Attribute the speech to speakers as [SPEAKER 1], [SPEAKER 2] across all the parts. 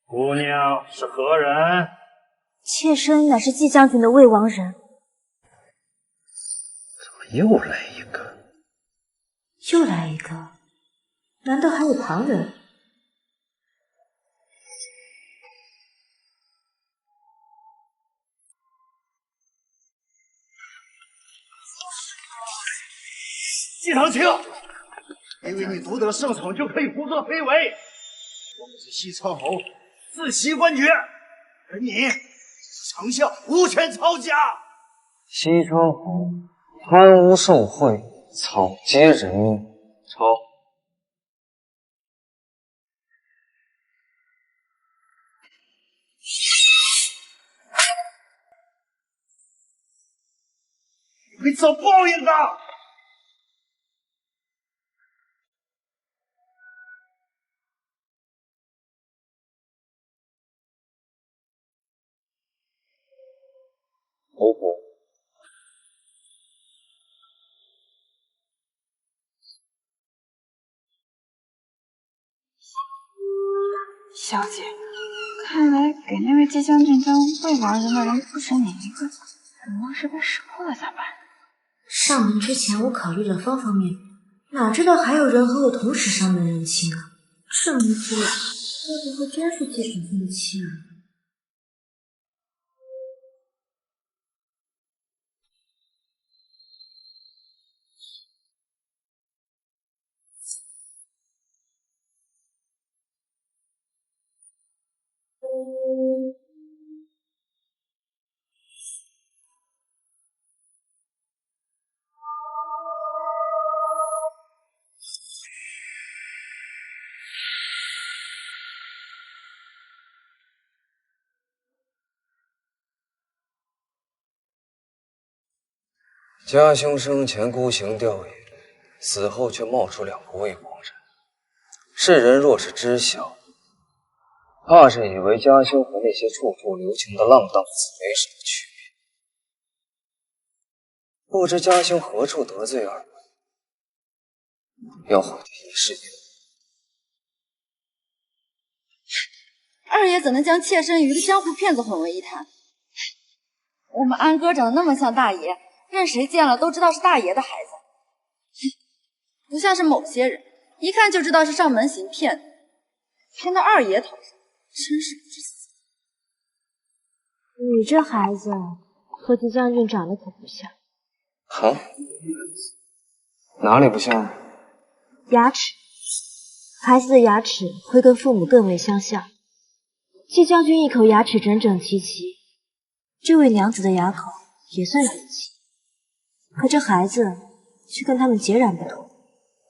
[SPEAKER 1] 姑娘是何人？
[SPEAKER 2] 妾身乃是季将军的魏王人。
[SPEAKER 1] 怎么又来一个？
[SPEAKER 2] 又来一个？难道还有旁人？
[SPEAKER 1] 季长青，因为你独得圣宠，就可以胡作非为。我是西川侯，自袭官爵，而你丞相无权操家。
[SPEAKER 3] 西川侯贪污受贿，草菅人命，抄。
[SPEAKER 1] 你会遭报应的。
[SPEAKER 3] 侯伯，
[SPEAKER 4] 小姐，看来给那位季将军当魏王人的人不止你一个，本王是被识破了咋办？
[SPEAKER 2] 上门之前，我考虑了方方面面，哪知道还有人和我同时上门认亲啊！这么一出来，会不会真是季承风的妻儿？
[SPEAKER 3] 家兄生前孤行吊唁，死后却冒出2个魏王人。世人若是知晓，怕是以为家兄和那些处处留情的浪荡子没什么区别。不知家兄何处得罪二位，要毁的一世英名。
[SPEAKER 4] 二爷怎能将妾身与一个江湖骗子混为一谈？我们安哥长得那么像大爷，任谁见了都知道是大爷的孩子，不像是某些人，一看就知道是上门行骗的，骗到二爷头上，真是不知死。
[SPEAKER 2] 你这孩子和季将军长得可不像。
[SPEAKER 3] 啊？哪里不像？
[SPEAKER 2] 牙齿，孩子的牙齿会跟父母更为相像。季将军一口牙齿整整齐齐，这位娘子的牙口也算整齐，可这孩子却跟他们截然不同。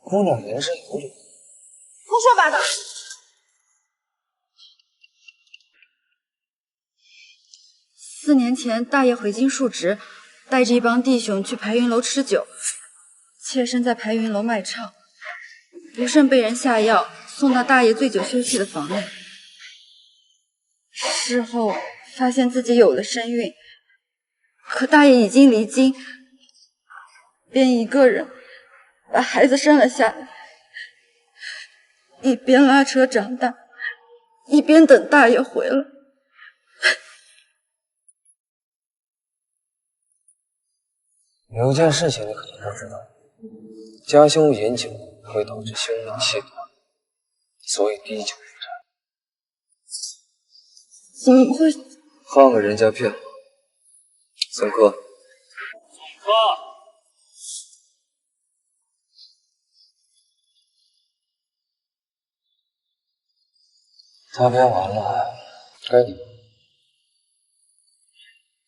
[SPEAKER 3] 姑娘言之有理。
[SPEAKER 4] 胡说八道！4年前，大爷回京述职，带着一帮弟兄去排云楼吃酒，妾身在排云楼卖唱，不慎被人下药，送到大爷醉酒休憩的房内。事后发现自己有了身孕，可大爷已经离京，便一个人把孩子生了下来，一边拉扯长大，一边等大爷回来。
[SPEAKER 3] 有件事情你可能不知道，家兄饮酒会导致兄妹气短，所以滴酒不沾。
[SPEAKER 4] 怎么会？
[SPEAKER 3] 换个人家骗我。孙科，
[SPEAKER 1] 哥，
[SPEAKER 3] 他编完了，该你。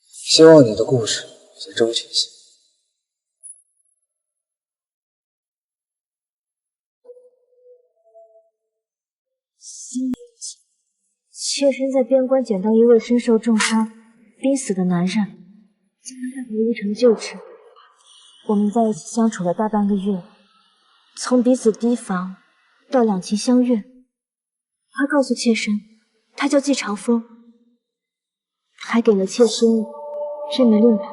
[SPEAKER 3] 希望你的故事再周全些。
[SPEAKER 2] 妾身在边关捡到一位身受重伤、濒死的男人，将他带回宜城救治。我们在一起相处了大半个月，从彼此提防到两情相悦。他告诉妾身，他叫季长风，还给了妾身这枚令牌。 ，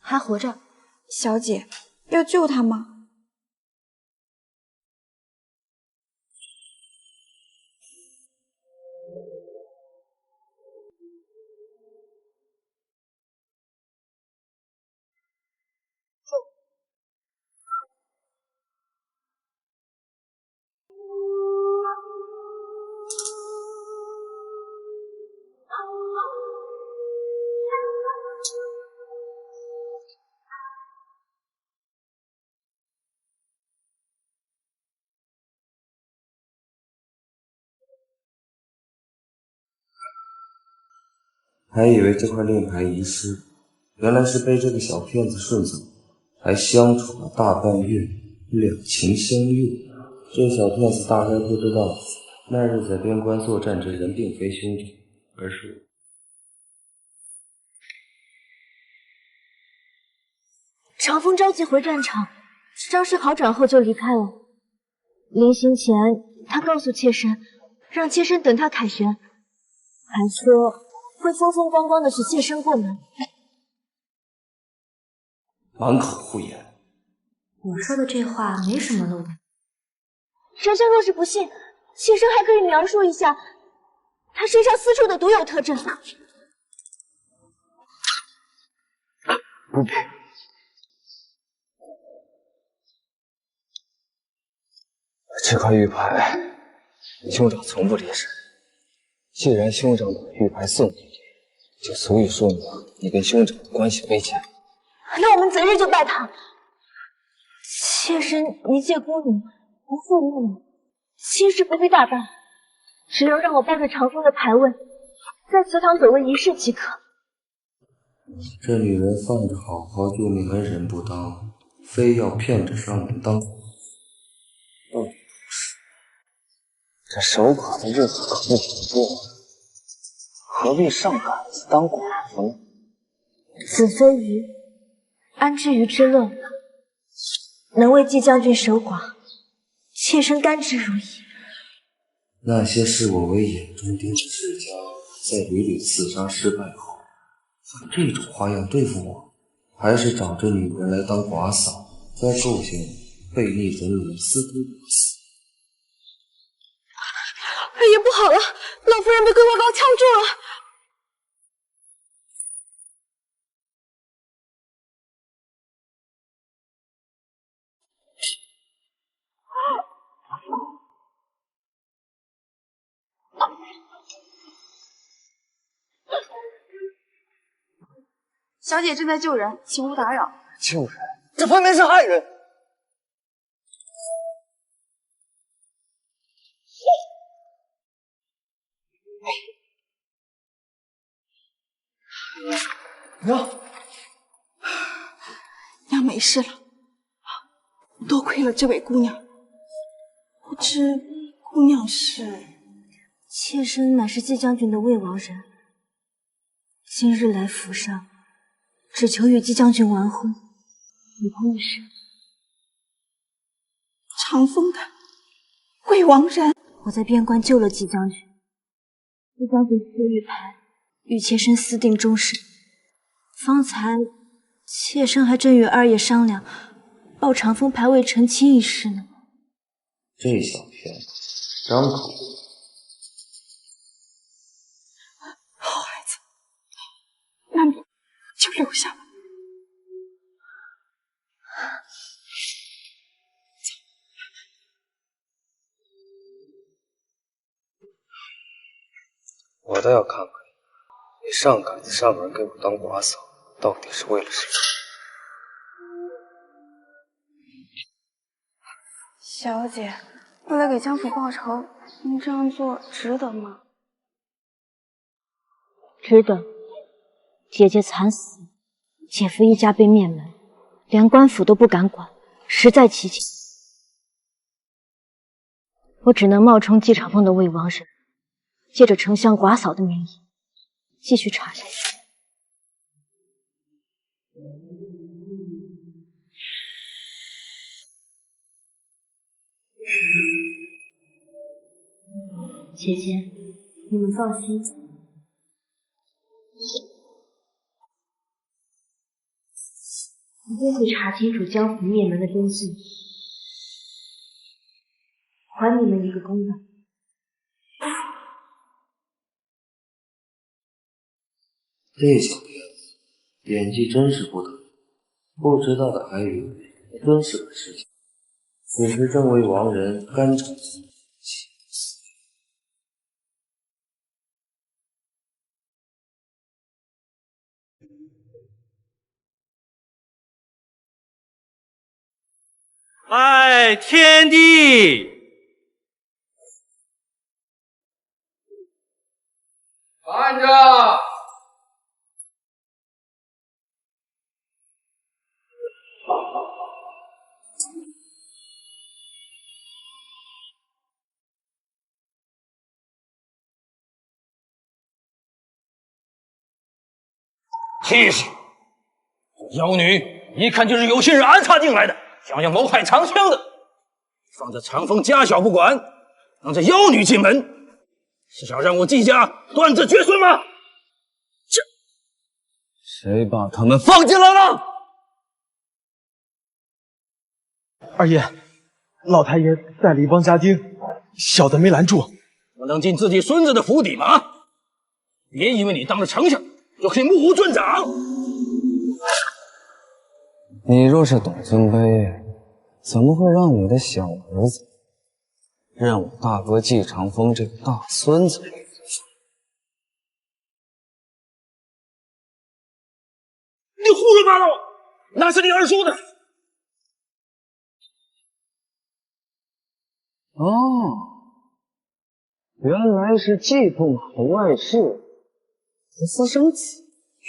[SPEAKER 5] 还活着。小姐，要救他吗？
[SPEAKER 3] 还以为这块令牌遗失，原来是被这个小骗子顺走，还相处了大半月，两情相悦。这小骗子大概不知道，那日在边关作战之人并非兄长，而是
[SPEAKER 2] 长风着急回战场，伤势好转后就离开了。临行前，他告诉妾身，让妾身等他凯旋，还说会风风光光的娶妾身过门。
[SPEAKER 3] 满口胡言。
[SPEAKER 2] 我说的这话没什么漏洞。神仙若是不信，妾身还可以描述一下他身上四处的独有特征。
[SPEAKER 3] 不必。这块玉牌，兄长从不离身。既然兄长把玉牌送给你，就足以说明你跟兄长的关系匪浅。
[SPEAKER 2] 那我们择日就拜堂。妾身一介孤女，不负父母，亲事不必大办，只有让我抱着长风的牌位，在祠堂走个仪式即可。
[SPEAKER 3] 这女人放着好好救命恩人不当，非要骗着上门当寡妇，到底不是？这守寡的日子可不好过，何必上杆子当寡妇呢？
[SPEAKER 2] 子非鱼，安知鱼之乐？能为季将军守寡，妾身甘之如饴。
[SPEAKER 3] 那些视我为眼中钉的世家，在屡屡刺杀失败后，用这种花样对付我，还是找这女人来当寡嫂，再构陷背逆人伦、私通我死。
[SPEAKER 5] 二爷不好了，老夫人被桂花糕呛住了。小姐正在救人，请勿打扰。
[SPEAKER 3] 救人？这分明是害人！
[SPEAKER 5] 娘，娘没事了，多亏了这位姑娘。不知姑娘是？
[SPEAKER 2] 妾身乃是季将军的魏王人，今日来府上，只求与季将军完婚，与他一生。
[SPEAKER 5] 长风的魏王人，
[SPEAKER 2] 我在边关救了季将军，季将军赐玉牌，与妾身私定终身。方才妾身还正与二爷商量，抱长风牌位成亲一事呢。
[SPEAKER 3] 这小骗子，张口。
[SPEAKER 5] 好孩子，那你就留下吧。
[SPEAKER 3] 我倒要看看，你上杆子上门给我当寡嫂，到底是为了什么？
[SPEAKER 5] 小姐，为了给江府报仇，您这样做值得吗？
[SPEAKER 2] 值得。姐姐惨死，姐夫一家被灭门，连官府都不敢管，实在蹊跷。我只能冒充季长风的魏王人，借着丞相寡嫂的名义继续查下去。姐姐，你们放心。一定会查清楚江湖灭门的真相，还你们一个公道。
[SPEAKER 3] 这小子演技真是不得，不知道的还以为真是个痴情。此时正为亡人肝肠寸气。
[SPEAKER 6] 拜天地！
[SPEAKER 3] 站着！
[SPEAKER 6] 气势！妖女一看就是有心人安插进来的，想要谋害长枪的。放着长风家小不管，让这妖女进门，是想让我季家断子绝孙吗？
[SPEAKER 3] 谁把他们放进来了？
[SPEAKER 1] 二爷，老太爷带了一帮家丁，小的没拦住。
[SPEAKER 6] 我能进自己孙子的府邸吗？别以为你当了丞相就可以目无尊长。
[SPEAKER 3] 你若是懂尊卑，怎么会让你的小儿子认我大哥季长风这个大孙子？
[SPEAKER 6] 你胡说八道！那是你二叔的。
[SPEAKER 3] 哦，原来是季凤马的外室和私生子。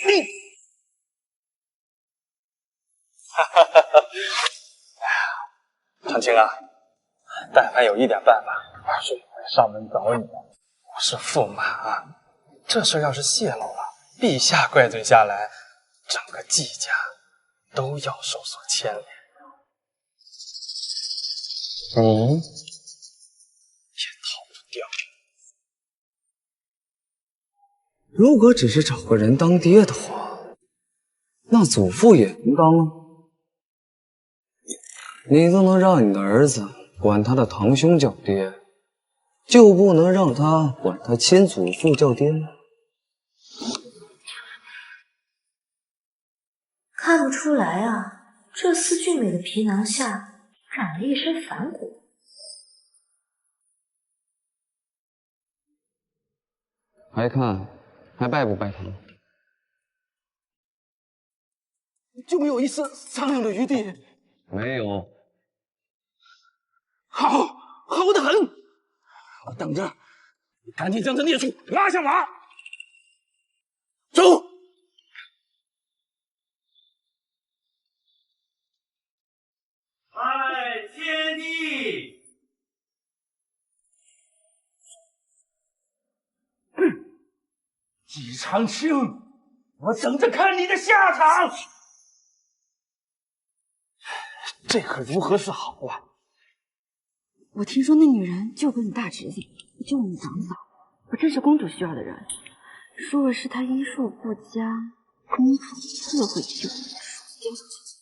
[SPEAKER 6] 你，
[SPEAKER 7] 长青啊，但凡有一点办法，二叔也会上门找你的。我是驸马啊，这事要是泄露了，陛下怪罪下来，整个季家都要受所牵连。
[SPEAKER 3] 你
[SPEAKER 7] 也逃不掉。
[SPEAKER 3] 如果只是找个人当爹的话，那祖父也能当啊。你都能让你的儿子管他的堂兄叫爹，就不能让他管他亲祖父叫爹吗？
[SPEAKER 2] 看不出来啊，这厮俊美的皮囊下染了一身反骨。
[SPEAKER 3] 还看还拜不拜堂？
[SPEAKER 6] 就没有一丝商量的余地。
[SPEAKER 3] 没有。
[SPEAKER 6] 好，好得很。我等着，你赶紧将这孽畜拉下马。走。拜天地！季长青，我等着看你的下场。这可如何是好啊？
[SPEAKER 5] 我听说那女人救过你大侄子，救你长嫂，我正是公主需要的人。若是她医术不佳，公主自会救你的属下。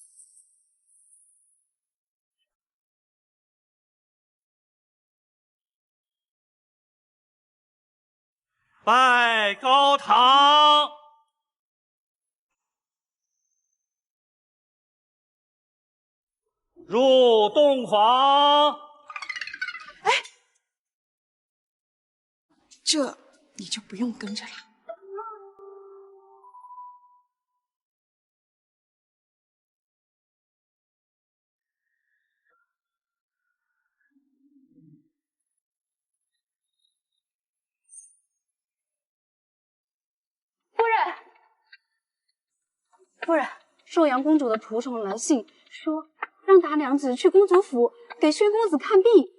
[SPEAKER 6] 拜高堂。入洞房。
[SPEAKER 5] 哎，这你就不用跟着了。
[SPEAKER 8] 夫人，寿阳公主的仆从来信说，让大娘子去公主府给宣公子看病。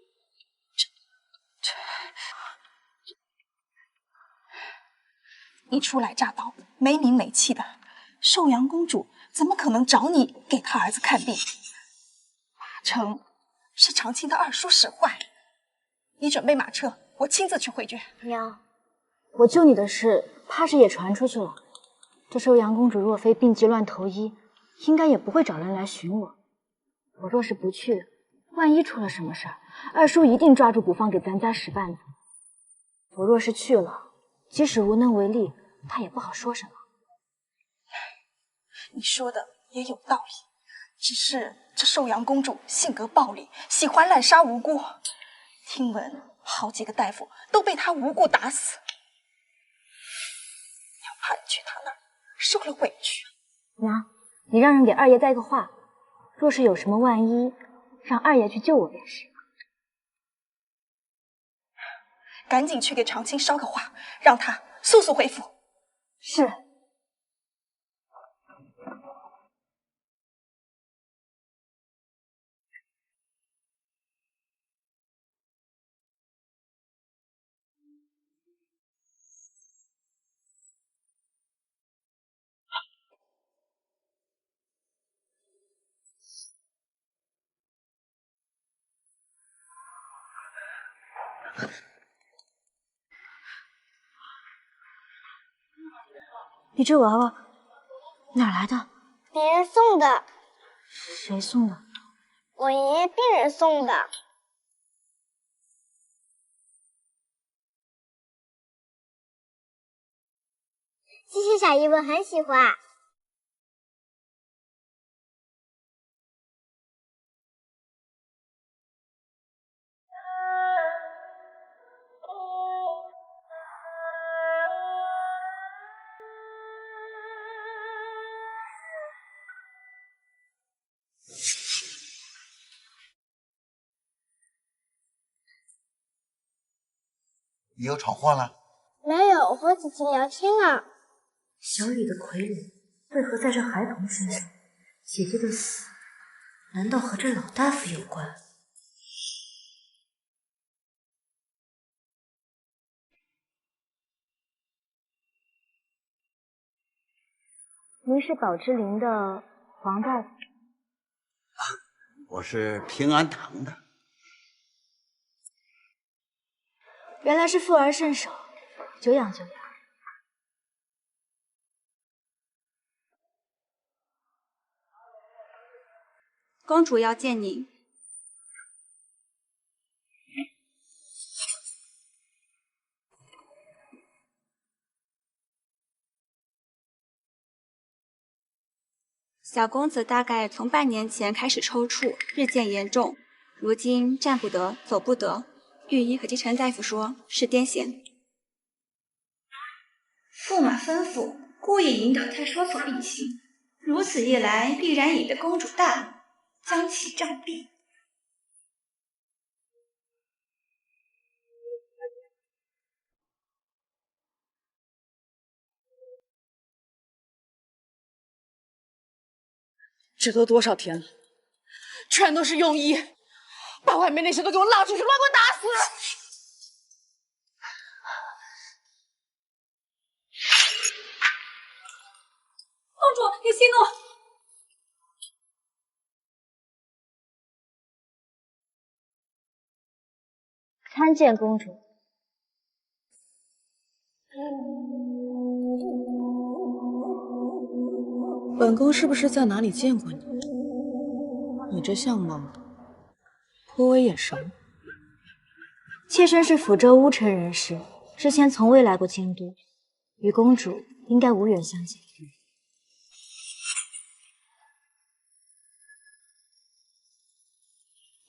[SPEAKER 5] 你初来乍到，没名没气的，寿阳公主怎么可能找你给她儿子看病？马成是长青的二叔使坏，你准备马车，我亲自去回绝。
[SPEAKER 2] 娘，我救你的事，怕是也传出去了。这寿阳公主若非病急乱投医，应该也不会找人来寻我。我若是不去，万一出了什么事儿，二叔一定抓住古芳给咱家使绊子。我若是去了，即使无能为力，他也不好说什么。
[SPEAKER 5] 你说的也有道理，只是这寿阳公主性格暴戾，喜欢滥杀无辜。听闻好几个大夫都被她无故打死。要怕你去她那儿受了委屈。
[SPEAKER 2] 娘，你让人给二爷带个话，若是有什么万一，让二爷去救我便是。
[SPEAKER 5] 赶紧去给长青捎个话，让他速速回府。
[SPEAKER 2] 是。你这娃娃哪儿来的？
[SPEAKER 9] 别人送的。
[SPEAKER 2] 谁送的？
[SPEAKER 9] 我爷爷病人送的。谢谢小姨，我很喜欢。
[SPEAKER 1] 你又闯祸了？
[SPEAKER 9] 没有，我和姐姐聊天呢。
[SPEAKER 2] 小雨的傀儡为何在这孩童身上？姐姐的死，难道和这老大夫有关？您是宝芝林的黄大夫？
[SPEAKER 1] 我是平安堂的。
[SPEAKER 2] 原来是妇儿圣手，久仰久仰。
[SPEAKER 8] 公主要见您。小公子大概从半年前开始抽搐，日渐严重，如今站不得，走不得。御医和继承大夫说是癫痫。驸马吩咐，故意引导他说错病情，如此一来，必然引得公主大怒，将其杖毙。
[SPEAKER 10] 这都多少天了，全都是庸医，把外面那些都给我拉出去，乱棍打死！
[SPEAKER 8] 公主，你息怒。
[SPEAKER 2] 参见公主。
[SPEAKER 10] 本宫是不是在哪里见过你？你这相貌颇为眼熟。
[SPEAKER 2] 妾身是抚州乌城人士，之前从未来过京都，与公主应该无缘相见。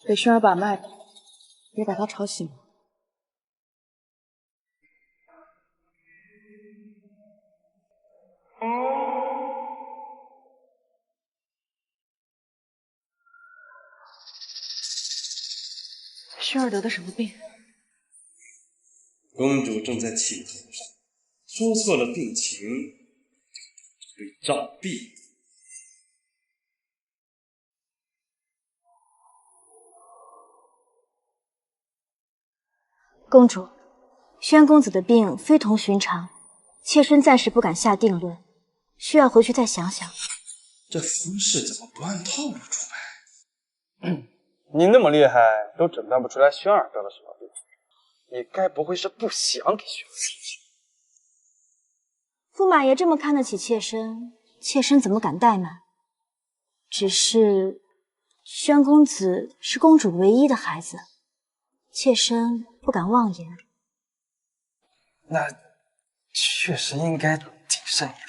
[SPEAKER 10] 给薰儿把脉吧，别把她吵醒了。薰儿得的什么病？
[SPEAKER 11] 公主正在气头上，说错了病情，被杖毙。
[SPEAKER 2] 公主，宣公子的病非同寻常，妾身暂时不敢下定论，需要回去再想想。
[SPEAKER 11] 这服饰怎么不按套路出牌？
[SPEAKER 7] 你那么厉害，都诊断不出来轩儿得了什么病，你该不会是不想给轩儿？
[SPEAKER 2] 驸马爷这么看得起妾身，妾身怎么敢怠慢？只是宣公子是公主唯一的孩子，妾身不敢妄言。
[SPEAKER 7] 那确实应该谨慎一点。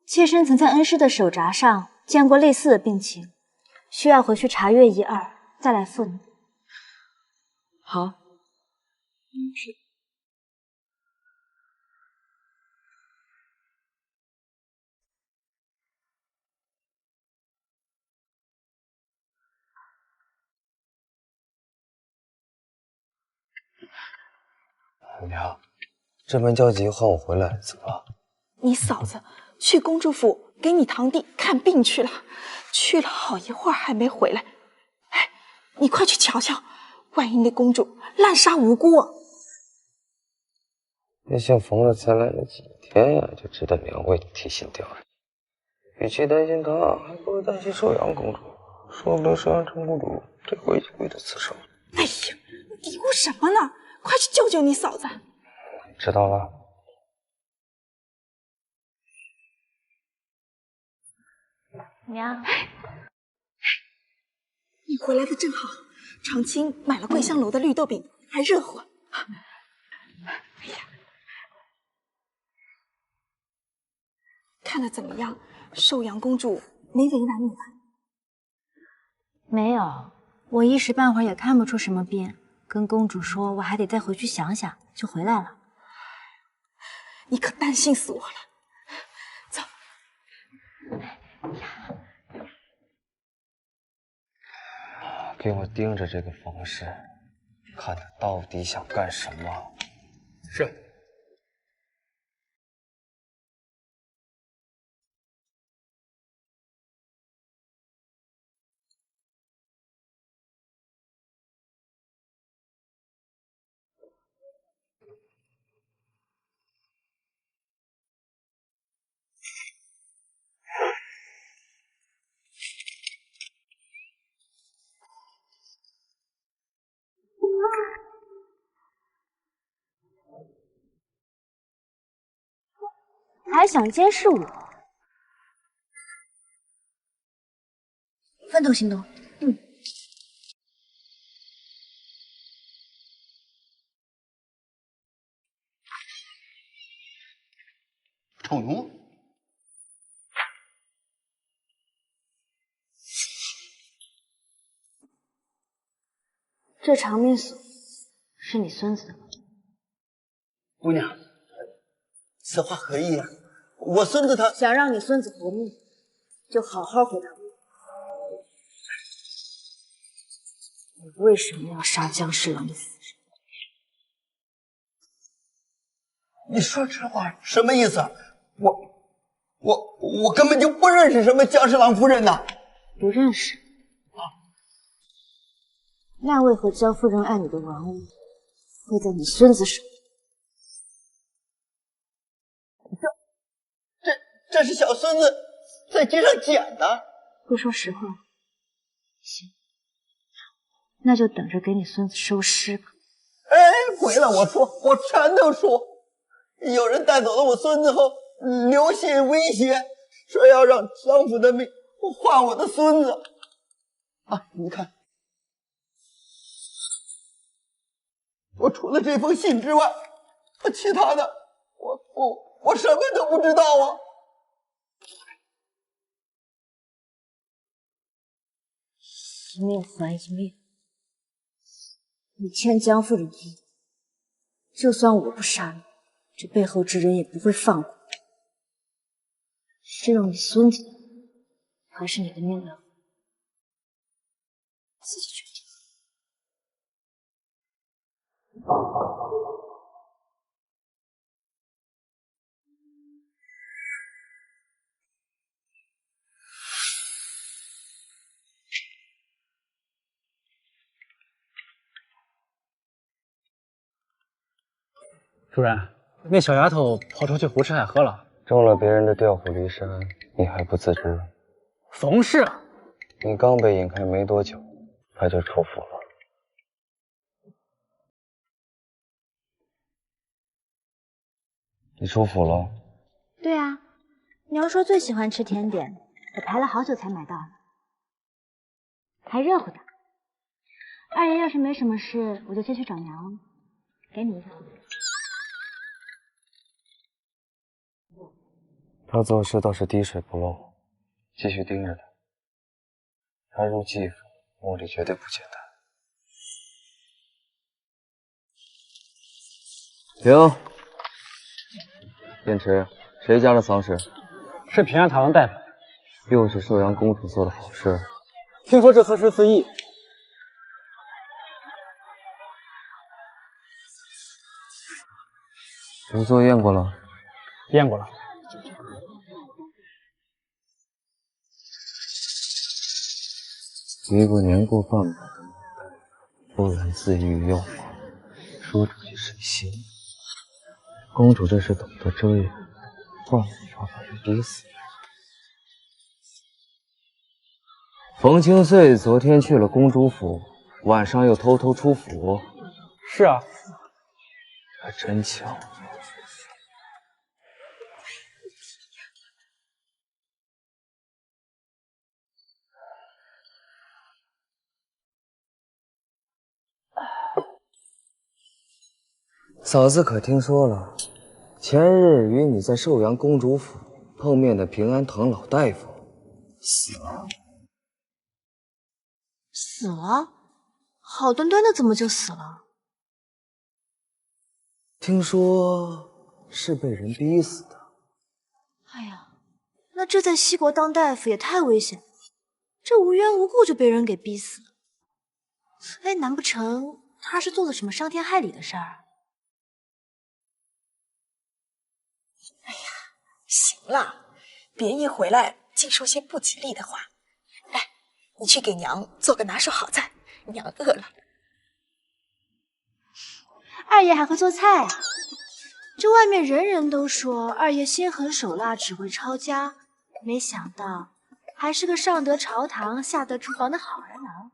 [SPEAKER 2] 妾身曾在恩师的手札上见过类似的病情，需要回去查阅一二，再来复你。
[SPEAKER 10] 好。
[SPEAKER 2] 是。
[SPEAKER 3] 娘，这般焦急唤我回来，怎么了？
[SPEAKER 5] 你嫂子去公主府给你堂弟看病去了，去了好一会儿还没回来。哎，你快去瞧瞧，万一那公主滥杀无辜啊！
[SPEAKER 3] 那姓冯的才来了几天呀，就值得娘为你提心吊胆。与其担心他，还不如担心寿阳公主，说不定寿阳城公主这回就为他刺手。
[SPEAKER 5] 哎呀，你嘀咕什么呢？快去救救你嫂子！
[SPEAKER 3] 知道了。
[SPEAKER 2] 娘，
[SPEAKER 5] 你回来的正好，长青买了桂香楼的绿豆饼，还热乎。哎呀，看得怎么样？寿阳公主没为难你吧？
[SPEAKER 2] 没有，我一时半会儿也看不出什么变。跟公主说，我还得再回去想想，就回来了。
[SPEAKER 5] 你可担心死我了。走。
[SPEAKER 3] 给我盯着这个冯氏，看他到底想干什么。
[SPEAKER 7] 是。
[SPEAKER 2] 还想监视我？分头行动。
[SPEAKER 1] 丑奴，
[SPEAKER 2] 这长命锁是你孙子的吗？
[SPEAKER 1] 姑娘，此话何意啊？我孙子他
[SPEAKER 2] 想让你孙子活命，就好好回答我。你为什么要杀姜侍郎的死人？
[SPEAKER 1] 你说这话什么意思？我根本就不认识什么姜侍郎夫人呐！
[SPEAKER 2] 不认识？那为何姜夫人爱你的玩物会在你孙子手里？
[SPEAKER 1] 这是小孙子在街上捡的。
[SPEAKER 2] 不说实话。行，那就等着给你孙子收尸吧。
[SPEAKER 1] 哎，回来我说，我全都说。有人带走了我孙子后，留信威胁，说要让张府的命换我的孙子。啊，你看，我除了这封信之外，其他的我什么都不知道啊。
[SPEAKER 2] 一命还一命，你欠姜夫人的义，就算我不杀你，这背后之人也不会放过。是用你孙子的命，还是你的命呢？自己决定。
[SPEAKER 7] 主人，那小丫头跑出去胡吃海喝了，
[SPEAKER 3] 中了别人的调虎离山，你还不自知？
[SPEAKER 7] 冯氏，
[SPEAKER 3] 你刚被引开没多久，他就出府了。你出府了？
[SPEAKER 2] 对啊，你要说最喜欢吃甜点，我排了好久才买到呢，还热乎的。二爷要是没什么事，我就先去找娘了。给你一个。
[SPEAKER 3] 他做事倒是滴水不漏，继续盯着他。他入继父，目的绝对不简单。停！电池，谁家的丧事？
[SPEAKER 12] 是平安堂的大夫。
[SPEAKER 3] 又是寿阳公主做的好事。
[SPEAKER 12] 听说这何时思议？
[SPEAKER 3] 仵作验过了？
[SPEAKER 12] 验过了。
[SPEAKER 3] 一个年过半百的脑袋，不能自愈诱惑，说出去谁信？公主这是懂得遮掩，换了要把人逼死。冯清穗昨天去了公主府，晚上又偷偷出府。
[SPEAKER 12] 是啊，
[SPEAKER 3] 还真巧。嫂子可听说了？前日与你在寿阳公主府碰面的平安堂老大夫死了。
[SPEAKER 2] 死了？好端端的怎么就死了？
[SPEAKER 3] 听说是被人逼死的。
[SPEAKER 2] 哎呀，那这在西国当大夫也太危险了，这无缘无故就被人给逼死了。哎，难不成他是做了什么伤天害理的事儿？
[SPEAKER 5] 哎呀，行了，别一回来净说些不吉利的话。来，你去给娘做个拿手好菜，娘饿了。
[SPEAKER 2] 二爷还会做菜啊？这外面人人都说二爷心狠手辣，只会抄家，没想到还是个上得朝堂、下得厨房的好儿郎。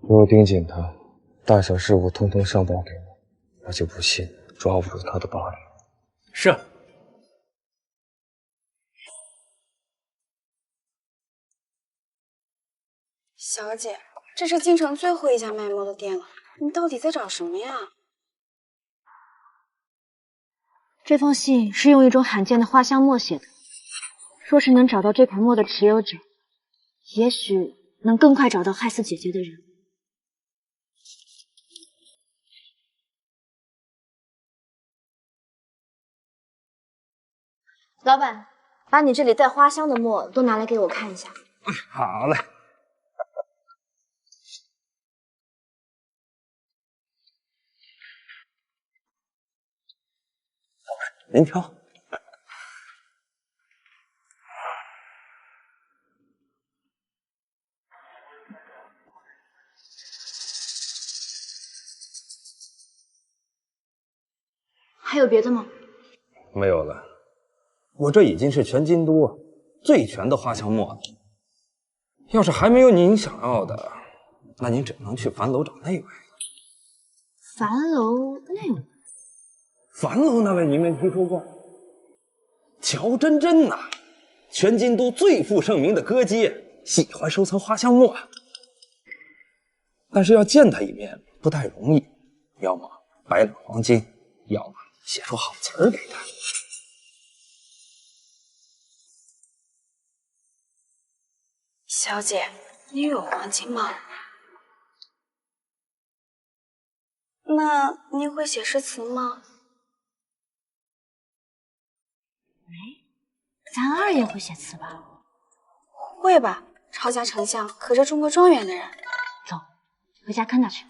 [SPEAKER 3] 给我盯紧他，大小事务通通上报给我，我就不信抓不住他的把柄。
[SPEAKER 12] 是。
[SPEAKER 8] 小姐，这是京城最后一家卖墨的店了，你到底在找什么呀？
[SPEAKER 2] 这封信是用一种罕见的花香墨写的，说是能找到这款墨的持有者，也许能更快找到害死姐姐的人。老板，把你这里带花香的墨都拿来给我看一下。
[SPEAKER 6] 好嘞。您挑。
[SPEAKER 2] 还有别的吗？
[SPEAKER 6] 没有了，我这已经是全京都最全的花香墨了。要是还没有您想要的，那您只能去樊楼找那位。
[SPEAKER 2] 樊楼那位？
[SPEAKER 6] 樊楼那位您没听说过？乔真真呐，全京都最负盛名的歌姬，喜欢收藏花香墨，但是要见他一面不太容易，要么白了黄金，要么写出好词儿给他。
[SPEAKER 8] 小姐，你有黄金吗？那你会写诗词吗？
[SPEAKER 2] 咱二爷会写词吧？
[SPEAKER 8] 会吧，抄家丞相可是中国状元的人。
[SPEAKER 2] 走，回家看他去。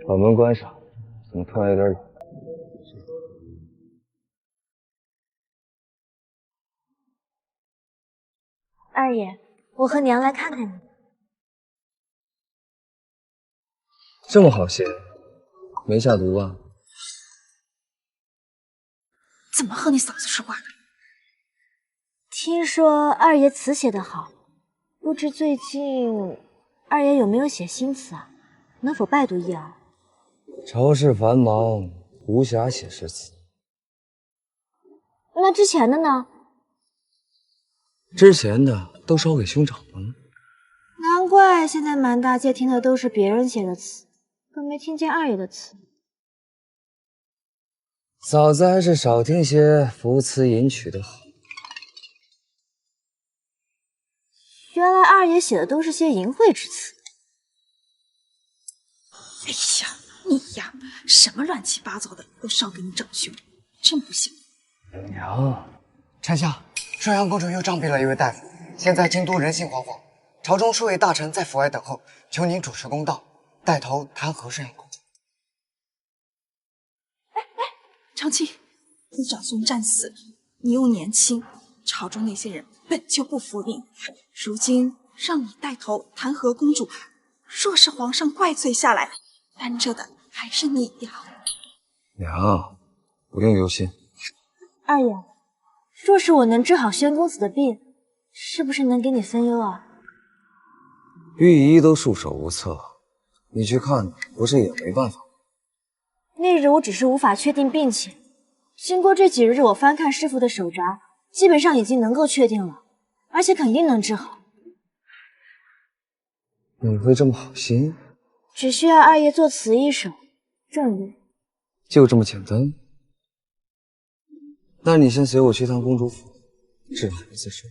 [SPEAKER 3] 把门关上，怎么突然有点冷？
[SPEAKER 2] 二爷，我和娘来看看你。
[SPEAKER 3] 这么好写，没下毒吧？
[SPEAKER 5] 怎么和你嫂子说话的？
[SPEAKER 2] 听说二爷词写得好，不知最近二爷有没有写新词啊？能否拜读一二？
[SPEAKER 3] 朝事繁忙，无暇写诗词。
[SPEAKER 2] 那之前的呢？
[SPEAKER 3] 之前的都烧给兄长了。
[SPEAKER 2] 难怪现在满大街听的都是别人写的词，可没听见二爷的词。
[SPEAKER 3] 嫂子还是少听些浮词吟曲的好。
[SPEAKER 2] 原来二爷写的都是些淫秽之词。
[SPEAKER 5] 哎呀，你呀，什么乱七八糟的都烧给你长兄，真不行。
[SPEAKER 3] 娘，
[SPEAKER 13] 丞相，寿阳公主又杖毙了一位大夫，现在京都人心惶惶，朝中数位大臣在府外等候，求您主持公道，带头弹劾寿阳公主。
[SPEAKER 5] 长青，你长兄战死了，你又年轻，朝中那些人本就不服你，如今让你带头弹劾公主，若是皇上怪罪下来，担着的还是你呀。
[SPEAKER 3] 娘，不用忧心。
[SPEAKER 2] 二爷，若是我能治好宣公子的病，是不是能给你分忧啊？
[SPEAKER 3] 御医都束手无策，你去看不是也没办法？
[SPEAKER 2] 那日我只是无法确定病情，经过这几日我翻看师傅的手札，基本上已经能够确定了，而且肯定能治好。
[SPEAKER 3] 你会这么好心？
[SPEAKER 2] 只需要二爷做此一手，正律。
[SPEAKER 3] 就这么简单？那你先随我去趟公主府，治好了再说。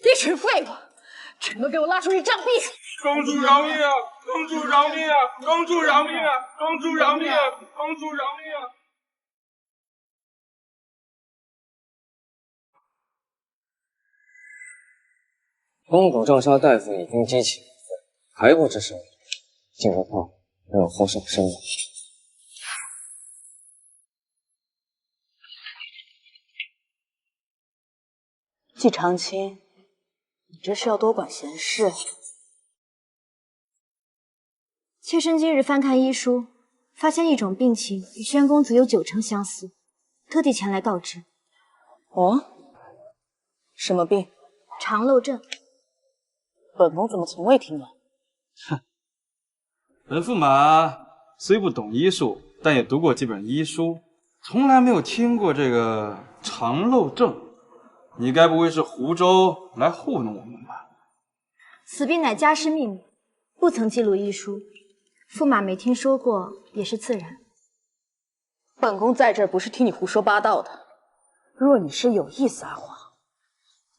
[SPEAKER 5] 一群废物，全都给我拉出去杖毙！
[SPEAKER 14] 公主饶命啊！公主饶命啊！公主饶命啊！公主饶命啊！公主饶命啊！
[SPEAKER 3] 公主杖杀大夫已经激起，还不知是竟不怕惹祸上身了。
[SPEAKER 10] 季长青，你这是要多管闲事。
[SPEAKER 2] 妾身今日翻看医书，发现一种病情与宣公子有90%相似，特地前来告知。
[SPEAKER 10] 哦，什么病？
[SPEAKER 2] 肠漏症。
[SPEAKER 10] 本宫怎么从未听闻？
[SPEAKER 7] 哼，本驸马虽不懂医术，但也读过几本医书，从来没有听过这个肠漏症。你该不会是湖州来糊弄我们吧？
[SPEAKER 2] 此病乃家师秘密，不曾记录医书，驸马没听说过也是自然。
[SPEAKER 10] 本宫在这儿不是听你胡说八道的，若你是有意撒谎，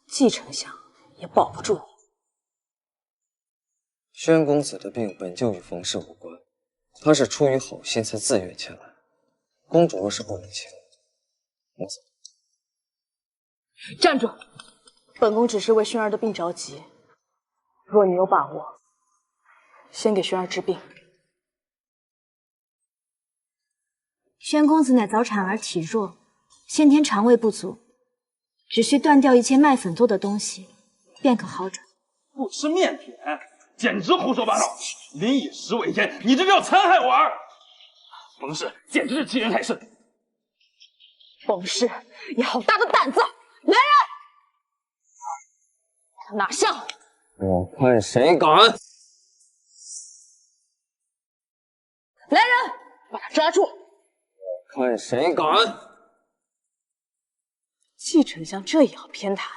[SPEAKER 10] 季丞相也保不住你。
[SPEAKER 3] 宣公子的病本就与冯氏无关，他是出于好心才自愿前来。公主若是不领情，我走。
[SPEAKER 10] 站住！本宫只是为轩儿的病着急，若你有把握，先给轩儿治病。
[SPEAKER 2] 宣公子乃早产儿体弱，先天肠胃不足，只需断掉一切麦粉做的东西，便可好转。
[SPEAKER 14] 不吃面点，简直胡说八道！民以食为天，你这是要残害我儿！冯氏简直是欺人害身！
[SPEAKER 10] 冯氏，你好大的胆子！来人！他哪像？
[SPEAKER 3] 我看谁敢！
[SPEAKER 10] 来人，把他抓住！
[SPEAKER 3] 我看谁敢！
[SPEAKER 10] 季丞相这也要偏袒？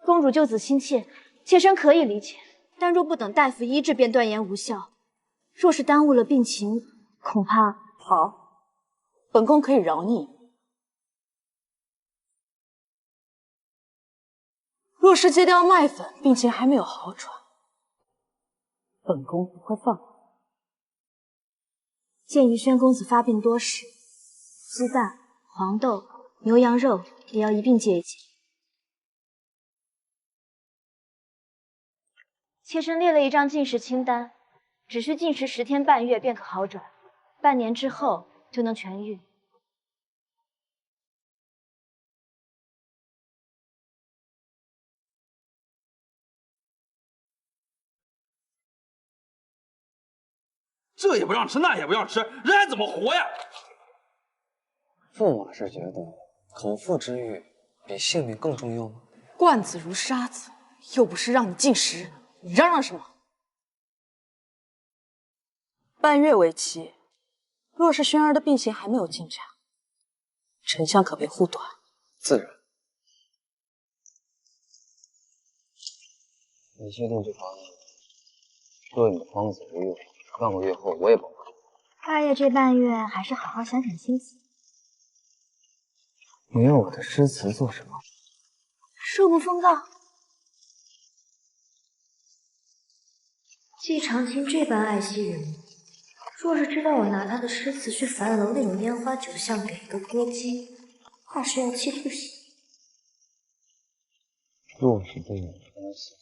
[SPEAKER 2] 公主救子心切，妾身可以理解，但若不等大夫医治便断言无效，若是耽误了病情，恐怕……
[SPEAKER 10] 好，本宫可以饶你。若是戒掉麦粉，病情还没有好转，本宫不会放过。
[SPEAKER 2] 鉴于宣公子发病多时，鸡蛋、黄豆、牛羊肉也要一并戒一戒。妾身列了一张进食清单，只需进食10天半月便可好转，半年之后就能痊愈。
[SPEAKER 14] 这也不让吃，那也不让吃，人还怎么活呀？
[SPEAKER 3] 驸马是觉得口腹之欲比性命更重要吗？
[SPEAKER 10] 灌子如沙子，又不是让你进食，你嚷嚷什么？半月为期，若是轩儿的病情还没有进展，丞相可别护短。
[SPEAKER 3] 自然。你确定这方案？若你的方子如愿，半个月后我也保不住。
[SPEAKER 2] 二爷这半月还是好好想想心思。
[SPEAKER 3] 你要我的诗词做什么？
[SPEAKER 2] 恕不奉告。季长青这般爱惜人物，若是知道我拿他的诗词去樊楼那种烟花酒巷给个歌姬，怕是要气吐血。
[SPEAKER 3] 若是被你发现，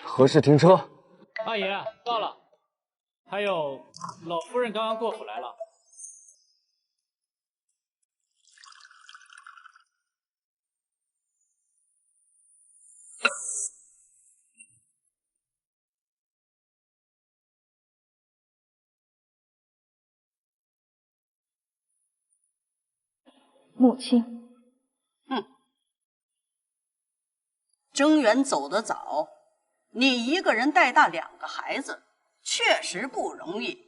[SPEAKER 3] 何时停车？
[SPEAKER 12] 阿爷到了。还有，老夫人刚刚过府来了。
[SPEAKER 2] 母亲，
[SPEAKER 15] 征远走得早，你一个人带大2个孩子，确实不容易。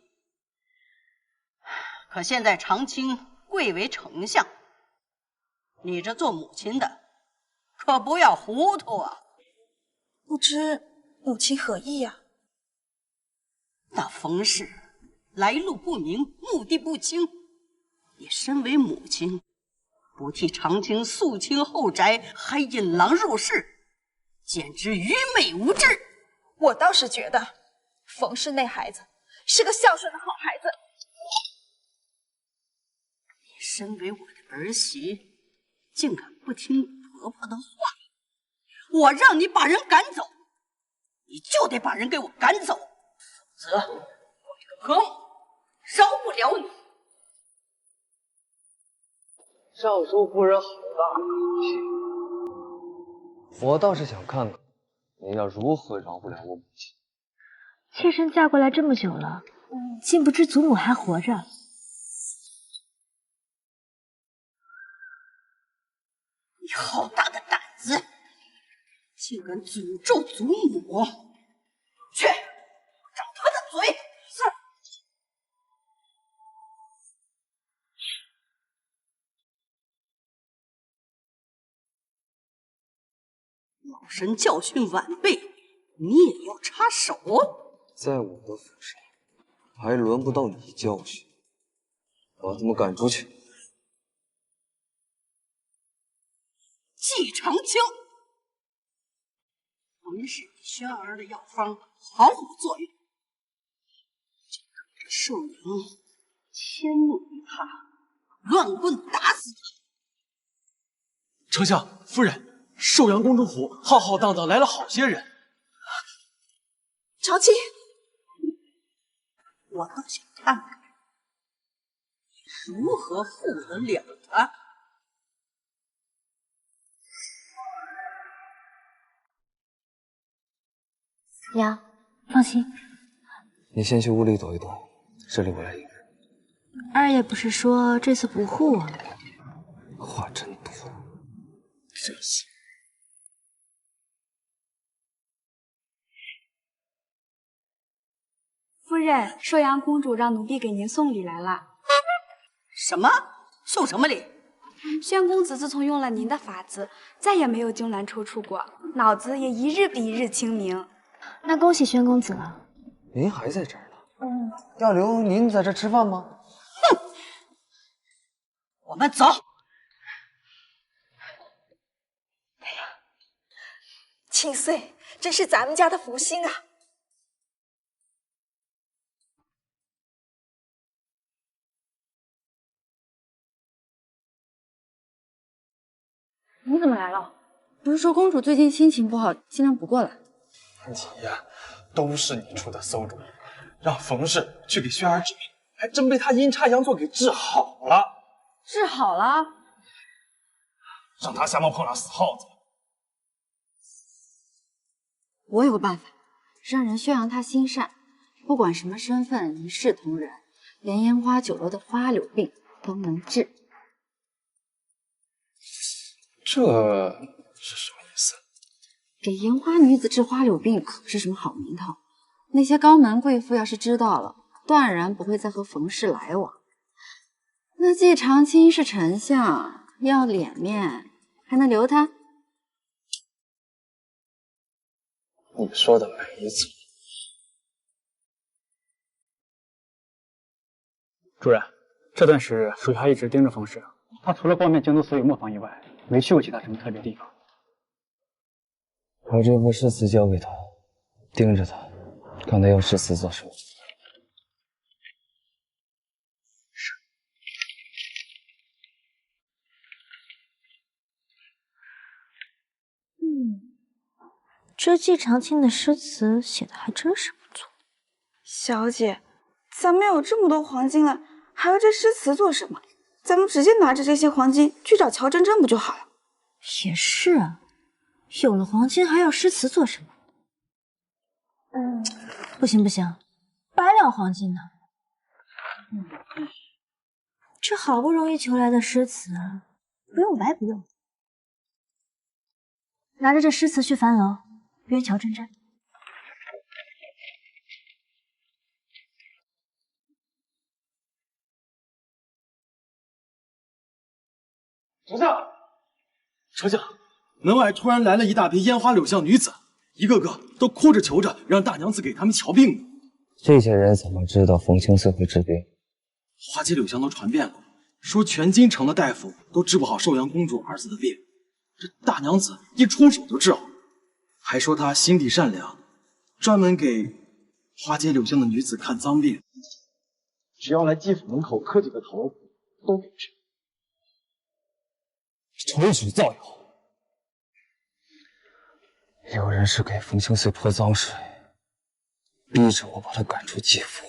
[SPEAKER 15] 可现在长青贵为丞相，你这做母亲的可不要糊涂啊！
[SPEAKER 5] 不知母亲何意呀？
[SPEAKER 15] 那冯氏来路不明，目的不清，你身为母亲，不替长青肃清后宅，还引狼入室，简直愚昧无知。
[SPEAKER 5] 我倒是觉得冯氏那孩子是个孝顺的好孩子。
[SPEAKER 15] 你身为我的儿媳，竟敢不听婆婆的话，我让你把人赶走，你就得把人给我赶走，否则我这个哥饶不了你。
[SPEAKER 3] 尚书夫人好大的口气，我倒是想看看你要如何饶不了我母亲。
[SPEAKER 2] 妾身嫁过来这么久了，竟不知祖母还活着。
[SPEAKER 15] 你好大的胆子，竟敢诅咒祖母！去，掌他的嘴！是。老身教训晚辈，你也要插手？
[SPEAKER 3] 在我的府上，还轮不到你教训，把他们赶出去。
[SPEAKER 15] 季长青，冯氏给轩儿的药方毫无作用，就等着寿阳迁怒于他，乱棍打死他。
[SPEAKER 7] 丞相夫人，寿阳公主府浩浩荡荡来了好些人。
[SPEAKER 5] 长青，
[SPEAKER 15] 我倒想看看如何护得了他。
[SPEAKER 2] 娘，放心，
[SPEAKER 3] 你先去屋里躲一躲，这里我来应付。
[SPEAKER 2] 二爷不是说这次不护我吗？
[SPEAKER 3] 话真多。
[SPEAKER 15] 这些
[SPEAKER 8] 夫人，寿阳公主让奴婢给您送礼来了。
[SPEAKER 15] 什么？送什么礼？
[SPEAKER 8] 宣公子自从用了您的法子，再也没有痉挛抽搐过，脑子也一日比一日清明。
[SPEAKER 2] 那恭喜宣公子了。
[SPEAKER 3] 您还在这儿呢？要留您在这吃饭吗？
[SPEAKER 15] 哼！我们走。
[SPEAKER 5] 庆岁，真是咱们家的福星啊！
[SPEAKER 4] 你怎么来了？不是说公主最近心情不好，尽量不过来。
[SPEAKER 7] 安琪呀，都是你出的馊主意，让冯氏去给轩儿治病，还真被他阴差阳错给治好了。
[SPEAKER 4] 治好了？
[SPEAKER 6] 让他瞎猫碰上死耗子。
[SPEAKER 4] 我有个办法，让人宣扬他心善，不管什么身份，一视同仁，连烟花酒楼的花柳病都能治。
[SPEAKER 7] 这是什么意思？
[SPEAKER 4] 给烟花女子治花柳病可不是什么好名头，那些高门贵妇要是知道了，断然不会再和冯氏来往。那季长青是丞相，要脸面还能留他？
[SPEAKER 7] 你说的没错。
[SPEAKER 12] 主人，这段时属下一直盯着冯氏，他除了逛遍京都所有磨坊以外，没去过其他什么特别地方。
[SPEAKER 3] 把这部诗词交给他，盯着他，看他要诗词做什么。
[SPEAKER 2] 这季长青的诗词写的还真是不错。
[SPEAKER 5] 小姐，咱们有这么多黄金了，还要这诗词做什么？咱们直接拿着这些黄金去找乔真真不就好了？
[SPEAKER 2] 也是啊，有了黄金还要诗词做什么？不行不行，白两黄金呢。这好不容易求来的诗词，不用白不用。拿着这诗词去樊楼约乔真真。
[SPEAKER 14] 丞相，门外突然来了一大批烟花柳巷女子，一个个都哭着求着让大娘子给他们瞧病呢。
[SPEAKER 3] 这些人怎么知道冯清寺会治病？
[SPEAKER 14] 花街柳巷都传遍了，说全京城的大夫都治不好寿阳公主儿子的病，这大娘子一出手就治好，还说她心地善良，专门给花街柳巷的女子看脏病，只要来季府门口磕几个头都给治。
[SPEAKER 3] 纯属造谣！有人是给冯清寺泼脏水，逼着我把他赶出季府。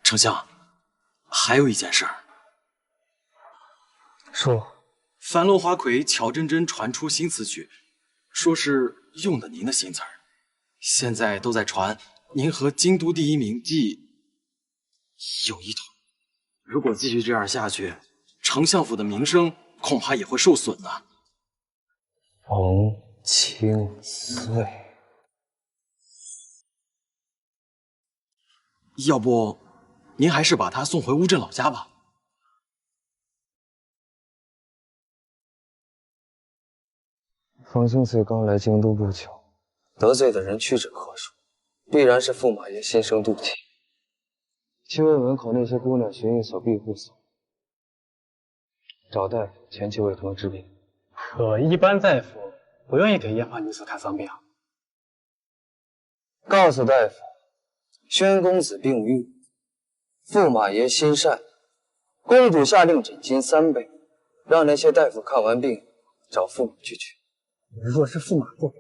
[SPEAKER 14] 丞相，还有一件事儿。
[SPEAKER 3] 说，
[SPEAKER 14] 樊楼花魁乔真真传出新词曲，说是用的您的新词儿，现在都在传您和京都第一名妓有一腿。如果继续这样下去，丞相府的名声恐怕也会受损呢。
[SPEAKER 3] 冯清寺，
[SPEAKER 14] 要不您还是把他送回乌镇老家吧。
[SPEAKER 3] 冯清寺刚来京都不久，得罪的人屈指可数，必然是驸马爷心生妒忌。去问门口那些姑娘寻一所庇护所，找大夫前去为他们治病。
[SPEAKER 12] 可一般大夫不愿意给烟花女子看丧病。
[SPEAKER 3] 告诉大夫，宣公子病愈，驸马爷心善，公主下令诊金3倍，让那些大夫看完病找驸马去取。
[SPEAKER 12] 若是驸马不给，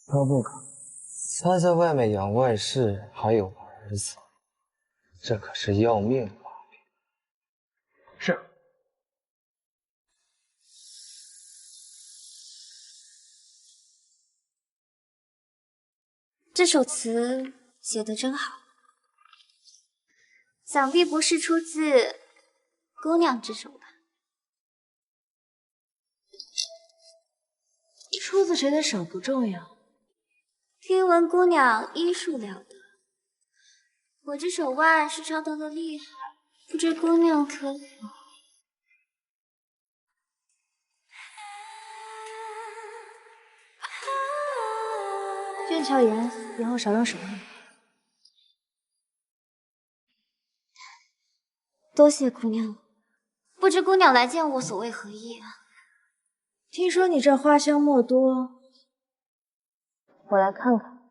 [SPEAKER 3] 他不肯。他在外面养外室，还有儿子，这可是要命的毛病。
[SPEAKER 12] 是。
[SPEAKER 9] 这首词写得真好，想必不是出自姑娘之手吧？
[SPEAKER 2] 出自谁的手不重要，
[SPEAKER 9] 听闻姑娘医术了得，我这手腕是超得的厉害，不知姑娘可否？
[SPEAKER 2] 愿乔言以后少用手腕。
[SPEAKER 9] 多谢姑娘，不知姑娘来见我所为何意啊？
[SPEAKER 2] 听说你这花香莫多，我来看看。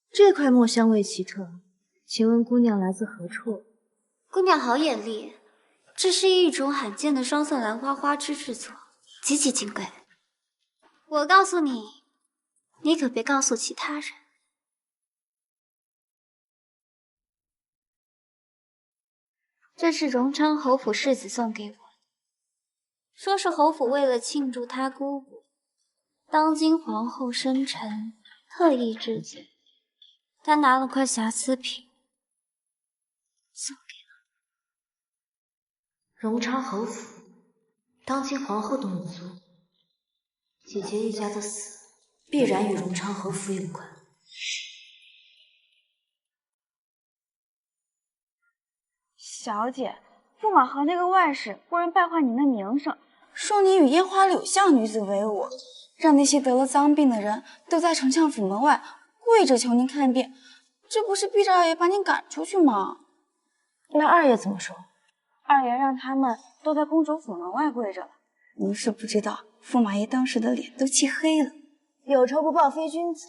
[SPEAKER 2] 这块墨香味奇特，请问姑娘来自何处？
[SPEAKER 9] 姑娘好眼力，这是一种罕见的双色兰花花枝制作，极其金贵。我告诉你，你可别告诉其他人。这是荣昌侯府世子送给我的，说是侯府为了庆祝他姑姑当今皇后生辰，特意制作。他拿了块瑕疵品送给
[SPEAKER 2] 荣昌侯府，当今皇后的母族，姐姐一家的死必然与荣昌侯府有关。
[SPEAKER 4] 小姐，驸马和那个外室忽然败坏您的名声，说你与烟花柳巷女子为伍，让那些得了脏病的人都在丞相府门外跪着求您看病，这不是逼着二爷把您赶出去吗？
[SPEAKER 2] 那二爷怎么说？
[SPEAKER 4] 二爷让他们都在公主府门外跪着了。您是不知道，驸马爷当时的脸都气黑了。有仇不报非君子，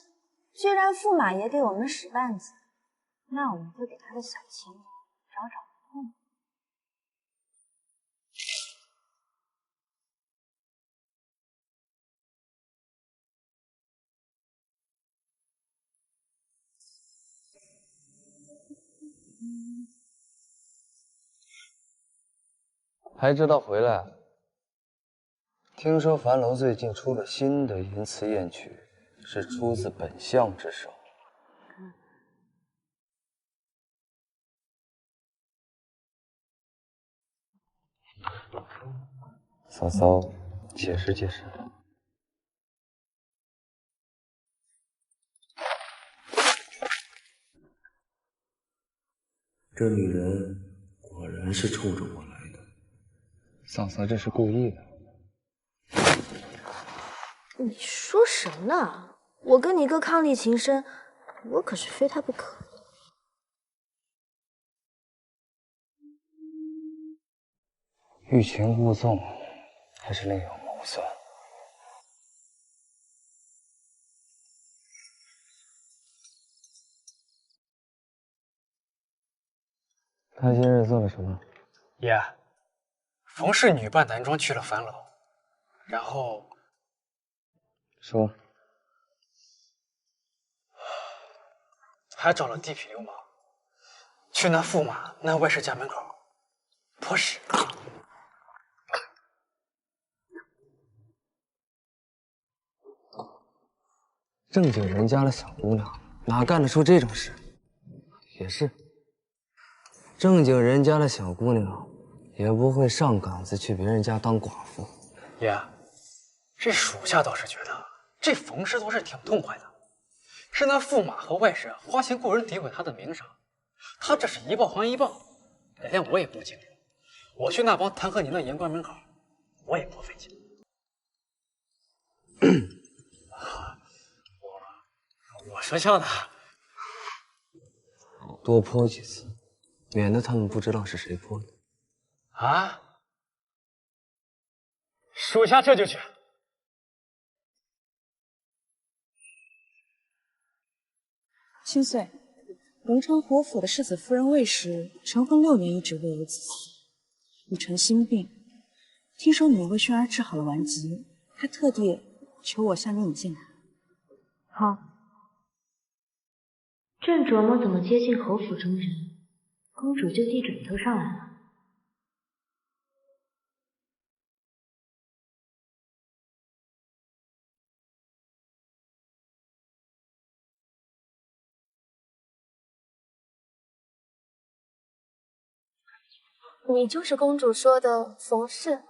[SPEAKER 4] 既然驸马爷给我们使绊子，那我们就给他的小情找找痛。
[SPEAKER 3] 还知道回来？听说樊楼最近出了新的淫词艳曲，是出自本相之手。嫂嫂，解释解释。这女人果然是冲着我来的。嫂嫂这是故意的。
[SPEAKER 2] 你说什么呢？我跟你哥伉俪情深，我可是非他不可。
[SPEAKER 3] 欲擒故纵，还是另有谋算。他今日做了什么？
[SPEAKER 7] 爷，冯氏女扮男装去了樊楼，然后
[SPEAKER 3] 说
[SPEAKER 7] 还找了地痞流氓，去那驸马那外室家门口泼屎。
[SPEAKER 3] 正经人家的小姑娘哪干得出这种事？也是，正经人家的小姑娘也不会上岗子去别人家当寡妇。
[SPEAKER 7] 爷，这属下倒是觉得这冯氏做事挺痛快的，是那驸马和外室花钱雇人诋毁他的名声，他这是一报还一报，连我也不清楚。我去那帮弹劾您的言官门口，我也不费劲。我说笑呢，
[SPEAKER 3] 多泼几次，免得他们不知道是谁泼的。
[SPEAKER 7] 啊！属下这就去。
[SPEAKER 16] 千岁，荣昌侯府的世子夫人魏氏成婚6年，一直未有子嗣，已成心病。听说你为轩儿治好了顽疾，她特地求我向你引荐她。
[SPEAKER 2] 好，正琢磨怎么接近侯府中人，公主就递枕头上来了。
[SPEAKER 17] 你就是公主说的冯氏？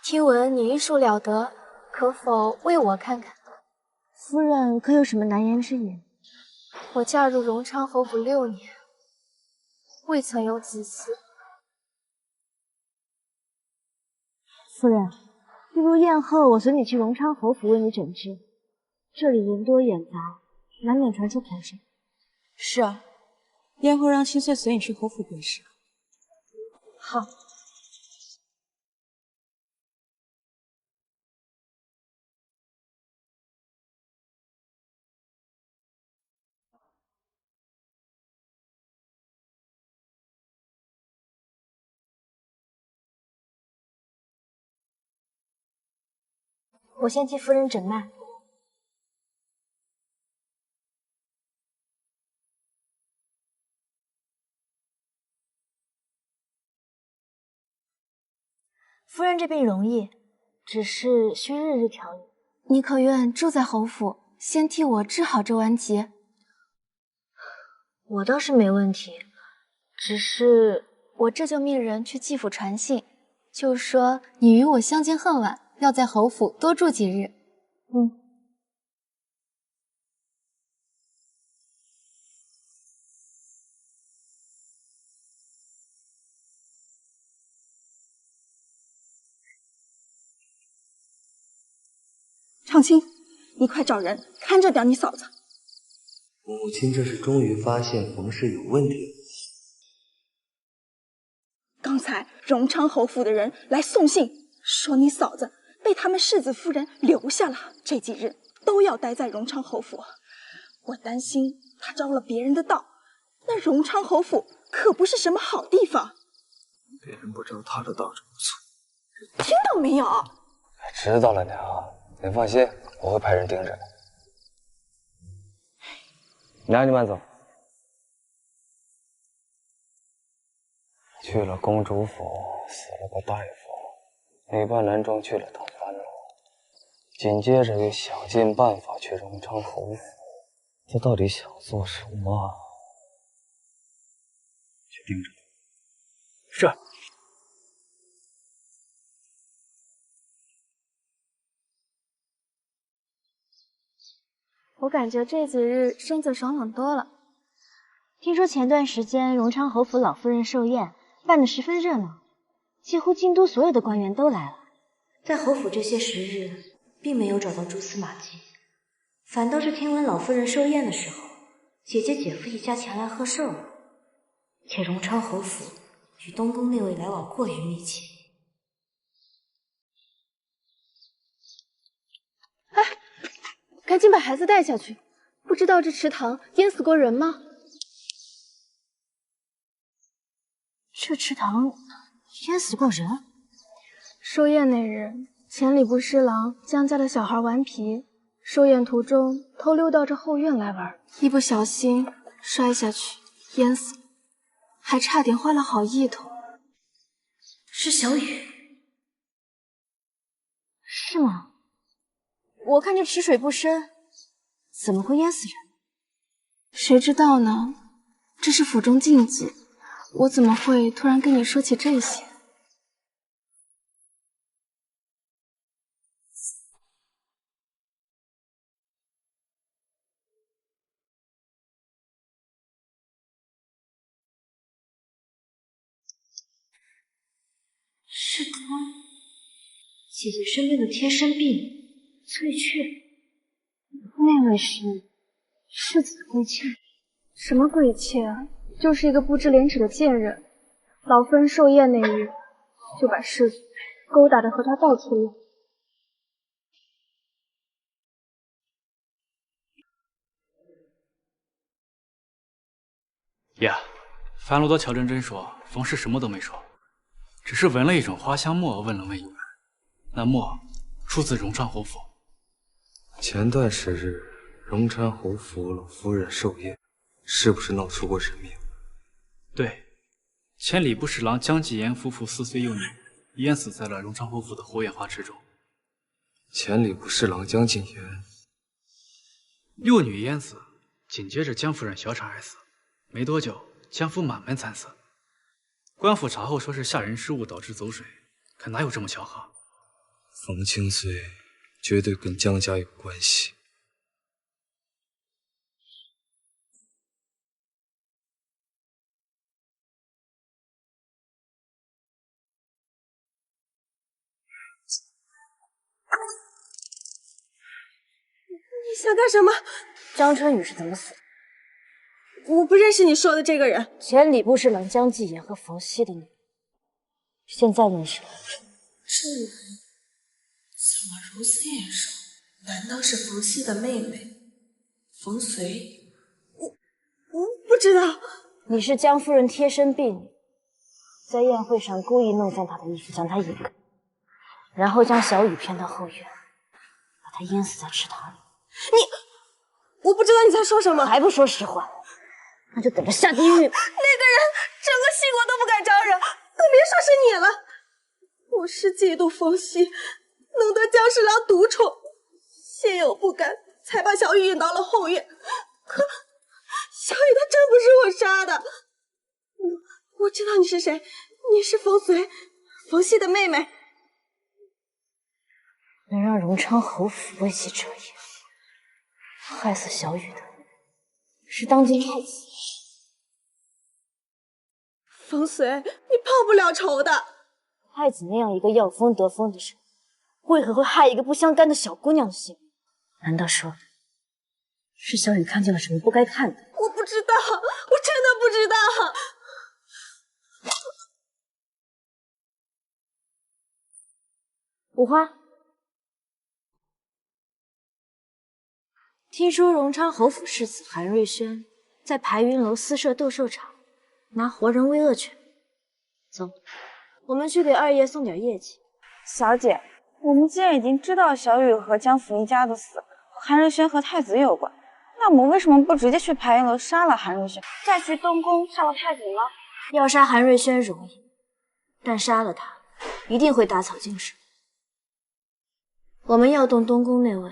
[SPEAKER 17] 听闻你医术了得，可否为我看看？
[SPEAKER 2] 夫人可有什么难言之隐？
[SPEAKER 17] 我嫁入荣昌侯府6年，未曾有子嗣。
[SPEAKER 2] 夫人，不如宴后我随你去荣昌侯府为你诊治，这里人多眼杂，难免传出口声。
[SPEAKER 16] 是啊，宴后让千岁随你去侯府便是。
[SPEAKER 17] 好。
[SPEAKER 2] 我先替夫人诊脉。夫人这病容易，只是需日日调理。
[SPEAKER 17] 你可愿住在侯府，先替我治好这顽疾？
[SPEAKER 2] 我倒是没问题，只是
[SPEAKER 17] 我这就命人去季府传信，就说你与我相见恨晚，要在侯府多住几日。
[SPEAKER 5] 长青，你快找人看着点你嫂子。
[SPEAKER 3] 母亲这是终于发现冯氏有问题了。
[SPEAKER 5] 刚才荣昌侯府的人来送信，说你嫂子被他们世子夫人留下了，这几日都要待在荣昌侯府。我担心她招了别人的道，那荣昌侯府可不是什么好地方。
[SPEAKER 14] 别人不招她的道就不错。
[SPEAKER 5] 听到没有？
[SPEAKER 3] 知道了，娘。您放心，我会派人盯着。娘，你慢走。去了公主府，死了个大夫，女扮男装去了讨番了，紧接着又想尽办法去荣昌侯府，他到底想做什么？去盯着他。
[SPEAKER 12] 是。
[SPEAKER 17] 我感觉这几日身子爽朗多了。
[SPEAKER 2] 听说前段时间荣昌侯府老夫人寿宴办得十分热闹，几乎京都所有的官员都来了。在侯府这些时日，并没有找到蛛丝马迹，反倒是听闻老夫人寿宴的时候，姐姐姐夫一家前来贺寿了。且荣昌侯府与东宫那位来往过于密切。
[SPEAKER 17] 赶紧把孩子带下去。不知道这池塘淹死过人吗？
[SPEAKER 2] 这池塘淹死过人？
[SPEAKER 17] 寿宴那日，千里不侍郎将家的小孩顽皮，寿宴途中偷溜到这后院来玩，一不小心摔下去淹死了，还差点坏了好意头。
[SPEAKER 2] 是小雨？是吗？
[SPEAKER 17] 我看这池水不深，
[SPEAKER 2] 怎么会淹死人？
[SPEAKER 17] 谁知道呢？这是府中禁忌，我怎么会突然跟你说起这些？
[SPEAKER 2] 是他姐姐身边的贴身婢翠雀。那位是世子的贵妾？
[SPEAKER 17] 什么贵妾啊？就是一个不知廉耻的贱人。老夫人寿宴那日，就把世子勾搭的和他到处乱。
[SPEAKER 12] 爷，樊罗多乔真真说，冯氏什么都没说，只是闻了一种花香墨，问了问有人。那墨出自荣昌侯府。
[SPEAKER 3] 前段时日，荣昌侯府老夫人寿宴，是不是闹出过人命？
[SPEAKER 12] 对，前礼部侍郎江继言夫妇4岁幼女淹死在了荣昌侯府的火眼花池中。
[SPEAKER 3] 前礼部侍郎江继言，
[SPEAKER 12] 幼女淹死，紧接着江夫人小产而死，没多久江府满门惨死。官府查后说是下人失误导致走水，可哪有这么巧合？
[SPEAKER 3] 冯清虽绝对跟江家有关系。
[SPEAKER 5] 你想干什么？
[SPEAKER 2] 张春雨是怎么死的？
[SPEAKER 5] 我不认识你说的这个人。
[SPEAKER 2] 前礼部侍郎江继言和冯熙的女儿，现在认识了。
[SPEAKER 18] 这人怎么如此眼熟？难道是冯熙的妹妹冯随？
[SPEAKER 5] 我不知道。
[SPEAKER 2] 你是江夫人贴身婢女，在宴会上故意弄脏她的衣服，将她引开，然后将小雨骗到后院。他淹死在池塘里。
[SPEAKER 5] 我不知道你在说什么，
[SPEAKER 2] 还不说实话，那就等着下地狱。
[SPEAKER 5] 那个人整个西国都不敢招惹，更别说是你了。我是嫉妒冯熙能得江侍郎独宠，心有不甘，才把小雨引到了后院。可小雨她真不是我杀的。我知道你是谁，你是冯随，冯熙的妹妹。
[SPEAKER 2] 能让荣昌侯府为其遮掩，害死小雨的是当今太子。
[SPEAKER 5] 冯随，你报不了仇的。
[SPEAKER 2] 太子那样一个要风得风的人，为何会害一个不相干的小姑娘的性命？难道说是小雨看见了什么不该看的？
[SPEAKER 5] 我不知道，我真的不知道。
[SPEAKER 2] 五花，听说荣昌侯府世子韩瑞轩在排云楼私设斗兽场，拿活人喂恶犬。走，我们去给二爷送点业绩。
[SPEAKER 16] 小姐，我们既然已经知道小雨和江府一家的死和韩瑞轩和太子有关，那我们为什么不直接去排云楼杀了韩瑞轩，再去东宫杀了太子呢？
[SPEAKER 2] 要杀韩瑞轩容易，但杀了他，一定会打草惊蛇。我们要动东宫内卫，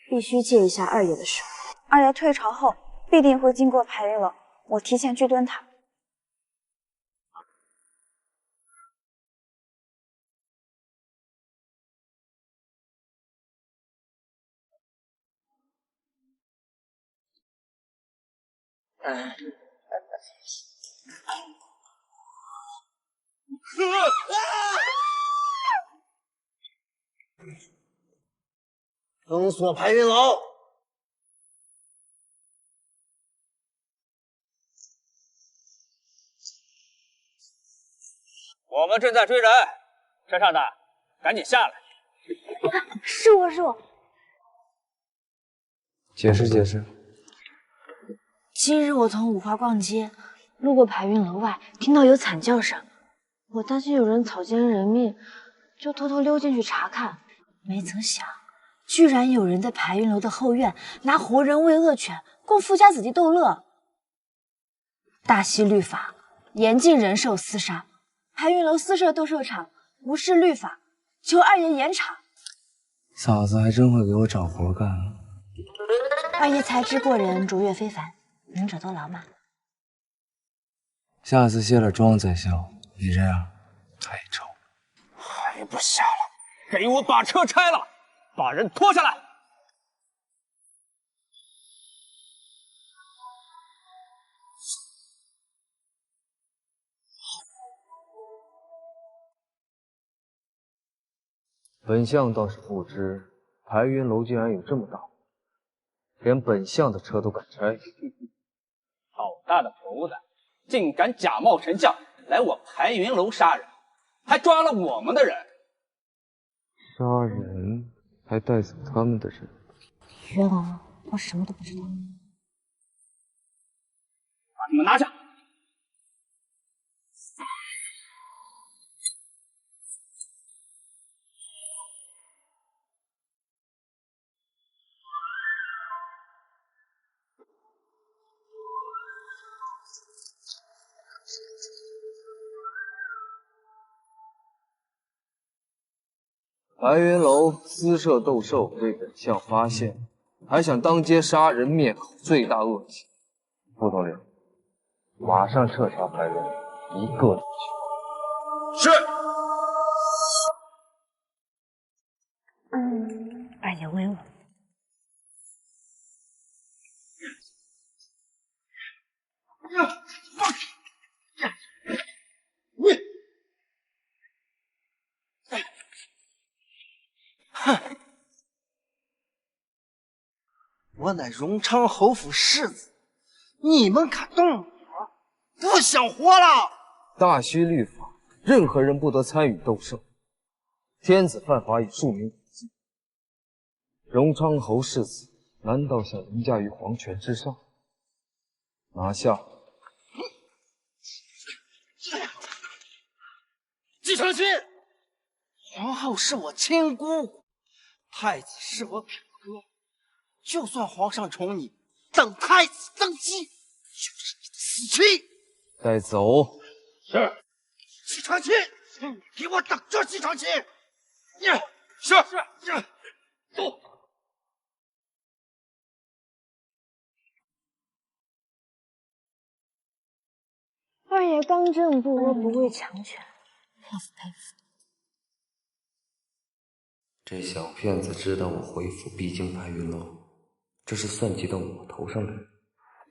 [SPEAKER 2] 必须借一下二爷的手。
[SPEAKER 16] 二爷退朝后必定会经过排云楼，我提前去蹲他。
[SPEAKER 1] 封锁排云楼！
[SPEAKER 6] 我们正在追人，车上的赶紧下来。
[SPEAKER 2] 是我。
[SPEAKER 3] 解释解释。
[SPEAKER 2] 今日我同五花逛街，路过排云楼外，听到有惨叫声，我担心有人草菅人命，就偷偷溜进去查看。没曾想，居然有人在排云楼的后院拿活人喂恶犬，供富家子弟逗乐。大西律法严禁人兽厮杀，排云楼私设斗兽场，无视律法，求二爷严查。
[SPEAKER 3] 嫂子还真会给我找活干啊！
[SPEAKER 2] 二爷才智过人，卓越非凡，能者多劳嘛。
[SPEAKER 3] 下次卸了妆再笑，你这样太丑。
[SPEAKER 6] 还不下来！给我把车拆了，把人拖下来！
[SPEAKER 3] 本相倒是不知，排云楼竟然有这么大，连本相的车都敢拆。
[SPEAKER 6] 好大的头子，竟敢假冒丞相来我排云楼杀人，还抓了我们的人。
[SPEAKER 3] 杀人还带走他们的人，
[SPEAKER 2] 冤枉了，我什么都不知道。
[SPEAKER 6] 把他们拿下！
[SPEAKER 3] 排云楼私设斗兽被本相发现，还想当街杀人灭口，罪大恶极。副统领，马上彻查排云楼，一个都不许。
[SPEAKER 1] 是。
[SPEAKER 2] 二爷威武。
[SPEAKER 1] 我乃荣昌侯府世子，你们敢动我，不想活了！
[SPEAKER 3] 大虚律法，任何人不得参与斗兽。天子犯法已庶民普及，荣昌侯世子难道想凌驾于皇权之上？拿下！
[SPEAKER 1] 季承勋，皇后是我亲姑姑，
[SPEAKER 13] 太子是我表哥，就算皇上宠你，等太子登基就是你的死期。
[SPEAKER 3] 带走。
[SPEAKER 1] 是。季长卿，给我等着！季长卿。是。走。
[SPEAKER 2] 二爷刚正不阿，不畏强权，太子太子。
[SPEAKER 3] 这小骗子知道我回府必经白云楼，这是算计到我头上来。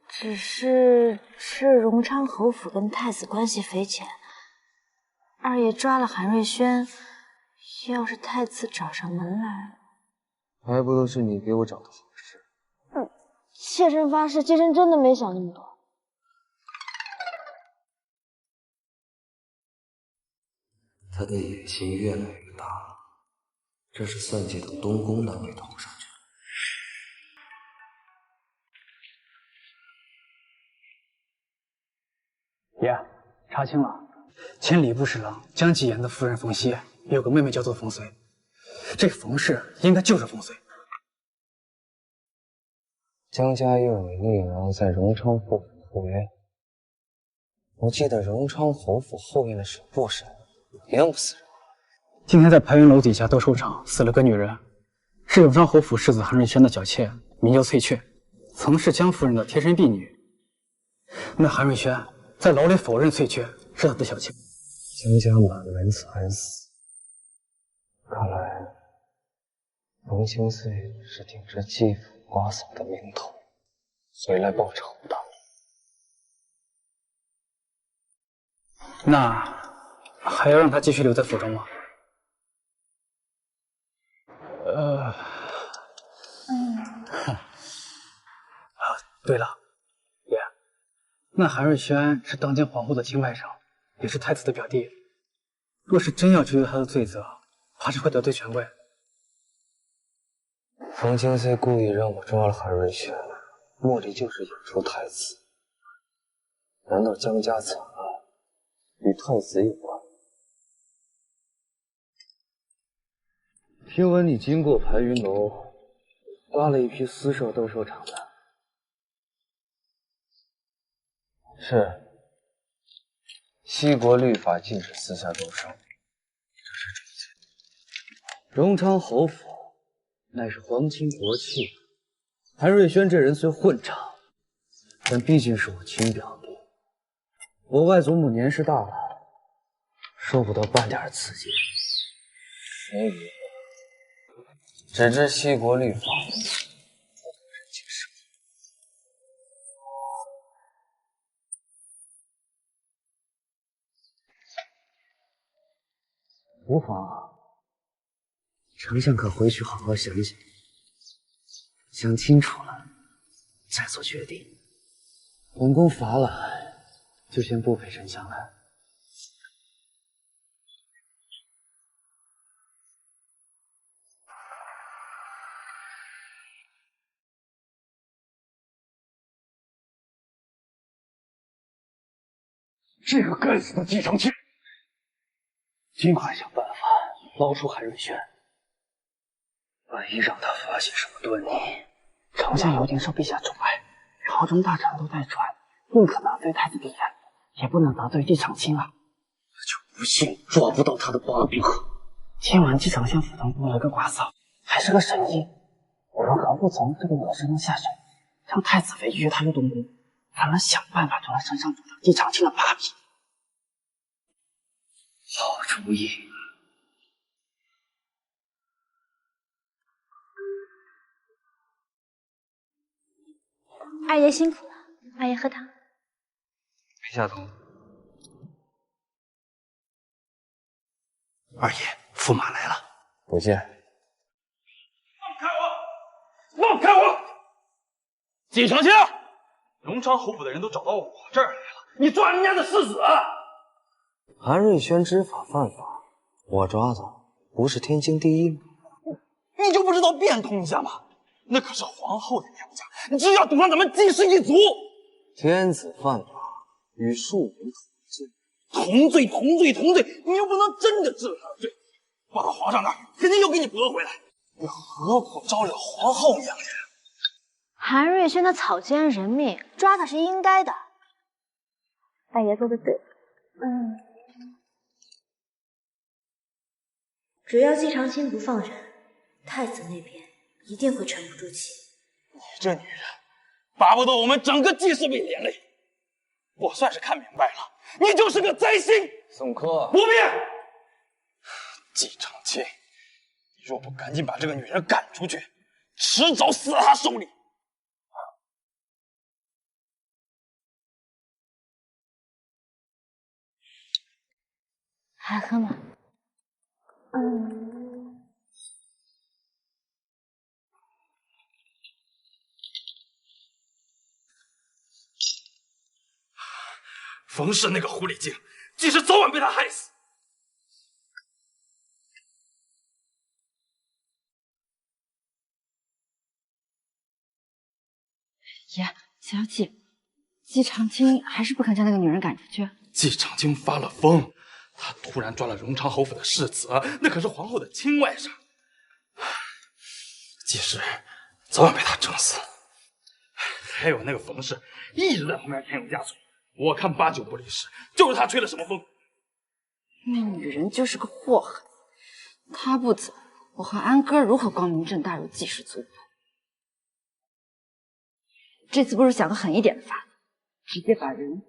[SPEAKER 2] 只是荣昌侯府跟太子关系匪浅，二爷抓了韩瑞轩，要是太子找上门来，
[SPEAKER 3] 还不都是你给我找的好事？
[SPEAKER 2] 妾身发誓，妾身真的没想那么多。
[SPEAKER 3] 他的野心越来越大了，这是算计到东宫那位头上去了。
[SPEAKER 12] 爷，查清了，前礼部侍郎江继言的夫人冯熙有个妹妹叫做冯随，这冯氏应该就是冯随。
[SPEAKER 3] 江家幼女逆郎在荣昌侯府后院，我记得荣昌侯府后院的守部审冤不死人。
[SPEAKER 12] 今天在排云楼底下斗兽场死了个女人，是永昌侯府世子韩瑞轩的小妾，名叫翠雀，曾是江夫人的贴身婢女。那韩瑞轩在牢里否认翠雀是他的小妾。
[SPEAKER 3] 江家满门惨死，看来冯清岁是顶着继父瓜嫂的名头回来报仇的。
[SPEAKER 12] 那还要让他继续留在府中吗？对了，爷，那韩瑞轩是当今皇后的亲外甥，也是太子的表弟。若是真要追究他的罪责，怕是会得罪权贵。
[SPEAKER 3] 冯清岁故意让我抓了韩瑞轩，目的就是引出太子。难道江家惨案与太子有关？听闻你经过排云楼，抓了一批私设斗兽场的。是。西国律法禁止私下斗兽，这是主罪。荣昌侯府乃是皇亲国戚，韩瑞轩这人虽混账，但毕竟是我亲表弟。我外祖母年事大了，受不得半点刺激。所以，只知西国律法，不懂人情世故。无妨，丞相可回去好好想想，想清楚了再做决定。本宫乏了。就先不陪丞相了。
[SPEAKER 6] 这个该死的季承卿，尽快想办法捞出韩瑞轩。万一让他发现什么端倪，
[SPEAKER 12] 丞相有点受陛下宠爱，朝中大臣都在传，宁可得罪太子殿下，也不能得罪季承卿啊！
[SPEAKER 6] 就不信抓不到他的把柄。
[SPEAKER 12] 今晚季丞相府中多了个寡嫂，还是个神医，我们何不从这个女身上下手，让太子妃约他入东宫，咱们想办法从他身上夺到季承卿的把柄。
[SPEAKER 6] 好主意。
[SPEAKER 9] 二爷辛苦了，二爷喝汤。
[SPEAKER 3] 陪下头。
[SPEAKER 6] 二爷，驸马来了。
[SPEAKER 3] 不见。
[SPEAKER 6] 放开我！季承卿，荣昌侯府的人都找到我这儿来了，你抓人家的世子！
[SPEAKER 3] 韩瑞轩知法犯法，我抓他不是天经地义吗？
[SPEAKER 6] 你就不知道变通一下吗？那可是皇后的娘家，你只要堵上咱们季氏一族。
[SPEAKER 3] 天子犯法与庶民
[SPEAKER 6] 同罪，同罪，同罪！你又不能真的治了他的罪，放到皇上那儿，肯定又给你驳回来。
[SPEAKER 7] 又何苦招惹皇后娘娘？
[SPEAKER 2] 韩瑞轩的草菅人命，抓他是应该的。大爷做的对。只要季长青不放人，太子那边一定会沉不住气。
[SPEAKER 7] 你这女人，巴不得我们整个季氏被连累。我算是看明白了，你就是个灾星。
[SPEAKER 3] 宋柯，
[SPEAKER 7] 不必。季长青，你若不赶紧把这个女人赶出去，迟早死在他手里。
[SPEAKER 2] 还喝吗？
[SPEAKER 7] 冯氏那个狐狸精，即使早晚被他害死。
[SPEAKER 4] 爷，小姐，季长青还是不肯将那个女人赶出去。
[SPEAKER 7] 季长青发了疯，他突然抓了荣昌侯府的世子，那可是皇后的亲外甥，季氏早晚被他整死。还有那个冯氏，一直在旁边添油加醋，我看八九不离十，就是他吹了什么风。
[SPEAKER 4] 那女人就是个祸害，她不走，我和安哥如何光明正大入季氏族谱？这次不如想个狠一点的法子，直接把人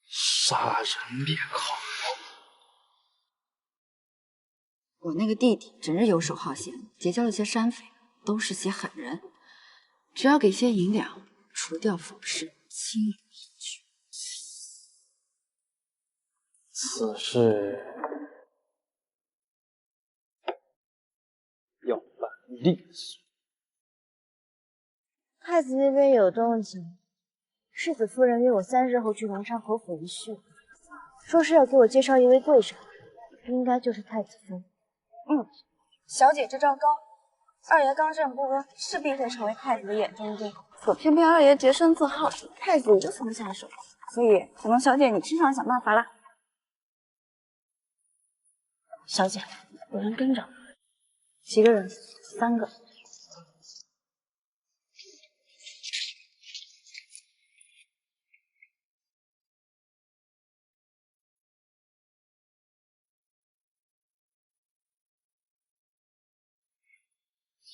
[SPEAKER 7] 杀人灭口。
[SPEAKER 4] 我那个弟弟整日游手好闲，结交了些山匪，都是些狠人。只要给些银两，除掉冯氏，轻而易举。
[SPEAKER 7] 此事要办利索。
[SPEAKER 2] 太子那边有动静，世子夫人约我3日后去荣昌侯府一叙，说是要给我介绍一位贵人，应该就是太子妃。
[SPEAKER 17] 小姐这招高，二爷刚正不阿，势必会成为太子的眼中钉。
[SPEAKER 4] 可偏偏二爷洁身自好，太子无从下手，所以只能小姐你亲上想办法啦。小姐，有人跟着，几个人？3个。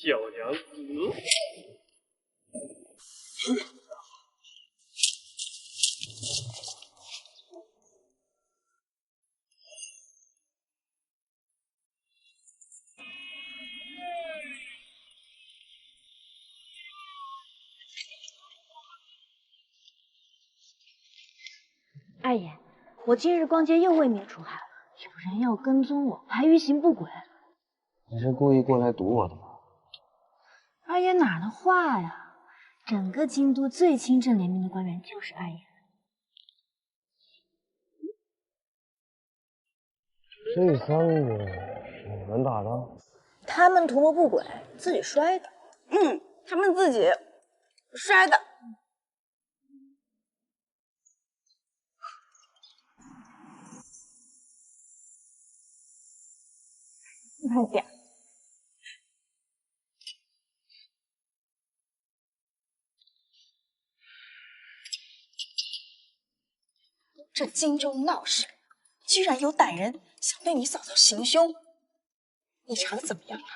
[SPEAKER 11] 小娘子，
[SPEAKER 2] 二爷，我今日逛街又未免出海了，有人要跟踪我，还于行不轨。
[SPEAKER 3] 你是故意过来堵我的吗？
[SPEAKER 2] 二爷哪的话呀！整个京都最清正廉明的官员就是二爷。
[SPEAKER 3] 这3个你们打的？
[SPEAKER 2] 他们图谋不轨，自己摔的。
[SPEAKER 4] 他们自己摔的。慢点。
[SPEAKER 5] 这荆州闹事，居然有歹人想对你嫂嫂行凶，你查的怎么样啊？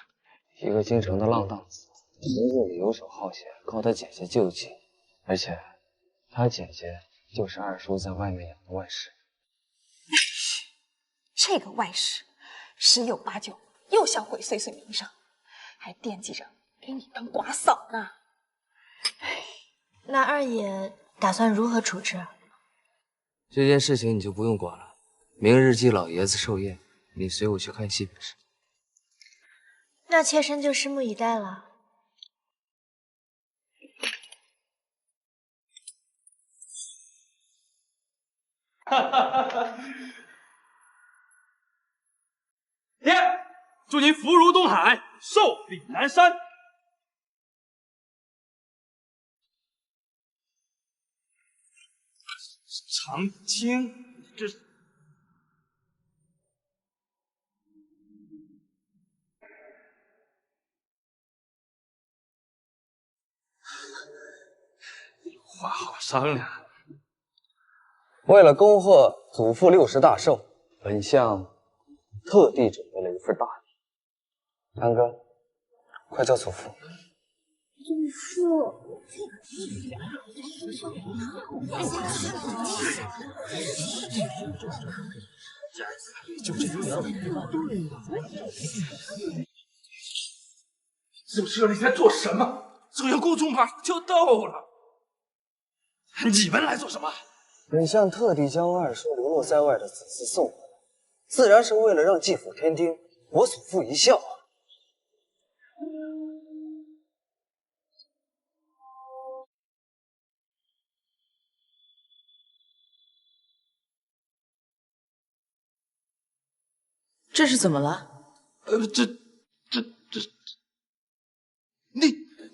[SPEAKER 3] 一个京城的浪荡子，平日里游手好闲，靠他姐姐救济，而且他姐姐就是二叔在外面养的外室。
[SPEAKER 5] 这个外室十有八九又想毁岁岁名声，还惦记着给你当寡嫂呢。
[SPEAKER 2] 那二爷打算如何处置？
[SPEAKER 3] 这件事情你就不用管了，明日季老爷子寿宴，你随我去看戏便是。
[SPEAKER 2] 那妾身就拭目以待了。
[SPEAKER 7] 爹，祝您福如东海，寿比南山。长青，这
[SPEAKER 6] 话好商量。
[SPEAKER 3] 为了恭贺祖父60大寿，本相特地准备了一份大礼。安哥，快叫祖父。
[SPEAKER 2] 祖父，
[SPEAKER 6] 就这样，这么热你在做什么？寿阳公主马上就到了，你们来做什么？
[SPEAKER 3] 本相特地将二叔流落在外的子嗣送回来，自然是为了让继父添丁，博祖父一笑啊。
[SPEAKER 16] 这是怎么了？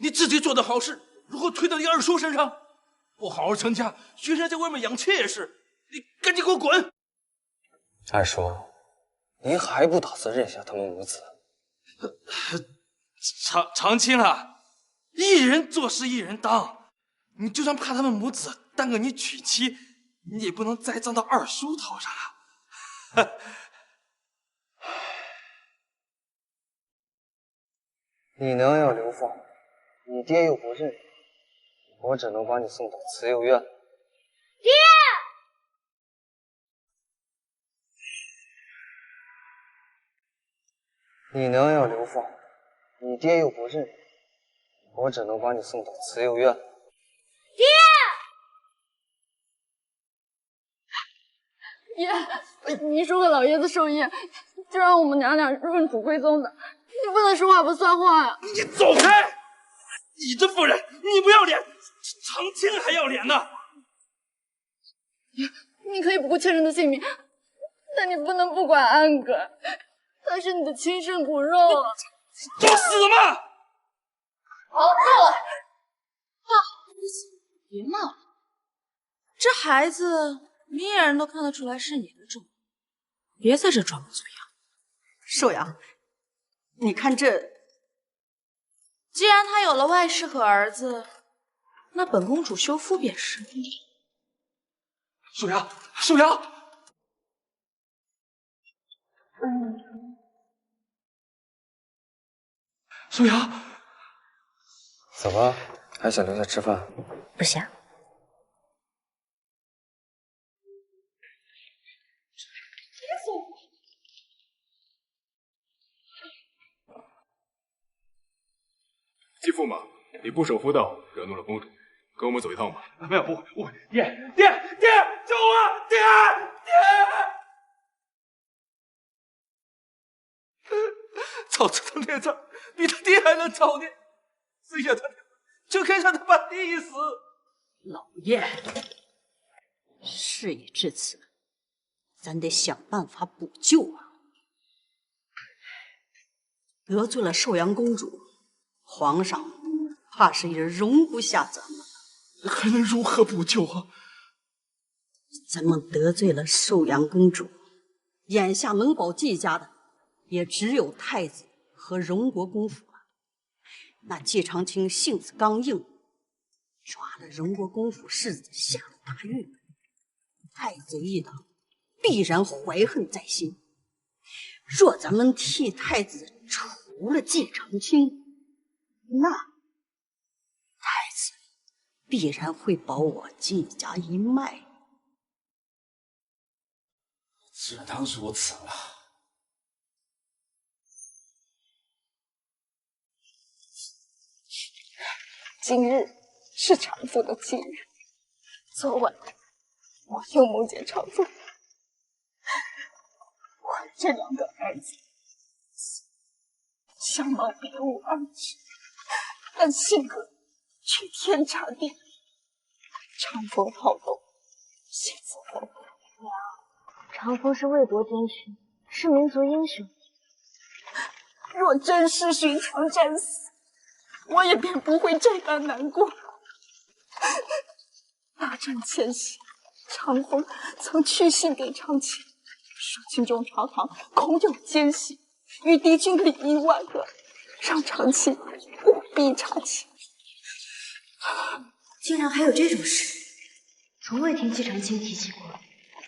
[SPEAKER 6] 你自己做的好事，如果推到你二叔身上，不好好成家，学人在外面养妾室，你赶紧给我滚！
[SPEAKER 3] 二叔，您还不打算认下他们母子？
[SPEAKER 6] 长青啊，一人做事一人当，你就算怕他们母子耽搁你娶妻，你也不能栽赃到二叔头上啊！
[SPEAKER 3] 你娘要流放，你爹又不认，我只能把你送到慈幼院。
[SPEAKER 2] 爹！
[SPEAKER 3] 你娘要流放，你爹又不认，我只能把你送到慈幼院。
[SPEAKER 17] 爹，你说个老爷子寿宴，就让我们娘俩认祖归宗的，你不能说话不算话呀！
[SPEAKER 6] 你走开！你这妇人，你不要脸，长青还要脸呢！
[SPEAKER 17] 你可以不顾妾身的性命，但你不能不管安哥，他是你的亲生骨肉啊！
[SPEAKER 6] 作死嘛！
[SPEAKER 5] 好，够了！爸，别闹了。这孩子明眼人都看得出来是你的种，别在这装模作样。
[SPEAKER 15] 寿阳，你看这，
[SPEAKER 5] 既然他有了外室和儿子，那本公主休夫便是。
[SPEAKER 6] 寿阳，寿阳，寿阳，
[SPEAKER 3] 怎么还想留下吃饭？
[SPEAKER 2] 不想。
[SPEAKER 11] 继父嘛，你不守妇道，惹怒了公主，跟我们走一趟吧。
[SPEAKER 6] 没有，不会，爹，救我！爹！早知道孽障比他爹还能造孽，谁想他就该让他把爹死。
[SPEAKER 15] 老爷，事已至此，咱得想办法补救啊！得罪了寿阳公主，皇上怕是也容不下咱们了。
[SPEAKER 6] 还能如何补救啊？
[SPEAKER 15] 咱们得罪了寿阳公主，眼下能保季家的也只有太子和荣国公府了。那季长青性子刚硬，抓了荣国公府世子下了大狱，太子一党必然怀恨在心。若咱们替太子除了季长青，那太子必然会保我季家一脉。
[SPEAKER 6] 只当如此了。
[SPEAKER 17] 今日是长父的忌日，昨晚我又梦见长父，我这两个儿子相貌别无二致，但性格却天差地别，长风好动，性子活泼。
[SPEAKER 2] 娘，长风是魏国军师，是民族英雄。
[SPEAKER 17] 若真是寻常战死，我也便不会这般难过。大战前夕，长风曾去信给长青，说京中朝堂恐有奸细，与敌军里1万个，让长青务必查清。
[SPEAKER 2] 竟然还有这种事，从未听季长青提起过。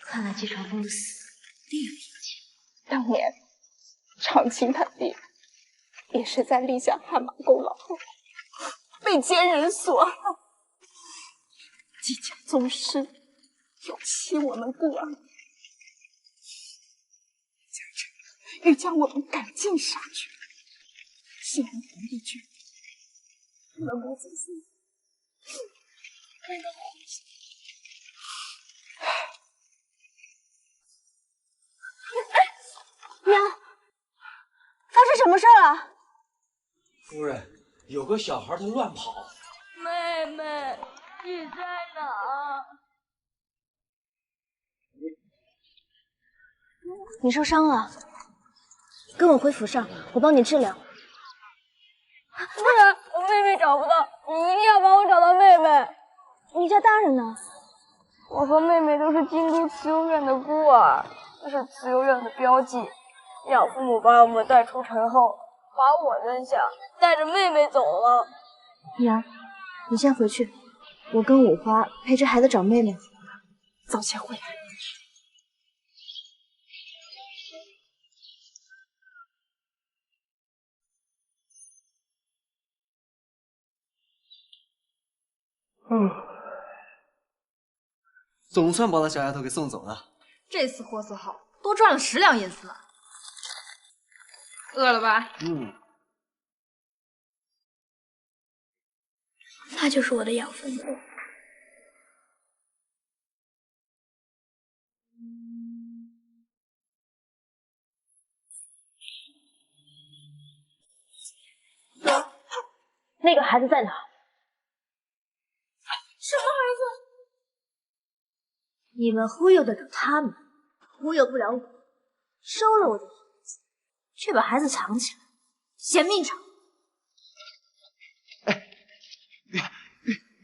[SPEAKER 2] 看来季长风的死另有隐情。
[SPEAKER 5] 当年长青他爹也是在立下汗马功劳后被奸人所害。季家宗师有欺我们孤儿，欲将我们赶尽杀绝。现然皇帝决定，我们母子心为了活下
[SPEAKER 2] 娘，发生什么事了？
[SPEAKER 14] 夫人，有个小孩他乱跑。
[SPEAKER 9] 妹妹，你在哪？
[SPEAKER 2] 你受伤了，跟我回府上，我帮你治疗。
[SPEAKER 9] 不然我妹妹找不到，你一定要帮我找到妹妹。
[SPEAKER 2] 你家大人呢？
[SPEAKER 9] 我和妹妹都是京都慈幼院的孤儿，这是慈幼院的标记。养父母把我们带出城后，把我扔下，带着妹妹走了。
[SPEAKER 2] 妮儿，你先回去，我跟五花陪着孩子找妹妹。
[SPEAKER 5] 早些回来。
[SPEAKER 19] 总算把那小丫头给送走了。
[SPEAKER 4] 这次货色好，多赚了10两银子呢。饿了吧？
[SPEAKER 17] 那就是我的养父母。
[SPEAKER 2] 哥，那个孩子在哪？
[SPEAKER 17] 什么孩子？
[SPEAKER 2] 你们忽悠得了他们，忽悠不了我。收了我的银子，却把孩子藏起来，嫌命长。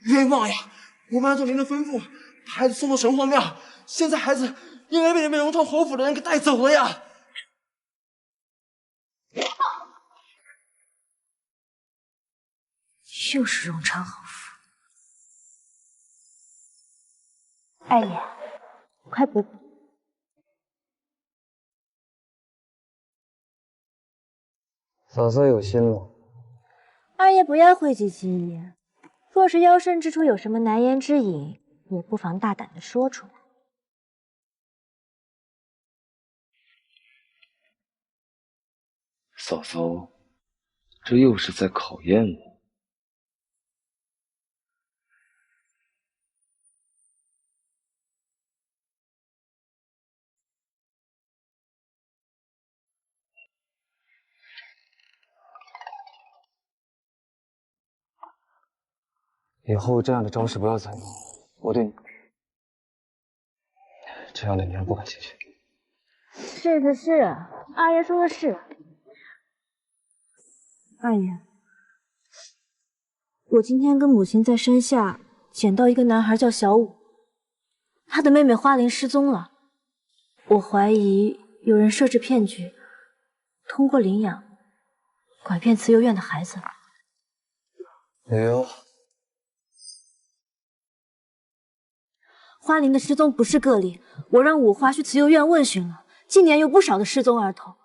[SPEAKER 19] 冤枉呀！我们按照您的吩咐，把孩子送到神皇庙，现在孩子应该被你们荣昌侯府的人给带走了呀！
[SPEAKER 2] 又是荣昌侯府。二爷，快补补。
[SPEAKER 3] 嫂嫂有心了。
[SPEAKER 2] 二爷不要讳疾忌医，若是妖圣之处有什么难言之隐，也不妨大胆的说出来。
[SPEAKER 3] 嫂嫂，这又是在考验我。以后这样的招式不要再用，我对你这样的女人不感兴趣。
[SPEAKER 2] 是，二爷说的是。二爷，我今天跟母亲在山下捡到一个男孩叫小武，他的妹妹花灵失踪了，我怀疑有人设置骗局，通过领养拐骗慈幼院的孩子。
[SPEAKER 3] 理由？
[SPEAKER 2] 花灵的失踪不是个例，我让五花去慈幼院问询了，近年有不少的失踪儿童。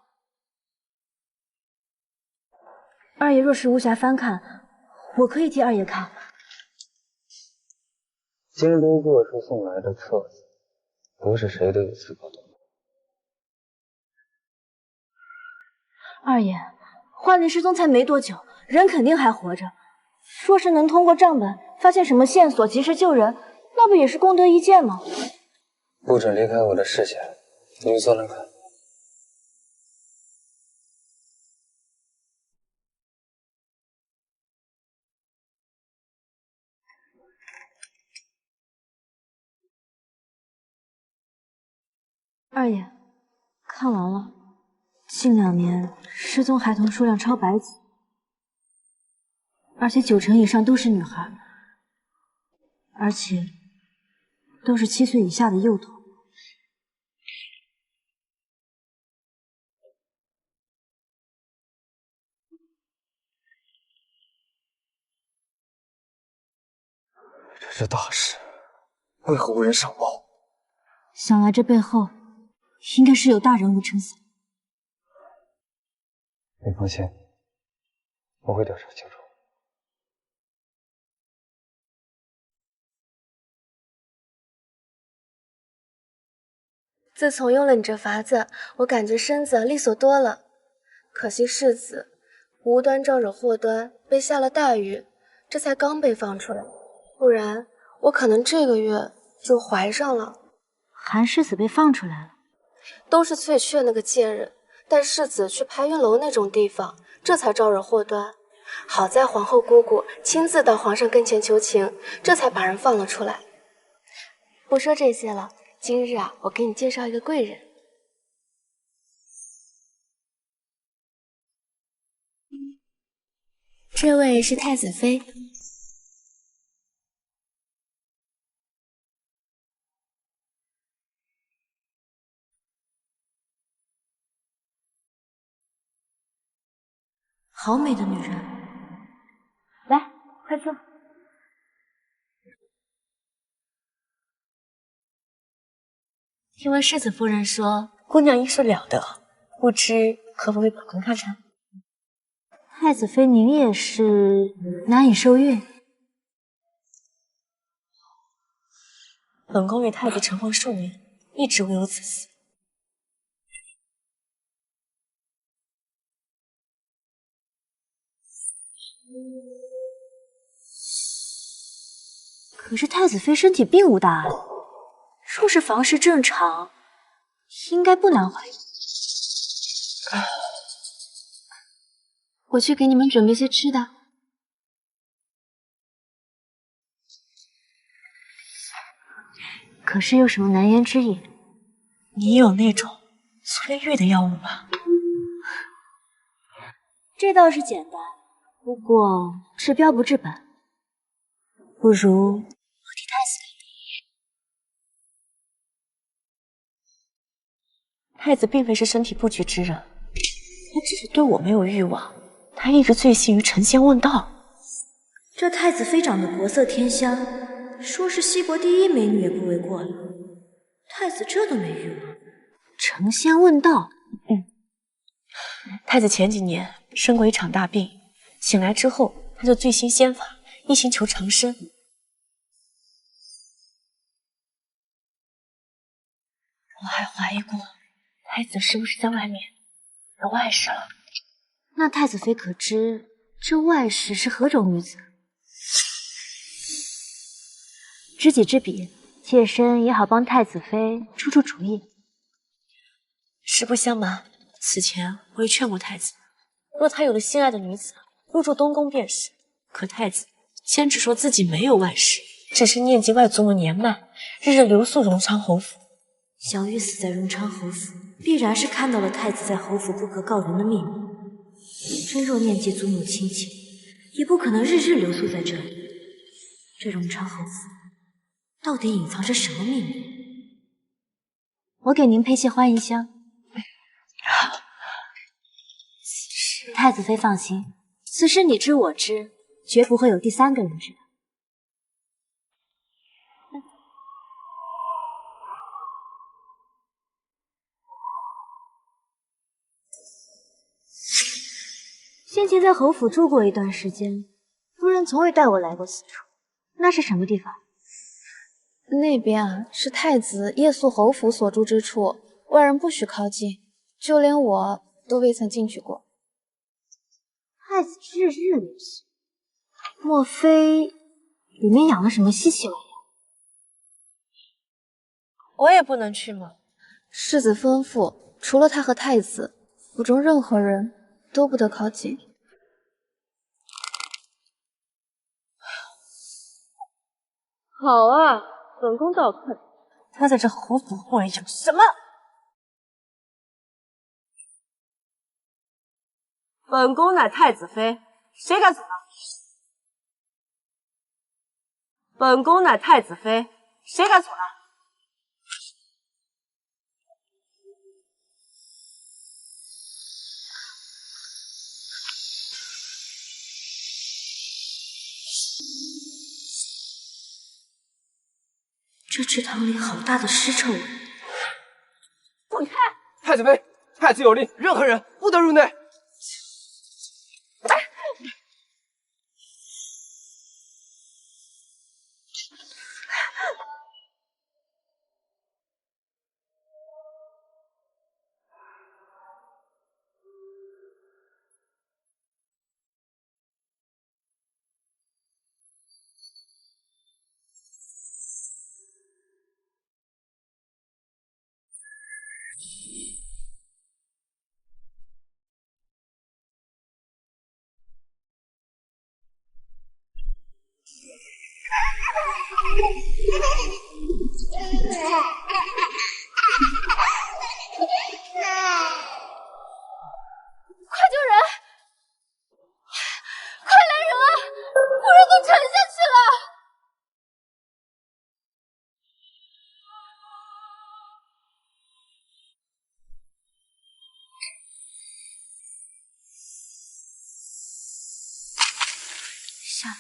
[SPEAKER 2] 二爷若是无暇翻看，我可以替二爷看。
[SPEAKER 3] 京都各处送来的册子，不是谁都有资格读。
[SPEAKER 2] 二爷，花灵失踪才没多久，人肯定还活着。若是能通过账本发现什么线索，及时救人，那不也是功德一件吗？
[SPEAKER 3] 不准离开我的视线，你坐那看。
[SPEAKER 2] 二爷，看完了。近2年失踪孩童数量超100起，而且90%以上都是女孩，而且都是7岁以下的幼童。
[SPEAKER 14] 这是大事，为何无人上报？
[SPEAKER 2] 想来这背后应该是有大人物撑伞。
[SPEAKER 3] 你放心，我会调查清楚。
[SPEAKER 17] 自从用了你这法子，我感觉身子利索多了。可惜世子无端招惹祸端，被下了大狱，这才刚被放出来。不然我可能这个月就怀上了。
[SPEAKER 2] 韩世子被放出来了，
[SPEAKER 17] 都是翠雀那个贱人带世子去排云楼那种地方，这才招惹祸端。好在皇后姑姑亲自到皇上跟前求情，这才把人放了出来。不说这些了，今日啊，我给你介绍一个贵人。
[SPEAKER 9] 这位是太子妃。
[SPEAKER 2] 好美的女人，来，快坐。
[SPEAKER 9] 听闻世子夫人说，姑娘医术了得，不知可否为本宫看看？
[SPEAKER 2] 太子妃，您也是难以受孕。
[SPEAKER 9] 本宫与太子成婚数年，一直未有子嗣。
[SPEAKER 2] 可是太子妃身体并无大碍，若是房事正常，应该不难怀孕。
[SPEAKER 17] 我去给你们准备些吃的。
[SPEAKER 2] 可是有什么难言之隐？
[SPEAKER 9] 你有那种催育的药物吧？
[SPEAKER 2] 这倒是简单，不过治标不治本，不如我替太子妃。
[SPEAKER 9] 太子并非是身体不举之人，他只是对我没有欲望。他一直醉心于成仙问道。
[SPEAKER 2] 这太子妃长得国色天香，说是西国第一美女也不为过了。太子这都没欲望，成仙问道。
[SPEAKER 9] 太子前几年生过一场大病，醒来之后他就醉心仙法，一心求长生。我还怀疑过太子是不是在外面有外室了。
[SPEAKER 2] 那太子妃可知这外室是何种女子？知己知彼，妾身也好帮太子妃出出主意。
[SPEAKER 9] 实不相瞒，此前我也劝过太子，若他有了心爱的女子，入住东宫便是。可太子坚持说自己没有外室，只是念及外祖母年迈，日日留宿荣昌侯府。
[SPEAKER 2] 小玉死在荣昌侯府，必然是看到了太子在侯府不可告人的秘密。真若念及祖母亲情，也不可能日日留宿在这里。这荣昌侯府到底隐藏着什么秘密？我给您配些花迎香。太子妃放心，此事你知我知，绝不会有第三个人知道。先前在侯府住过一段时间，夫人从未带我来过此处。那是什么地方？
[SPEAKER 17] 那边啊，是太子夜宿侯府所住之处，外人不许靠近，就连我都未曾进去过。
[SPEAKER 2] 太子日日留宿，莫非里面养了什么稀奇玩意？
[SPEAKER 17] 我也不能去吗？世子吩咐，除了他和太子，府中任何人都不得靠近。
[SPEAKER 10] 好啊，本宫倒看
[SPEAKER 9] 他在这侯府会有什么？
[SPEAKER 10] 本宫乃太子妃，谁敢阻挠？本宫乃太子妃，谁敢阻挠？
[SPEAKER 2] 这池塘里好大的尸臭味！
[SPEAKER 5] 滚开！
[SPEAKER 7] 太子妃，太子有令，任何人不得入内。
[SPEAKER 17] 快救人！快来人啊！夫人都沉下去了！
[SPEAKER 2] 下面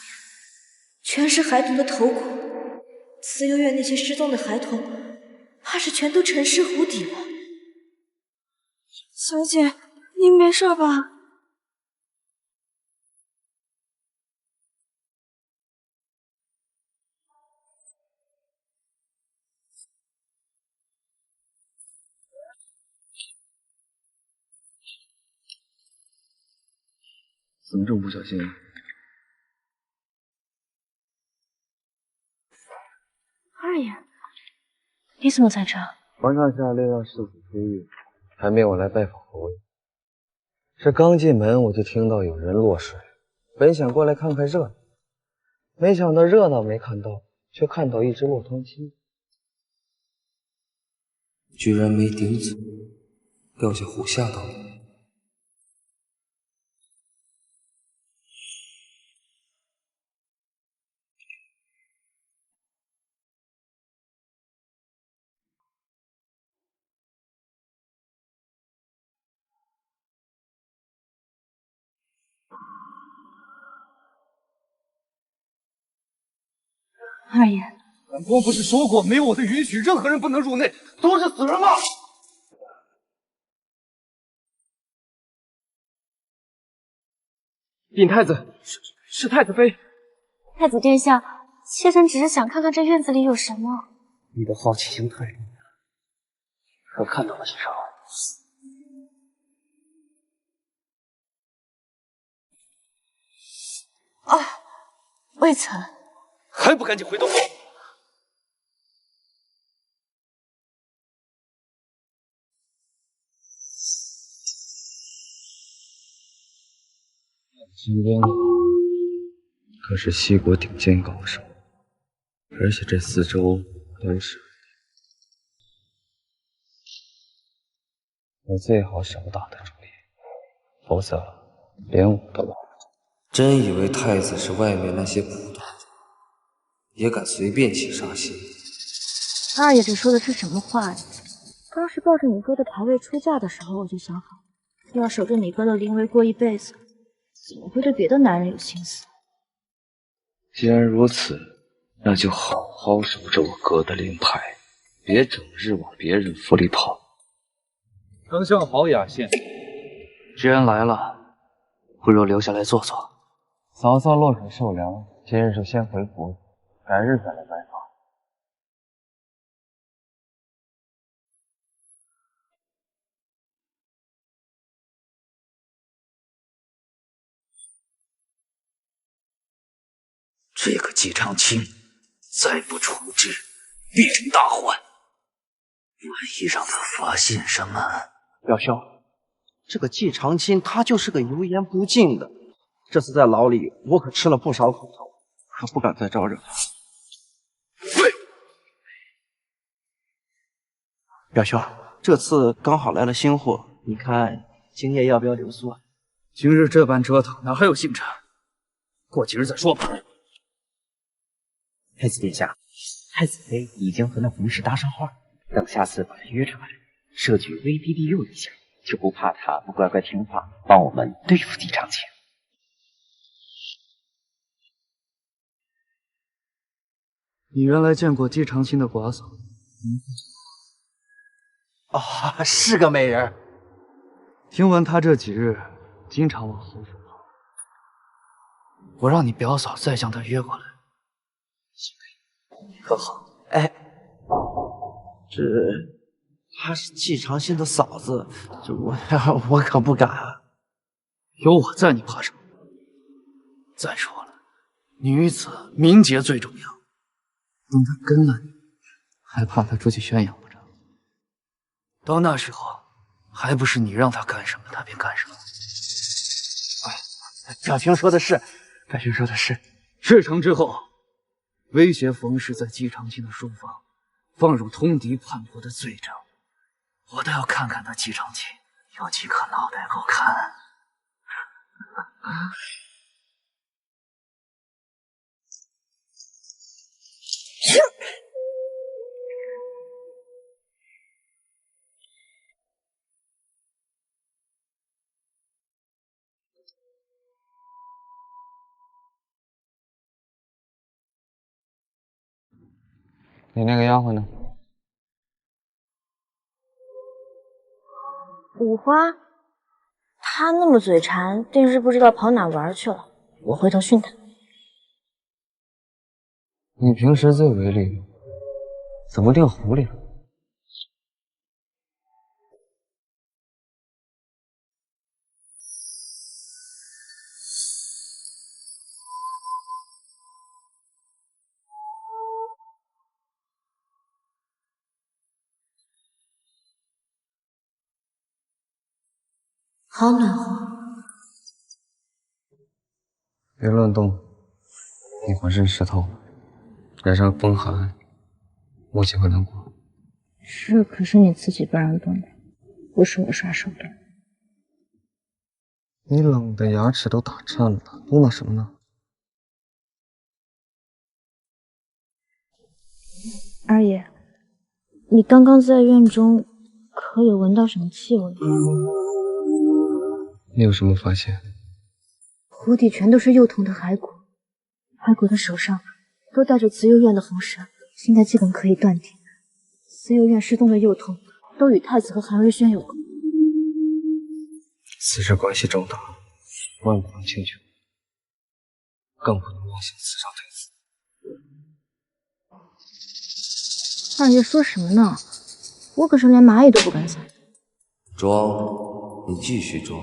[SPEAKER 2] 全是孩童的头骨，慈幼院那些失踪的孩童，怕是全都沉尸湖底了。
[SPEAKER 17] 小姐，您没事吧？
[SPEAKER 3] 怎么这么不小心啊？
[SPEAKER 2] 二爷，你怎么在这？
[SPEAKER 3] 皇上下令让世子出狱，还命我来拜访侯爷。这刚进门我就听到有人落水，本想过来看看热闹，没想到热闹没看到，却看到一只落汤鸡，居然没顶走，掉下湖下头了。
[SPEAKER 2] 二爷，
[SPEAKER 6] 本宫不是说过，没有我的允许，任何人不能入内，都是死人吗？
[SPEAKER 7] 禀太子，是太子妃。
[SPEAKER 17] 太子殿下，妾身只是想看看这院子里有什么。
[SPEAKER 6] 你的好奇心太重了，可看到了些什么？
[SPEAKER 2] 啊，未曾。
[SPEAKER 6] 还不赶紧回东宫！
[SPEAKER 3] 身边可是西国顶尖高手，而且这四周都是，我最好少打的主意，否则连我都保不住。真以为太子是外面那些捕头，也敢随便起杀心？
[SPEAKER 2] 二爷这说的是什么话呀？当时抱着你哥的牌位出嫁的时候，我就想好，要守着你哥的灵位过一辈子，怎么会对别的男人有心思？
[SPEAKER 3] 既然如此，那就好好守着我哥的灵牌，别整日往别人府里跑。
[SPEAKER 12] 丞相好雅兴，
[SPEAKER 3] 既然来了，不如留下来坐坐。嫂嫂落水受凉，今日就先回府，改日再来拜访。
[SPEAKER 11] 这个季长青再不处置，必成大患。万一让他发现什么……
[SPEAKER 19] 表兄，这个季长青他就是个油盐不进的。这次在牢里，我可吃了不少苦头，可不敢再招惹他。表兄，这次刚好来了新货，你看今夜要不要留宿啊？
[SPEAKER 12] 今日这般折腾，哪还有兴致？过几日再说吧。
[SPEAKER 20] 太子殿下，太子妃已经和那冯氏搭上话，等下次把他约出来，设局威逼利诱一下，就不怕他不乖乖听话，帮我们对付季长青。
[SPEAKER 12] 你原来见过姬长青的寡嫂？
[SPEAKER 19] 哦，是个美人。
[SPEAKER 12] 听闻她这几日经常往侯府跑，我让你表嫂再将她约过来，
[SPEAKER 19] 可好？哎，她是季长青的嫂子，这我可不敢啊。
[SPEAKER 12] 有我在，你怕什么？再说了，女子名节最重要。等她跟了你，还怕她出去宣扬不成？到那时候，还不是你让她干什么，她便干什么。
[SPEAKER 19] 表兄说的是，表兄说的是。
[SPEAKER 12] 事成之后，威胁冯氏在姬长青的书房放入通敌叛国的罪证，我倒要看看那姬长青有几颗脑袋够看。
[SPEAKER 3] 你那个丫鬟呢？
[SPEAKER 2] 五花，她那么嘴馋，定是不知道跑哪玩去了。我回头训她。
[SPEAKER 3] 你平时最为利用，怎么掉湖里了？
[SPEAKER 2] 好暖和。
[SPEAKER 3] 别乱动，一会儿渗湿透了，染上风寒，摸起会难过。
[SPEAKER 2] 这可是你自己不让动的，不是我耍手段。
[SPEAKER 3] 你冷的牙齿都打颤了，嘟囔什么呢？
[SPEAKER 2] 二爷，你刚刚在院中可有闻到什么气味？
[SPEAKER 3] 你有什么发现？
[SPEAKER 2] 湖底全都是幼童的骸骨，骸骨的手上都戴着慈幼院的红绳，现在基本可以断定，慈幼院失踪的幼童都与太子和韩瑞轩有关。
[SPEAKER 3] 此事关系重大，万不能轻举，更不能妄想刺杀太子。
[SPEAKER 2] 二爷说什么呢？我可是连蚂蚁都不敢踩。
[SPEAKER 3] 装，你继续装。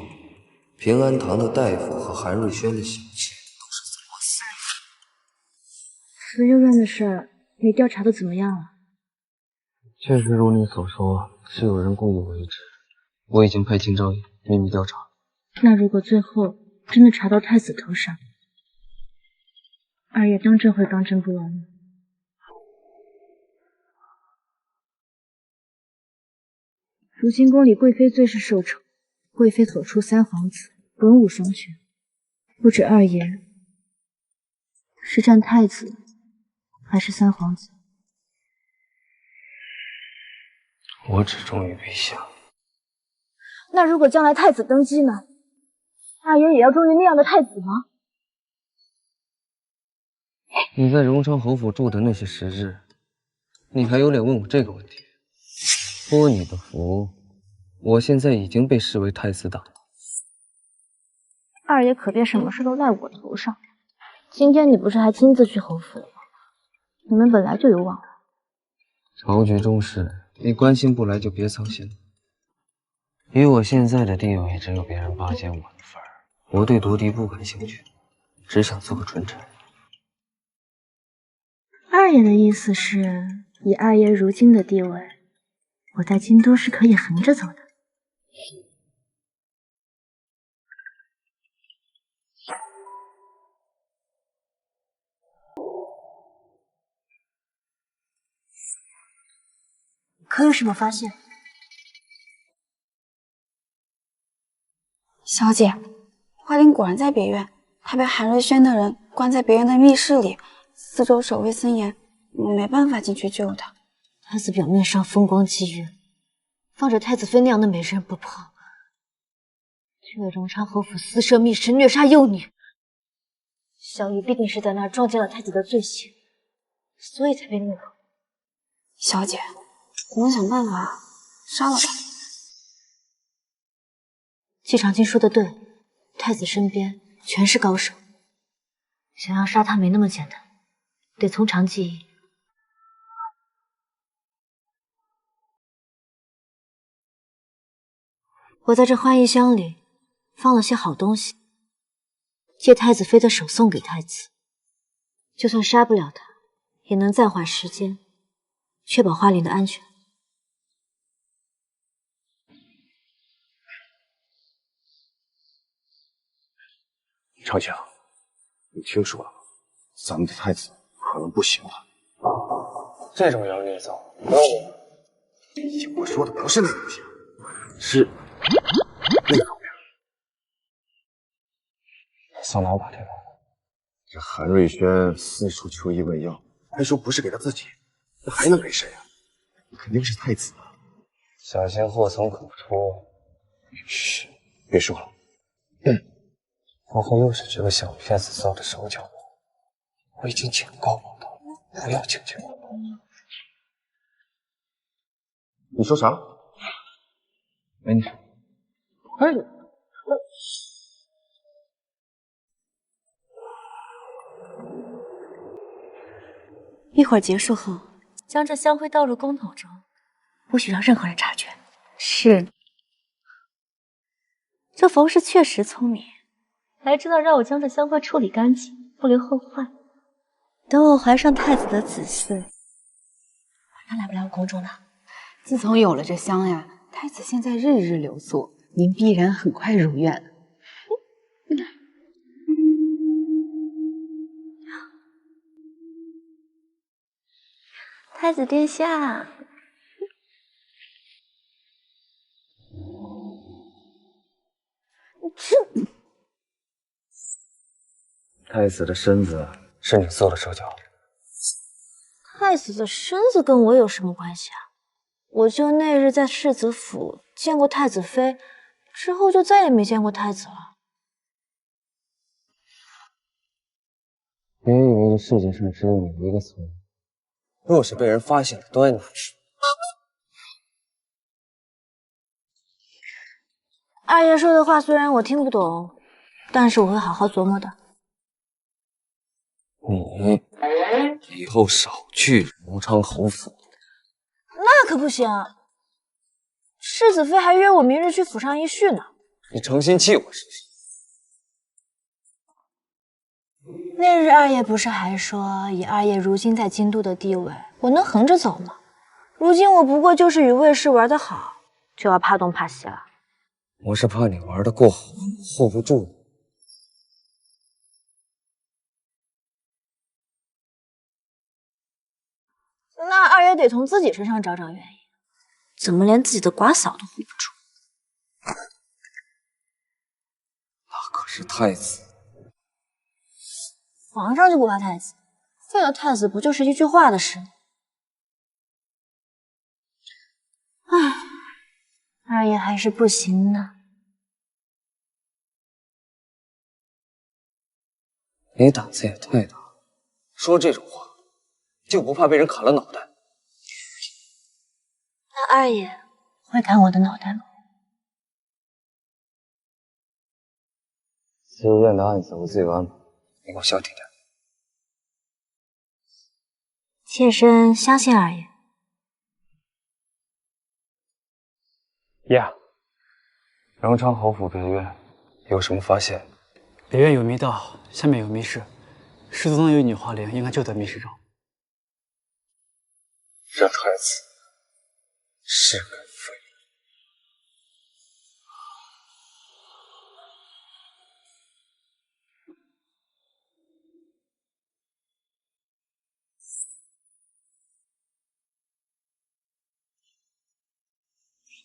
[SPEAKER 3] 平安堂的大夫和韩瑞轩的小妾都是怎么死的？
[SPEAKER 2] 慈幼院的事，你调查的怎么样了？
[SPEAKER 3] 确实如你所说，是有人故意为之。我已经派金昭仪秘密调查。
[SPEAKER 2] 那如果最后真的查到太子头上，二爷当真会当真不完吗？如今宫里贵妃最是受宠，贵妃所出三皇子，文武双全。不知二爷是战太子，还是三皇子？
[SPEAKER 3] 我只忠于陛下。
[SPEAKER 2] 那如果将来太子登基呢？二爷也要忠于那样的太子吗？
[SPEAKER 3] 你在荣昌侯府住的那些时日，你还有脸问我这个问题？托你的福，我现在已经被视为太子党了。
[SPEAKER 2] 二爷可别什么事都赖我头上。今天你不是还亲自去侯府了吗？你们本来就有往来。
[SPEAKER 3] 朝局中事，你关心不来就别操心了。以我现在的地位，只有别人巴结我的份儿。我对夺嫡不感兴趣，只想做个纯臣。
[SPEAKER 2] 二爷的意思是，以二爷如今的地位，我在京都是可以横着走的。可有什么发现？
[SPEAKER 8] 小姐，花灵果然在别院，她被韩瑞轩的人关在别院的密室里，四周守卫森严，我们没办法进去救她。
[SPEAKER 2] 太子表面上风光霁月，放着太子妃那样的美人不碰，却在荣昌侯府私设密室虐杀幼女。小玉必定是在那儿撞见了太子的罪行，所以才被灭口。
[SPEAKER 16] 小姐，我们想办法杀了他。
[SPEAKER 2] 季长青说的对，太子身边全是高手，想要杀他没那么简单，得从长计议。我在这欢宜箱里放了些好东西，借太子妃的手送给太子，就算杀不了他，也能暂缓时间，确保花灵的安全。
[SPEAKER 1] 长青，你听说了吗？咱们的太子可能不行了。
[SPEAKER 3] 这种也要捏造，不要我。
[SPEAKER 1] 我说的不是那个不行，
[SPEAKER 3] 是
[SPEAKER 1] 那个方面。
[SPEAKER 3] 桑老把这个。
[SPEAKER 1] 这韩瑞轩四处求医问药，还说不是给他自己，那还能给谁啊？肯定是太子啊！
[SPEAKER 3] 小心祸从口出。
[SPEAKER 1] 嘘，别说了。
[SPEAKER 3] 然后又是这个小骗子造的手脚，我已经警告过他，不要轻轻过动。
[SPEAKER 1] 你说啥？
[SPEAKER 3] 没事。
[SPEAKER 1] 哎，
[SPEAKER 2] 一会儿结束后，将这香灰倒入公桶中，不许让任何人察觉。是。这冯氏确实聪明，还知道让我将这香灰处理干净，不留后患。等我怀上太子的子嗣，他来不来我宫中呢？
[SPEAKER 16] 自从有了这香呀，太子现在日日留宿，您必然很快如愿。
[SPEAKER 9] 太子殿下，
[SPEAKER 3] 太子的身子是你做的手脚。
[SPEAKER 2] 太子的身子跟我有什么关系啊？我就那日在世子府见过太子妃，之后就再也没见过太子了。
[SPEAKER 3] 别以为这世界上只有你一个聪明，若是被人发现了端倪，
[SPEAKER 2] 二爷说的话虽然我听不懂，但是我会好好琢磨的。
[SPEAKER 3] 你以后少去荣昌侯府。
[SPEAKER 2] 那可不行，世子妃还约我明日去府上一叙呢。
[SPEAKER 3] 你诚心气我是不是？
[SPEAKER 2] 那日二爷不是还说，以二爷如今在京都的地位，我能横着走吗？如今我不过就是与卫士玩得好，就要怕东怕西了。
[SPEAKER 3] 我是怕你玩得过火，hold不住你。
[SPEAKER 2] 那二爷得从自己身上找找原因，怎么连自己的寡嫂都 hold 不住？
[SPEAKER 3] 那可是太子。
[SPEAKER 2] 皇上就不怕太子，废了太子不就是一句话的事吗？唉，二爷还是不行呢。
[SPEAKER 3] 你胆子也太大了，说这种话就不怕被人砍了脑袋？
[SPEAKER 2] 那二爷会砍我的脑袋吗？
[SPEAKER 3] 自愿的案子我自有安排，你给我消停点。
[SPEAKER 2] 妾身相信二爷。
[SPEAKER 3] 呀，荣昌侯府别院有什么发现？
[SPEAKER 12] 别院有密道，下面有密室，世祖宗有女花灵，应该就在密室中。
[SPEAKER 3] 这太子是个废物。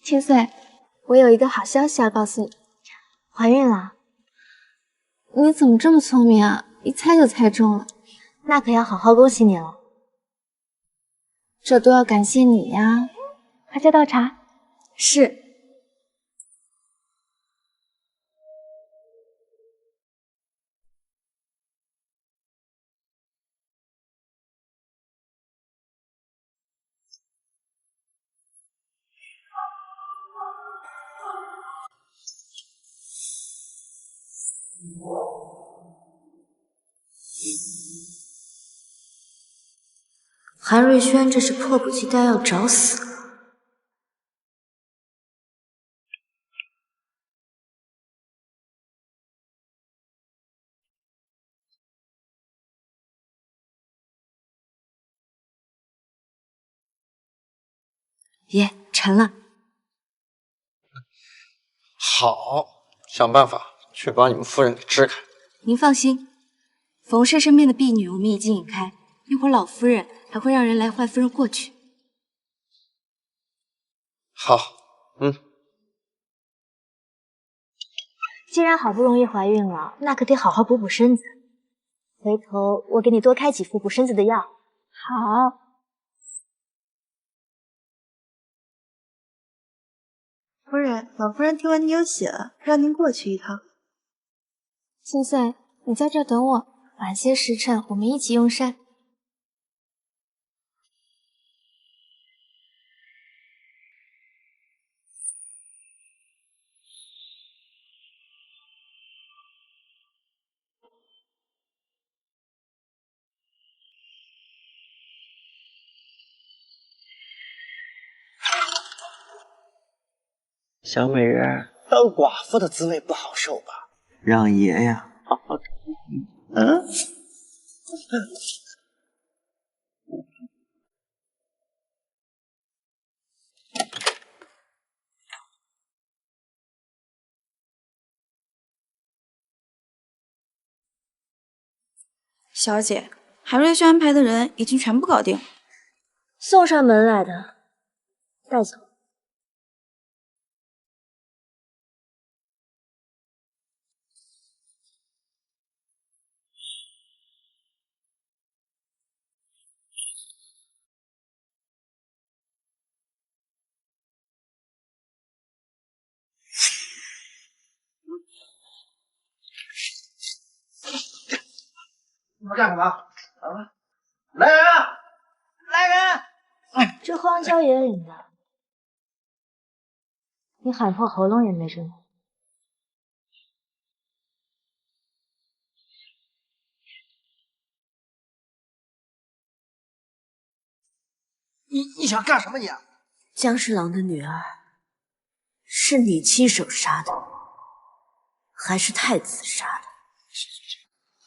[SPEAKER 17] 千岁，我有一个好消息要告诉你，
[SPEAKER 2] 怀孕了。
[SPEAKER 17] 你怎么这么聪明啊？一猜就猜中了。
[SPEAKER 2] 那可要好好恭喜你了。
[SPEAKER 17] 这都要感谢你呀。
[SPEAKER 2] 快加倒茶。
[SPEAKER 17] 是。
[SPEAKER 2] 韩瑞轩这是迫不及待要找死了。爷，沉了。
[SPEAKER 19] 好，想办法去把你们夫人给支开。
[SPEAKER 2] 您放心，冯氏身边的婢女我们已经引开，一会儿老夫人还会让人来唤夫人过去。
[SPEAKER 19] 好，
[SPEAKER 2] 既然好不容易怀孕了，那可得好好补补身子。回头我给你多开几副补身子的药。好。
[SPEAKER 21] 夫人，老夫人听闻你有喜了，让您过去一趟。
[SPEAKER 17] 青穗，你在这儿等我，晚些时辰我们一起用膳。
[SPEAKER 19] 小美人，
[SPEAKER 13] 当寡妇的滋味不好受吧？
[SPEAKER 19] 让爷呀好好看你。
[SPEAKER 8] 小姐，韩瑞轩安排的人已经全部搞定，
[SPEAKER 2] 送上门来的，带走。
[SPEAKER 1] 你们干什么？啊！来人啊！来人！
[SPEAKER 2] 这荒郊野岭的，你喊破喉咙也没什么。
[SPEAKER 1] 你想干什么你？
[SPEAKER 2] 江侍郎的女儿是你亲手杀的，还是太子杀的？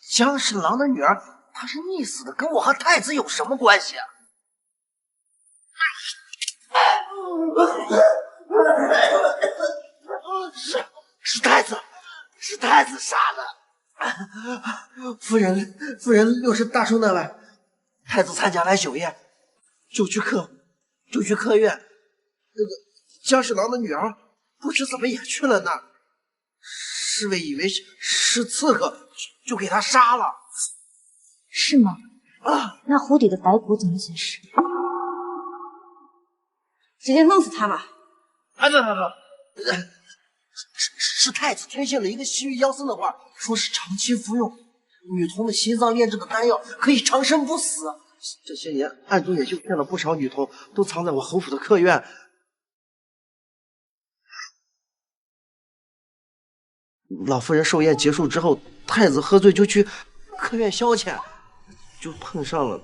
[SPEAKER 1] 江侍郎的女儿，她是溺死的，跟我和太子有什么关系啊？是太子杀的。夫人六十大寿那晚，太子参加来酒宴，就去客院。那个江侍郎的女儿不知怎么也去了那儿，侍卫以为是刺客，就给他杀了。
[SPEAKER 2] 是吗？
[SPEAKER 1] 啊，
[SPEAKER 2] 那壶底的白骨怎么解释？
[SPEAKER 8] 直接弄死他吧！
[SPEAKER 1] 是太子听信了一个西域妖僧的话，说是长期服用女童的心脏炼制的丹药，可以长生不死。这些年暗中也就骗了不少女童，都藏在我侯府的客院。老夫人寿宴结束之后，太子喝醉就去客院消遣，就碰上了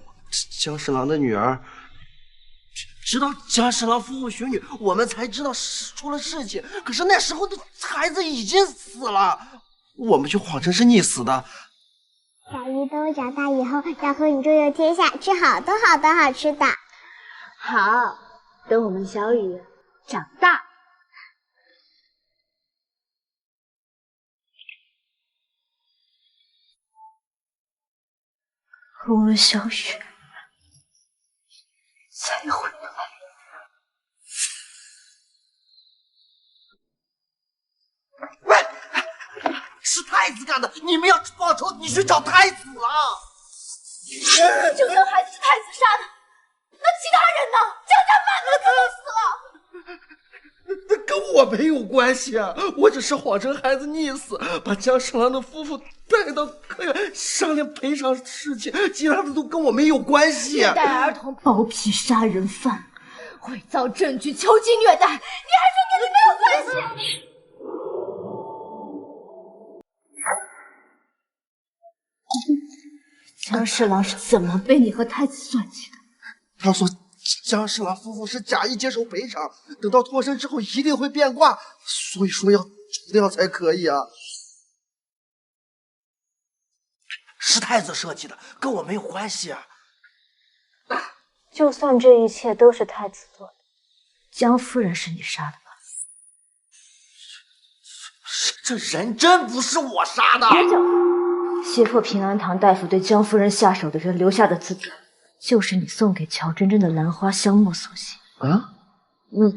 [SPEAKER 1] 江侍郎的女儿。直到江侍郎夫妇寻女，我们才知道出了事情。可是那时候的孩子已经死了，我们就谎称是溺死的。
[SPEAKER 22] 小鱼等我长大以后要和你周游天下，吃好多好多好吃的。
[SPEAKER 2] 好，等我们小雨长大。我们小雨才回来。
[SPEAKER 1] 是太子干的！你们要报仇，你去找太子啊！
[SPEAKER 22] 就算孩子是太子杀的，那其他人呢？江家满都死了。
[SPEAKER 1] 那跟我没有关系啊！我只是谎称孩子溺死，把江侍郎的夫妇带到客院商量赔偿事情，其他的都跟我没有关系。
[SPEAKER 22] 虐待儿童、包庇杀人犯、伪造证据、囚禁虐待，你还说跟你没有关系？
[SPEAKER 2] 江侍郎是怎么被你和太子算计的？
[SPEAKER 1] 他说江世郎夫妇是假意接受赔偿，等到脱身之后一定会变卦，所以说要除掉才可以啊。是太子设计的，跟我没有关系啊。
[SPEAKER 2] 就算这一切都是太子做的，江夫人是你杀的吧？
[SPEAKER 1] 这人真不是我杀的！
[SPEAKER 2] 别讲！胁迫平安堂大夫对江夫人下手的人留下的字条，就是你送给乔真真的兰花香木所写。
[SPEAKER 1] 啊？我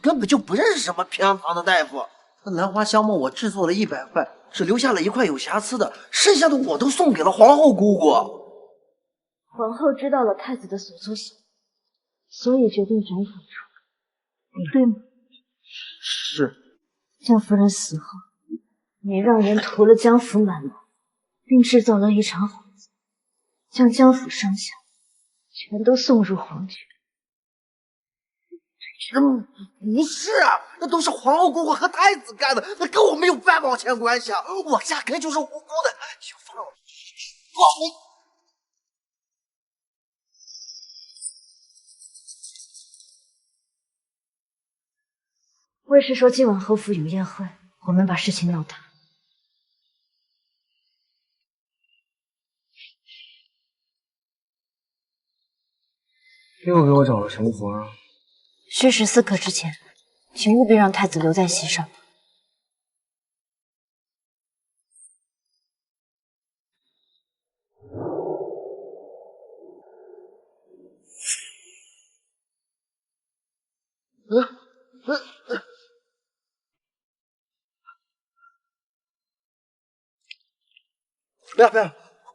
[SPEAKER 1] 根本就不认识什么平安堂的大夫。那兰花香木我制作了100块，只留下了1块有瑕疵的，剩下的我都送给了皇后姑姑。
[SPEAKER 2] 皇后知道了太子的所作所为，所以决定斩草除根，对吗？
[SPEAKER 1] 是。
[SPEAKER 2] 江夫人死后，你让人屠了江府满门，并制造了一场火灾，将江府上下全都送入黄泉。
[SPEAKER 1] 不是啊，那都是皇后姑姑和太子干的，那跟我没有半毛钱关系啊！我压根就是无辜的，就放我
[SPEAKER 2] 卫士说今晚侯府有宴会，我们把事情闹大。
[SPEAKER 3] 又给我找了什么活啊？
[SPEAKER 2] 戌时4刻之前，请务必让太子留在席上。
[SPEAKER 1] 不要，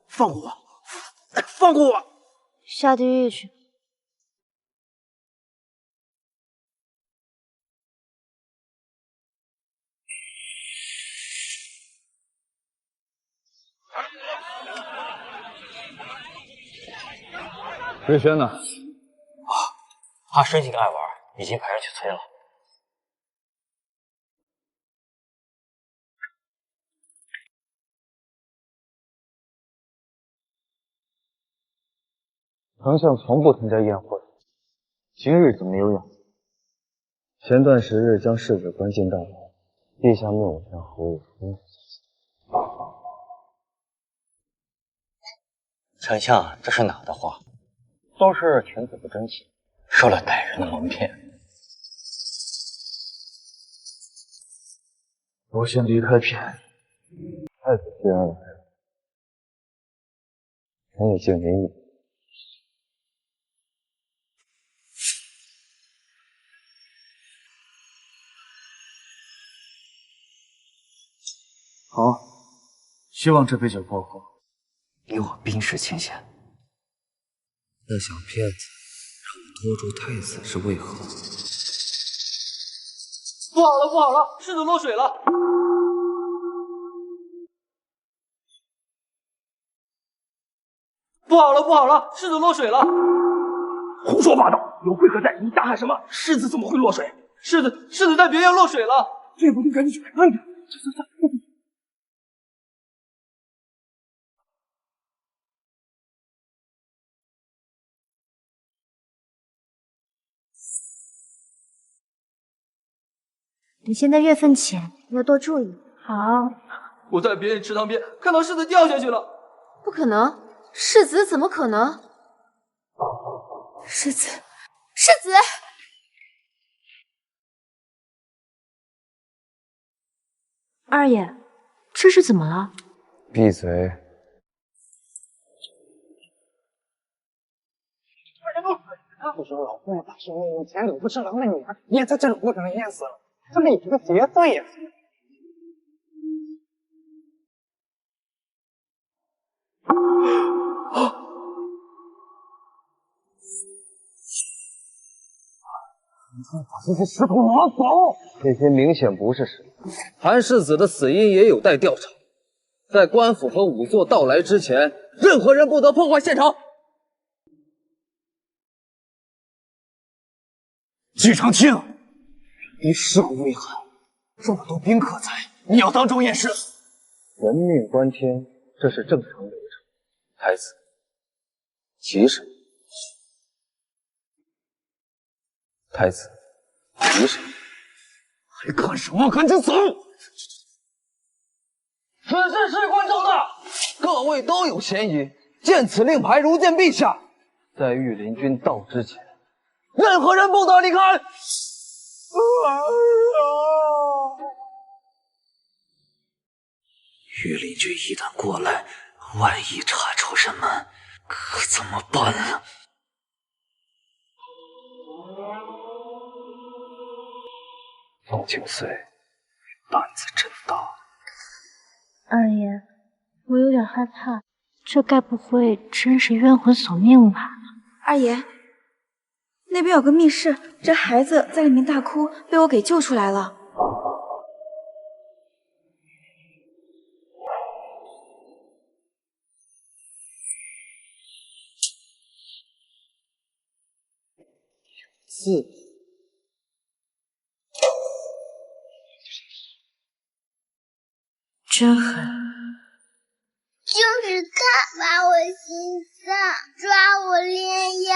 [SPEAKER 1] 放过我，放过我！
[SPEAKER 2] 下地狱去！
[SPEAKER 6] 瑞轩呢？
[SPEAKER 15] 他深情爱玩，已经派人去催了。
[SPEAKER 3] 丞相从不参加宴会，今日怎么有恙？前段时日将世子关进大牢，陛下命我向侯爷吩咐。
[SPEAKER 15] 丞相，这是哪的话？都是犬子不争气，受了歹人的蒙骗。
[SPEAKER 3] 我先离开偏殿。太子既然来了，臣也见美女。
[SPEAKER 19] 好，希望这杯酒过后，
[SPEAKER 20] 给我冰释前嫌。
[SPEAKER 3] 那小骗子让我拖住太子是为何？
[SPEAKER 7] 不好了，不好了，世子落水了！不好了，不好了，世子落水了！
[SPEAKER 6] 胡说八道，有贵可在，你大喊什么？世子怎么会落水？
[SPEAKER 7] 世子在别院落水了！
[SPEAKER 6] 这不就赶紧去看看！走。
[SPEAKER 2] 你现在月份浅，要多注意。好，
[SPEAKER 7] 我在别院池塘边看到世子掉下去了。
[SPEAKER 22] 不可能，世子怎么可能？世子，
[SPEAKER 2] 二爷，这是怎么了？
[SPEAKER 3] 闭嘴！
[SPEAKER 13] 我说老夫大师命令前礼部侍郎的女儿也在这种过程中淹死了，这里有个劫罪呀！
[SPEAKER 3] 把这些石头拿走！这些明显不是石头。韩世子的死因也有待调查。在官府和仵作到来之前，任何人不得破坏现场。
[SPEAKER 6] 季长卿，你尸骨未寒，这么多宾客在，你要当众验尸？
[SPEAKER 3] 人命关天，这是正常流程。太子，急什么？太子，急什么？
[SPEAKER 6] 还看什么？赶紧走！
[SPEAKER 3] 此事事关重大，各位都有嫌疑。见此令牌，如见陛下。在御林军到之前，任何人不得离开。
[SPEAKER 11] 御林军一旦过来，万一查出什么，可怎么办啊？
[SPEAKER 3] 凤清岁胆子真大。
[SPEAKER 2] 二爷，我有点害怕，这该不会真是冤魂索命吧？
[SPEAKER 8] 二爷，那边有个密室，这孩子在里面大哭，被我给救出来了。
[SPEAKER 13] 4。
[SPEAKER 2] 真狠！
[SPEAKER 22] 就是他把我心脏抓我炼药。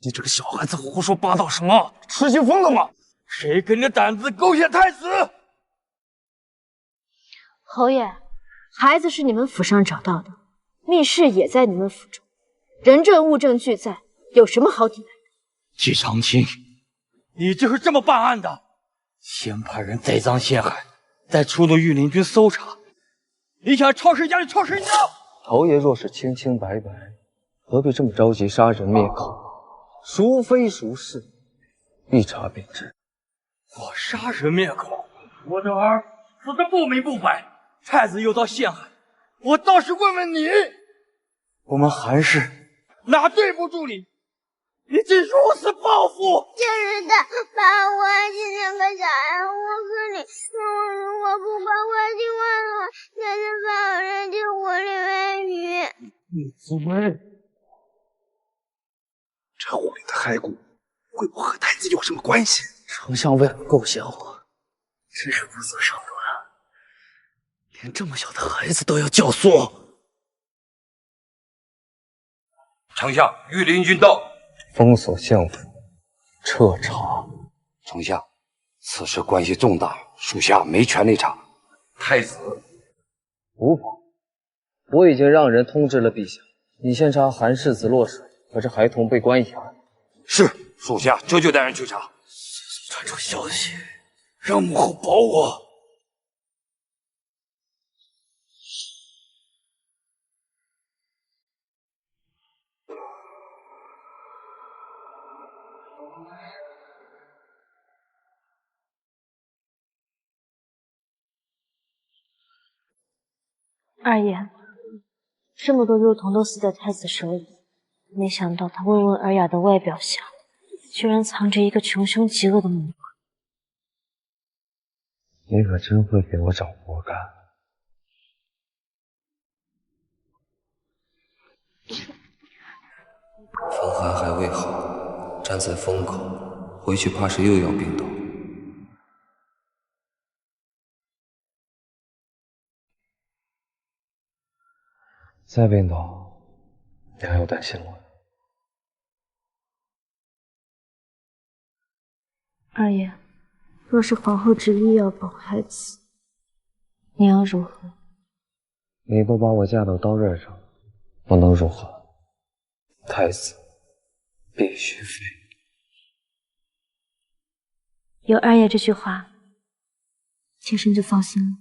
[SPEAKER 6] 你这个小孩子胡说八道什么？吃惊疯了吗？谁给你的胆子勾践太子？
[SPEAKER 2] 侯爷，孩子是你们府上找到的，密室也在你们府中，人证物证俱在，有什么好抵赖的？
[SPEAKER 6] 季长青，你就是这么办案的？先派人栽赃陷害，再出动御林军搜查，你想抄谁家就抄谁家。
[SPEAKER 3] 侯爷若是清清白白，何必这么着急杀人灭口？孰非孰是，一查便知。
[SPEAKER 6] 我杀人灭口，我的儿死得不明不白，太子又遭陷害，我倒是问问你，我们韩氏哪对不住你？你竟如此报复！
[SPEAKER 22] 就是他把我亲生个小孩，我可你，如果不把我亲完的话，他就把我扔进火里喂鱼。
[SPEAKER 6] 你自卫！
[SPEAKER 1] 这火里的骸骨会不会和太子有什么关系？
[SPEAKER 6] 丞相为了构陷我，
[SPEAKER 1] 真是不择手段啊！
[SPEAKER 6] 连这么小的孩子都要教唆。
[SPEAKER 4] 丞相，御林军到。
[SPEAKER 3] 封锁相府，彻查。
[SPEAKER 4] 丞相，此事关系重大，属下没权力查。太子，
[SPEAKER 3] 无妨，我已经让人通知了陛下，你先查韩世子落水和这孩童被关一案。
[SPEAKER 4] 是，属下这就带人去查。
[SPEAKER 6] 传出消息，让母后保我。
[SPEAKER 2] 二爷，这么多幼童都死在太子手里，没想到他温文尔雅的外表下，居然藏着一个穷凶极恶的魔鬼。
[SPEAKER 3] 你可真会给我找活干。风寒还未好，站在风口，回去怕是又要病倒。再病倒，你还要担心我？
[SPEAKER 2] 二爷，若是皇后执意要保太子，你要如何？
[SPEAKER 3] 你都把我架到刀刃上，我能如何？太子必须废。
[SPEAKER 2] 有二爷这句话，妾身就放心了。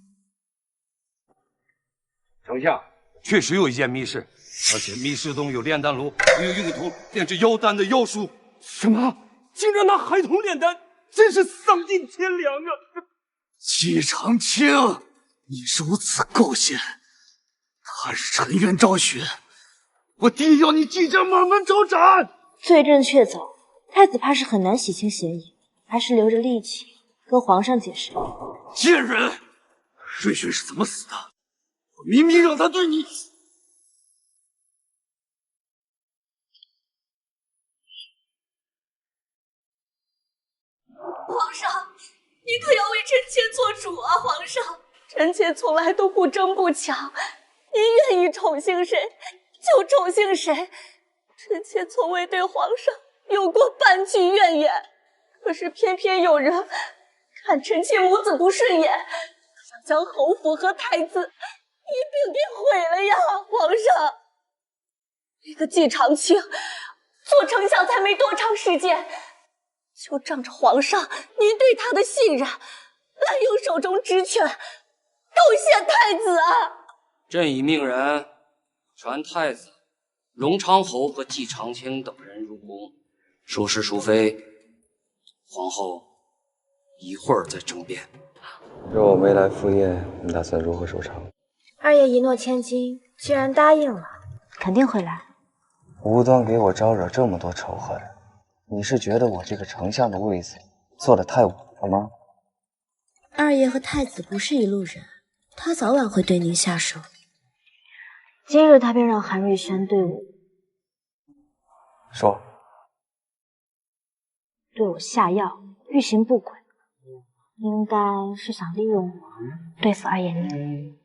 [SPEAKER 4] 丞相，确实有一间密室，而且密室中有炼丹炉，还有用途炼制妖丹的妖书。
[SPEAKER 6] 什么？竟然拿孩童炼丹，真是丧尽天良啊！
[SPEAKER 1] 季长青，你如此构陷，他日沉冤昭雪，我定要你季家满门抄斩！
[SPEAKER 2] 罪证确凿，太子怕是很难洗清嫌疑，还是留着力气跟皇上解释。
[SPEAKER 1] 贱人，瑞雪是怎么死的？我明明让他对你……
[SPEAKER 22] 皇上，你可要为臣妾做主啊！皇上，臣妾从来都不争不抢，您愿意宠幸谁就宠幸谁，
[SPEAKER 14] 臣妾从未对皇上有过半句怨言，可是偏偏有人看臣妾母子不顺眼，想将侯府和太子一并给毁了呀！皇上，那个季长青做丞相才没多长时间，就仗着皇上您对他的信任，滥用手中职权，构陷太子啊！
[SPEAKER 3] 朕已命人传太子荣昌侯和季长青等人入宫，孰是孰非，皇后一会儿再争辩。若我没来赴宴，你打算如何收场？
[SPEAKER 2] 二爷一诺千金，居然答应了，肯定会来。
[SPEAKER 3] 无端给我招惹这么多仇恨，你是觉得我这个丞相的位子坐得太稳了吗？
[SPEAKER 2] 二爷和太子不是一路人，他早晚会对您下手。今日他便让韩瑞轩对我下药，欲行不轨，应该是想利用我对付二爷您。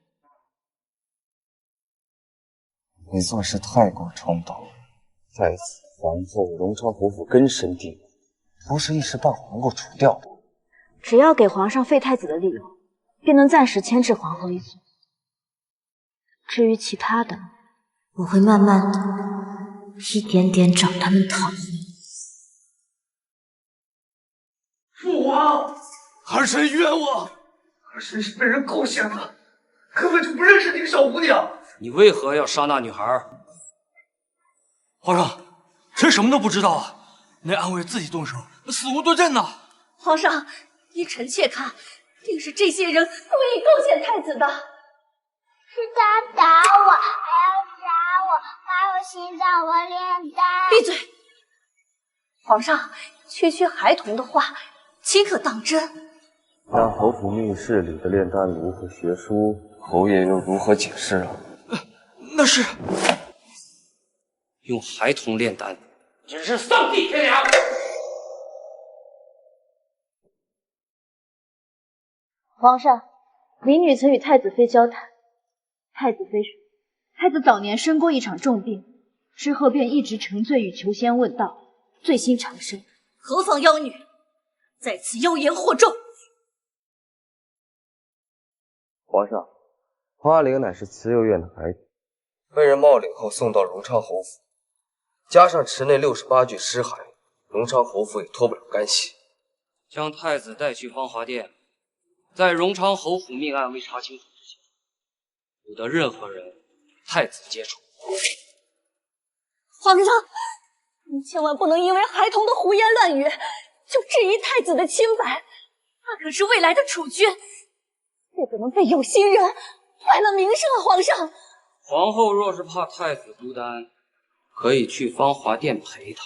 [SPEAKER 3] 你做事太过冲动，太子、皇后、荣昌侯府根深蒂固，不是一时半会能够除掉的。
[SPEAKER 2] 只要给皇上废太子的理由，便能暂时牵制皇后一族。至于其他的，我会慢慢的一点点找他们讨回。
[SPEAKER 1] 父皇，儿臣冤枉，儿臣是被人构陷的，根本就不认识那个小姑娘。
[SPEAKER 3] 你为何要杀那女孩？
[SPEAKER 6] 皇上，臣什么都不知道啊！那暗卫自己动手，死无对证呐！
[SPEAKER 14] 皇上，依臣妾看，定是这些人故意构陷太子的。
[SPEAKER 22] 是他打我，还要杀我，把我心脏和脸蛋。
[SPEAKER 14] 闭嘴！皇上，区区孩童的话，岂可当真？
[SPEAKER 3] 那侯府密室里的炼丹炉和学书，侯爷又如何解释啊？
[SPEAKER 6] 那是
[SPEAKER 3] 用孩童炼丹，
[SPEAKER 6] 真是丧尽天良！
[SPEAKER 2] 皇上，民女曾与太子妃交谈，太子妃说，太子早年生过一场重病，之后便一直沉醉于求仙问道，醉心长生。
[SPEAKER 14] 何妨妖女，在此妖言惑众。
[SPEAKER 3] 皇上，花灵乃是慈幼院的孩子，被人冒领后送到荣昌侯府，加上池内68具尸骸，荣昌侯府也脱不了干系。将太子带去芳华殿，在荣昌侯府命案未查清楚之前，不得任何人太子接触。
[SPEAKER 14] 皇上，您千万不能因为孩童的胡言乱语就质疑太子的清白，他可是未来的储君，也不能被有心人坏了名声啊！皇上，
[SPEAKER 3] 皇后若是怕太子孤单，可以去芳华殿陪他。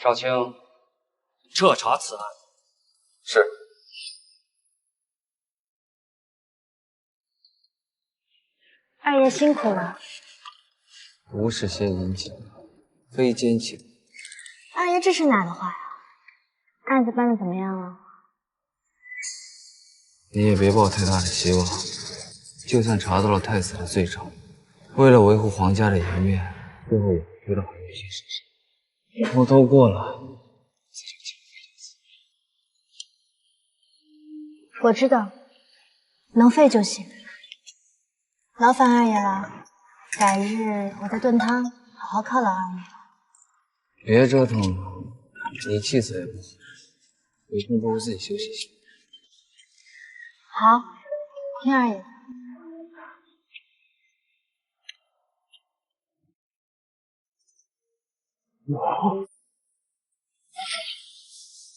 [SPEAKER 3] 少卿，彻查此案。是。
[SPEAKER 2] 二爷辛苦了。
[SPEAKER 3] 无事先殷勤，非奸情。
[SPEAKER 2] 二爷这是哪的话呀？案子办得怎么样了？
[SPEAKER 3] 你也别抱太大的希望，就算查到了太子的罪状，为了维护皇家的颜面，最后也会推到韩瑞轩身上。我都过了。
[SPEAKER 2] 我知道，能废就行。劳烦二爷了，改日我在炖汤好好犒劳二爷。
[SPEAKER 3] 别折腾了，你气色也不好，有空不如自己休息休息。
[SPEAKER 2] 好，听二爷的。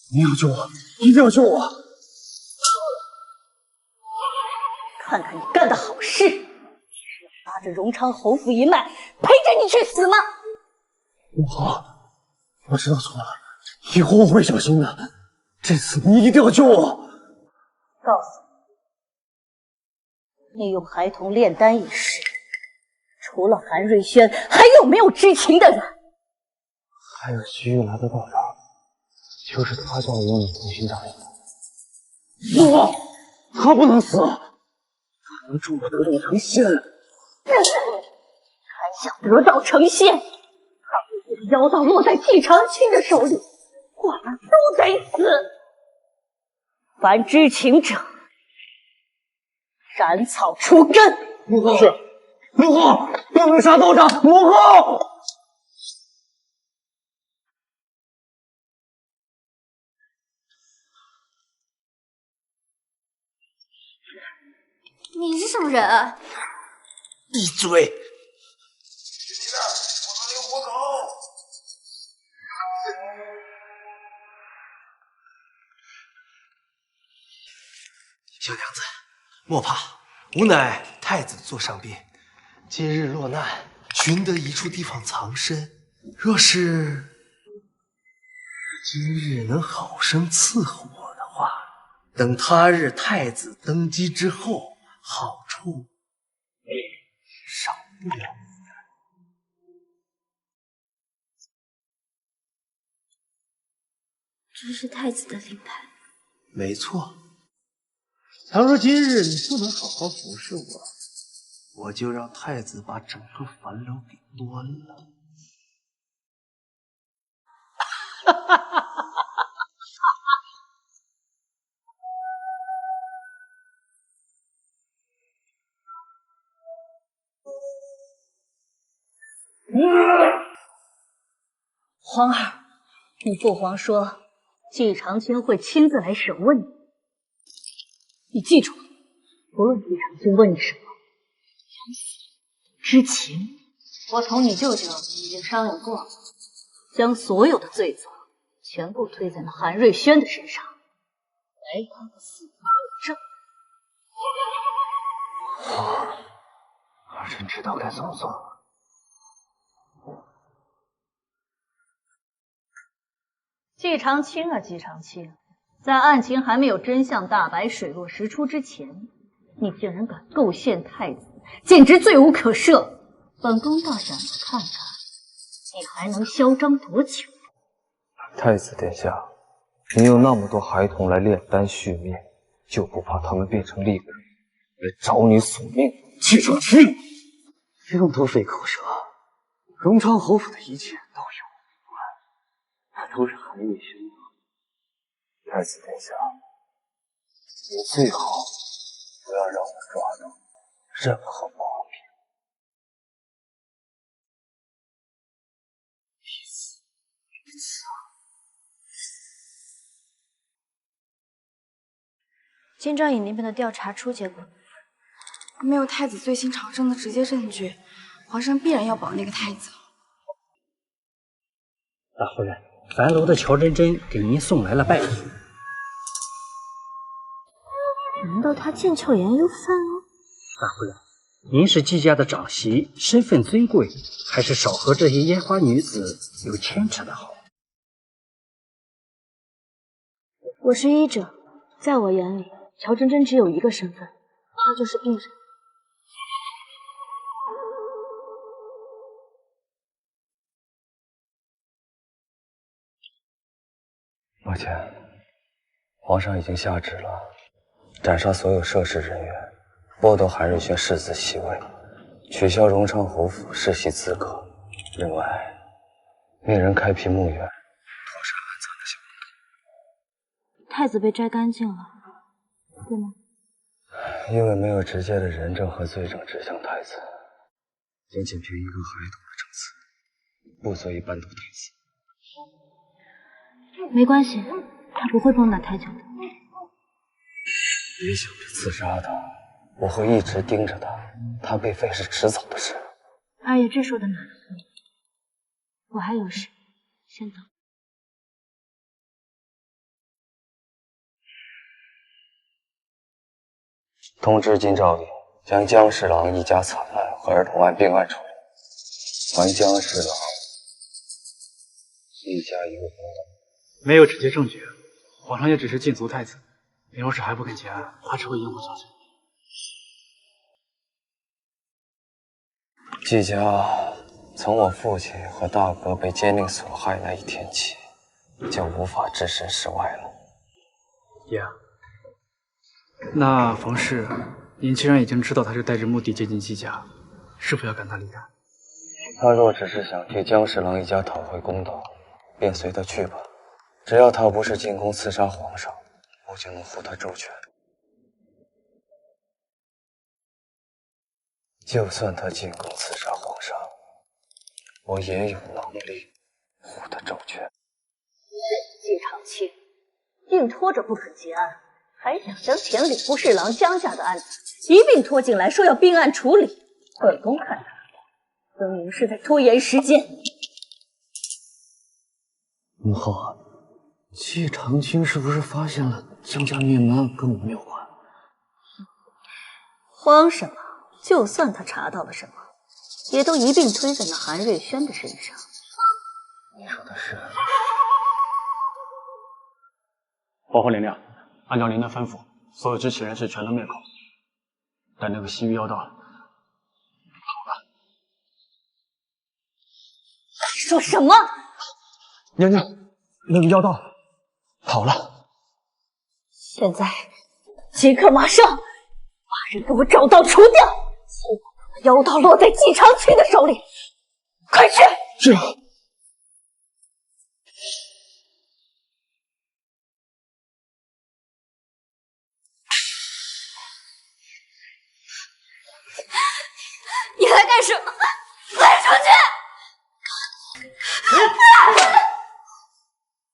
[SPEAKER 1] 你要救我，一定要救我！
[SPEAKER 14] 看看你干的好事，拉着荣昌侯府一脉，陪着你去死吗？
[SPEAKER 1] 我知道错了，以后我会小心的。这次你一定要救我！
[SPEAKER 14] 告诉你，利用孩童炼丹一事，除了韩瑞轩，还有没有知情的人？
[SPEAKER 1] 还有西域来的道长，就是他叫我用你同心掌印的。不，他不能死，他能助我得道成仙。
[SPEAKER 14] 还想得道成仙？倘若这个妖道落在季长青的手里，我们都得死。凡知情者，斩草除根。
[SPEAKER 6] 母后是，母后不能杀道长，母后。
[SPEAKER 9] 你是什么人啊？
[SPEAKER 6] 闭嘴！
[SPEAKER 10] 小娘子，莫怕，吾乃太子座上宾，今日落难，寻得一处地方藏身。若是今日能好生伺候我的话，等他日太子登基之后，好处少不了。
[SPEAKER 9] 这是太子的令牌。
[SPEAKER 10] 没错。倘若今日你不能好好服侍我，我就让太子把整个樊楼给端了。
[SPEAKER 14] 皇儿，你父皇说季长青会亲自来审问你，你记住了，不论季长青问你什么，之前我同你舅舅已经商量过了，将所有的罪责全部推在了韩瑞轩的身上，来他的死保证。
[SPEAKER 10] 儿臣知道该怎么做。
[SPEAKER 14] 季长青啊，季长青，在案情还没有真相大白、水落石出之前，你竟然敢构陷太子，简直罪无可赦。本宫倒想看看你还能嚣张多久。
[SPEAKER 3] 太子殿下，你有那么多孩童来炼丹续命，就不怕他们变成厉鬼来找你索命？
[SPEAKER 6] 季长青，不多费口舌，荣昌侯府的一切都有我管，那都是韩瑞轩的。
[SPEAKER 3] 太子殿下，你最好不要让我抓到任何毛病。
[SPEAKER 2] 金兆尹那边的调查出结果，
[SPEAKER 21] 没有太子醉心朝政的直接证据，皇上必然要保那个太子。
[SPEAKER 6] 大夫人，樊楼的乔真真给您送来了拜帖。
[SPEAKER 2] 难道他剑鞘炎又犯了？
[SPEAKER 6] 大夫人，您是季家的长媳，身份尊贵，还是少和这些烟花女子有牵扯的好？
[SPEAKER 2] 我是医者，在我眼里，乔真真只有一个身份，那就是病人。
[SPEAKER 3] 抱歉，皇上已经下旨了，斩杀所有涉事人员，剥夺韩瑞轩世子席位，取消荣昌侯府世袭资格。另外，命人开辟墓园，妥善安葬了小公主。
[SPEAKER 2] 太子被摘干净了，对吗？
[SPEAKER 3] 因为没有直接的人证和罪证指向太子，仅仅凭一个孩童的证词，不足以扳倒太子。
[SPEAKER 2] 没关系，他不会蹦跶太久的。
[SPEAKER 3] 别想着刺杀他，我会一直盯着他，他被废是迟早的事。
[SPEAKER 2] 二爷这说的哪能？我还有事，先走。
[SPEAKER 3] 通知金兆尹，将江侍郎一家惨案和儿童案并案处理，还江侍郎一家一个公道。
[SPEAKER 12] 没有直接证据，皇上也只是禁足太子。你要是还不肯结案，他只会引火烧身。
[SPEAKER 3] 季家从我父亲和大哥被奸佞所害那一天起，就无法置身事外了。
[SPEAKER 12] 爷，那冯氏，您既然已经知道他是带着目的接近季家，是否要赶他离开？
[SPEAKER 3] 他若只是想替姜侍郎一家讨回公道，便随他去吧。只要他不是进宫刺杀皇上，我就能护他周全。就算他进宫刺杀皇上，我也有能力护他周全。
[SPEAKER 14] 季长卿硬拖着不肯结案，还想将前礼部侍郎姜家的案子一并拖进来，说要并案处理。本宫看他分明是在拖延时间。
[SPEAKER 19] 母后，季长卿是不是发现了姜家灭门案跟我们有关？
[SPEAKER 14] 慌什么？就算他查到了什么，也都一并推在那韩瑞轩的身上。
[SPEAKER 3] 你说的是？
[SPEAKER 7] 皇后娘娘，按照您的吩咐，所有知情人士全都灭口。但那个西域妖道，
[SPEAKER 14] 你说什么？
[SPEAKER 7] 娘娘，那个妖道跑了。
[SPEAKER 14] 现在，即刻马上把人给我找到除掉，切莫让妖道落在季长卿的手里。快去！
[SPEAKER 7] 是啊。
[SPEAKER 14] 你来干什么？快出去！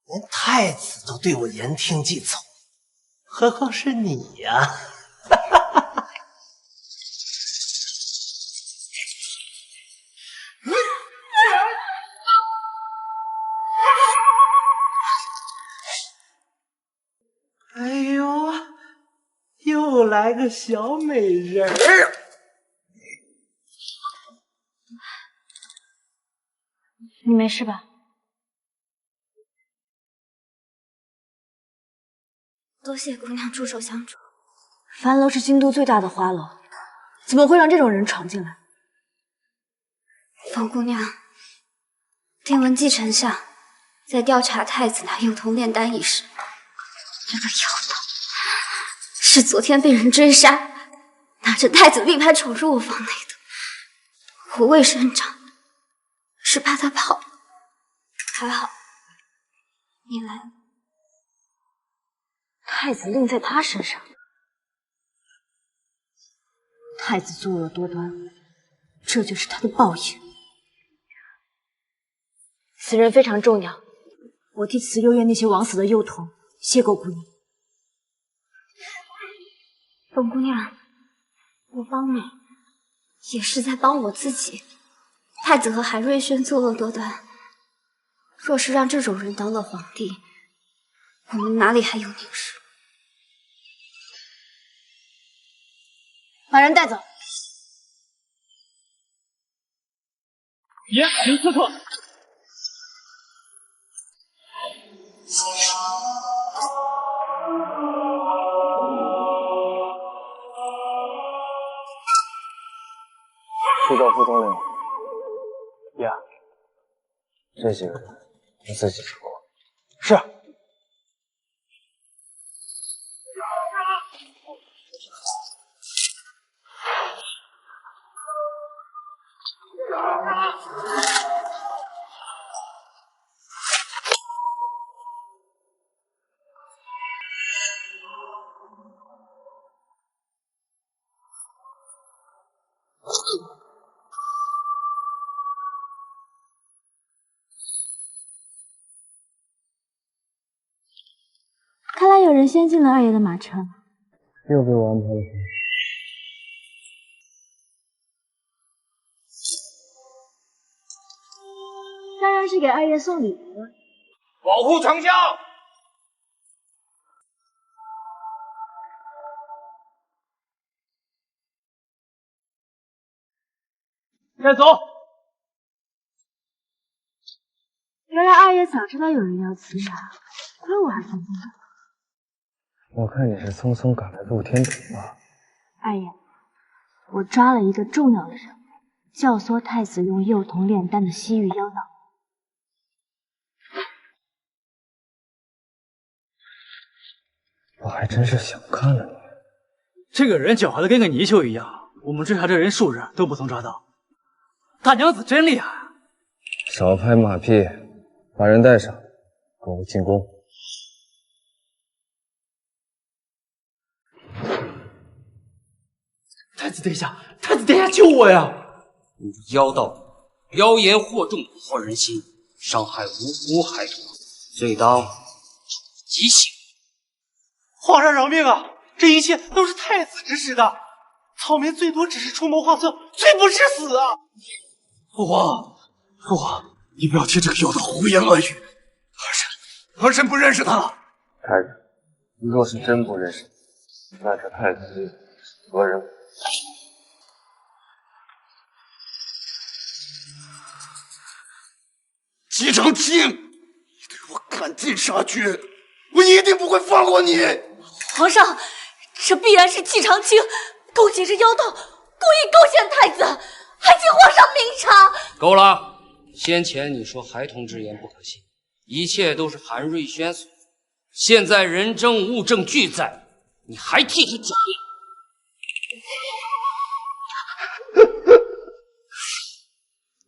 [SPEAKER 10] 连太子都对我言听计从，何况是你呀？哎呦，又来个小美人儿！
[SPEAKER 2] 你没事吧？
[SPEAKER 9] 多谢姑娘出手相助。
[SPEAKER 2] 樊楼是京都最大的花楼，怎么会让这种人闯进来？
[SPEAKER 9] 冯姑娘，听闻季丞相在调查太子拿幼童炼丹一事，这个妖道是昨天被人追杀，拿着太子令牌闯入我房内的。我为省长，是怕他跑了，还好你来了。
[SPEAKER 2] 太子令在他身上，太子作恶多端，这就是他的报应。此人非常重要，我替慈幼院那些枉死的幼童谢过姑娘。
[SPEAKER 9] 冯姑娘，我帮你，也是在帮我自己。太子和韩瑞轩作恶多端，若是让这种人当了皇帝，我们哪里还有宁氏？
[SPEAKER 2] 把人带走。
[SPEAKER 7] 严刑刺客。
[SPEAKER 3] 去找副总领。
[SPEAKER 7] 爷，
[SPEAKER 3] 这几个人你自己去过。
[SPEAKER 7] 是。
[SPEAKER 2] 看来有人先进了二爷的马车。
[SPEAKER 3] 又被我安排了。
[SPEAKER 2] 当然是给二爷送礼物了。
[SPEAKER 4] 保护丞相！
[SPEAKER 7] 带走。
[SPEAKER 2] 原来二爷早知道有人要刺杀，怪我还放风了。
[SPEAKER 3] 我看你是匆匆赶来露天赌吧。
[SPEAKER 2] 二爷，我抓了一个重要的人物，教唆太子用幼童炼丹的西域妖道。
[SPEAKER 3] 我还真是想看了你。
[SPEAKER 12] 这个人狡猾的跟个泥鳅一样，我们追查这人数日都不曾抓到，大娘子真厉害啊！
[SPEAKER 3] 少拍马屁，把人带上，跟我进宫。
[SPEAKER 10] 太子殿下，太子殿下救我呀！
[SPEAKER 6] 你妖道妖言惑众，惑人心，伤害无辜孩童，罪当极刑。
[SPEAKER 10] 皇上饶命啊！这一切都是太子指使的，草民最多只是出谋划策，罪不至死啊！父皇，父皇，你不要听这个妖道胡言乱语。儿臣不认识他。
[SPEAKER 3] 太子，你若是真不认识，那这太子何人？
[SPEAKER 1] 姬长青，你对我赶尽杀绝，我一定不会放过你。
[SPEAKER 14] 皇上，这必然是季长青勾结着妖道，故意构陷太子，还请皇上明察。
[SPEAKER 6] 够了！先前你说孩童之言不可信，一切都是韩瑞轩所为。现在人证物证俱在，你还替他狡辩？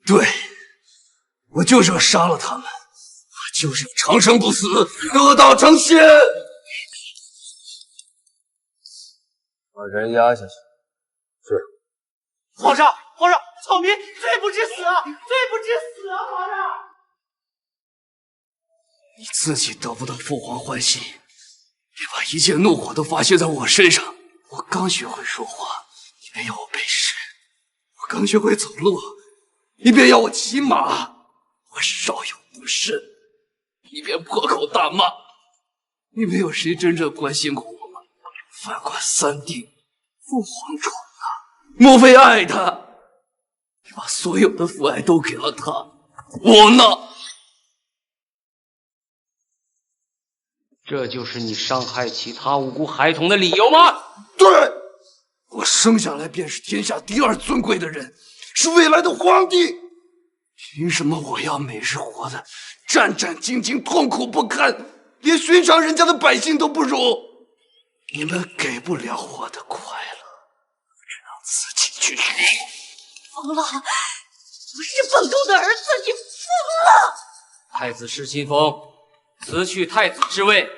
[SPEAKER 1] 对，我就是要杀了他们，我就是要长生不死，得道成仙。
[SPEAKER 3] 把人压下去。是。
[SPEAKER 10] 皇上，皇上，草民罪不至死啊！罪不至死啊！皇上，
[SPEAKER 1] 你自己得不到父皇欢心，别把一切怒火都发泄在我身上。我刚学会说话，你便要我背诗；我刚学会走路，你便要我骑马；我稍有不慎，你便破口大骂。你没有谁真正关心过我吗？反观三弟，父皇宠他，莫非爱他？你把所有的父爱都给了他，我呢？
[SPEAKER 6] 这就是你伤害其他无辜孩童的理由吗？
[SPEAKER 1] 对，我生下来便是天下第二尊贵的人，是未来的皇帝。凭什么我要每日活得战战兢兢、痛苦不堪，连寻常人家的百姓都不如？你们给不了我的快乐，只能自己去寻。
[SPEAKER 14] 疯了！不是本宫的儿子，你疯了！
[SPEAKER 6] 太子失心疯，辞去太子之位，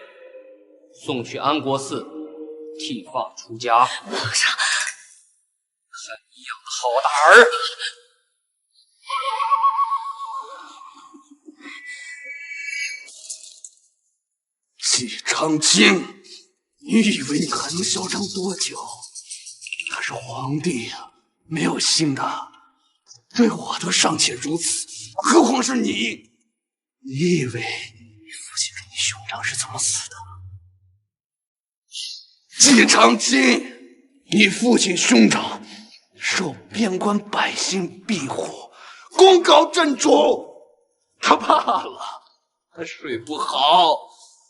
[SPEAKER 6] 送去安国寺剃发出家。
[SPEAKER 14] 皇上，
[SPEAKER 6] 看你养的好大儿！
[SPEAKER 1] 季长青，你以为你还能嚣张多久？他是皇帝呀，没有心的。对我都尚且如此，何况是你？你以为你父亲跟你兄长是怎么死的？季长青，你父亲兄长受边关百姓庇护，功高震主，他怕了，他睡不好，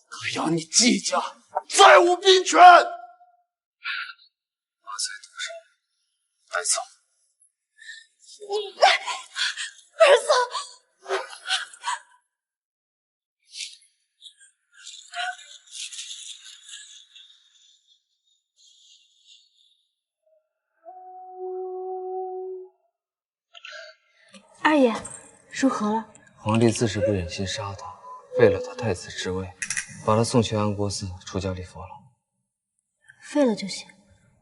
[SPEAKER 1] 他要你季家再无兵权。马在头上，带走。
[SPEAKER 14] 儿子，
[SPEAKER 2] 二爷，如何了？
[SPEAKER 3] 皇帝自是不忍心杀他，废了他太子之位，把他送去安国寺出家礼佛了。
[SPEAKER 2] 废了就行。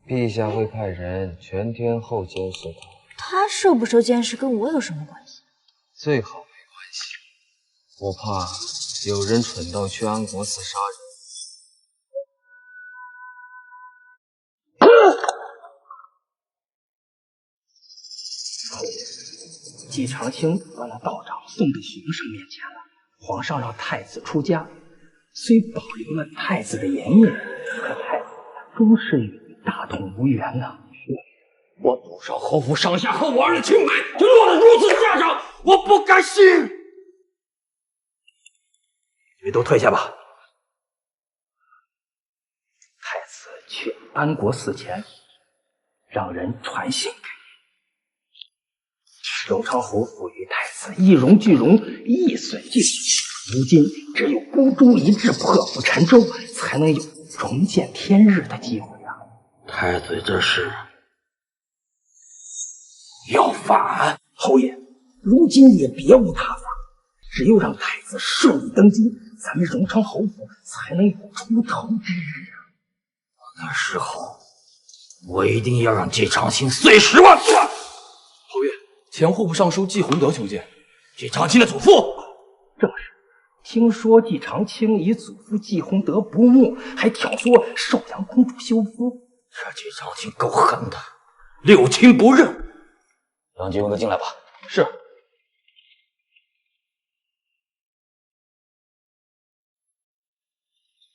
[SPEAKER 3] 陛下会派人全天候监视他。
[SPEAKER 2] 他受不受监视跟我有什么关系？
[SPEAKER 3] 最好没关系，我怕有人蠢到去安国寺杀
[SPEAKER 6] 人。季长青把那道长送到皇上面前了，皇上让太子出家，虽保留了太子的颜面，可太子终是与大同无缘呐。我董少侯府上下和我儿的清白，就落得如此的下场，我不甘心。你们都退下吧。太子去安国寺前，让人传信给你。永昌侯府与太子一荣俱荣，一损俱损。如今只有孤注一掷，破釜沉舟，才能有重见天日的机会啊！
[SPEAKER 11] 太子这是
[SPEAKER 6] 要反，侯爷，如今也别无他法，只有让太子顺利登基，咱们荣昌侯府才能有出头之日啊！
[SPEAKER 11] 那时候，我一定要让季长青碎尸万段。
[SPEAKER 7] 侯爷，前户部尚书季洪德求见。
[SPEAKER 11] 季长青的祖父。
[SPEAKER 6] 正是。听说季长青以祖父季洪德不睦，还挑唆寿阳公主休夫。
[SPEAKER 11] 这季长青够狠的，六亲不认。让季洪德进来吧。
[SPEAKER 6] 是。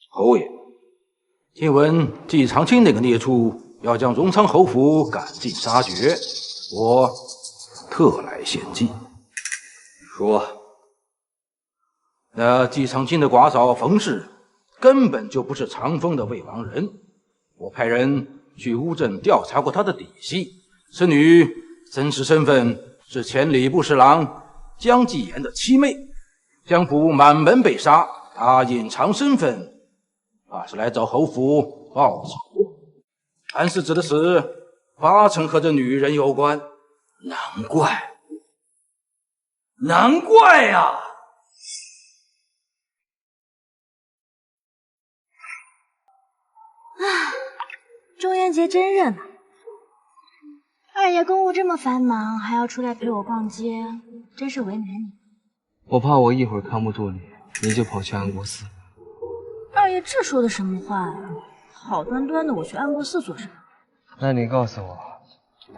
[SPEAKER 6] 侯爷，听闻季长青那个孽畜要将荣昌侯府赶尽杀绝，我特来献计。说。那季长青的寡嫂冯氏根本就不是长风的未亡人，我派人去乌镇调查过她的底细，此女真实身份是前礼部侍郎江继言的妻妹，江府满门被杀，她隐藏身份，怕是来找侯府报仇。韩世子的死8成和这女人有关。
[SPEAKER 11] 难怪呀！
[SPEAKER 2] 中元节真热闹，二爷公务这么繁忙，还要出来陪我逛街，真是为难你。
[SPEAKER 3] 我怕我一会儿看不住你，你就跑去安国寺。
[SPEAKER 2] 二爷这说的什么话呀？好端端的我去安国寺做什么？
[SPEAKER 3] 那你告诉我，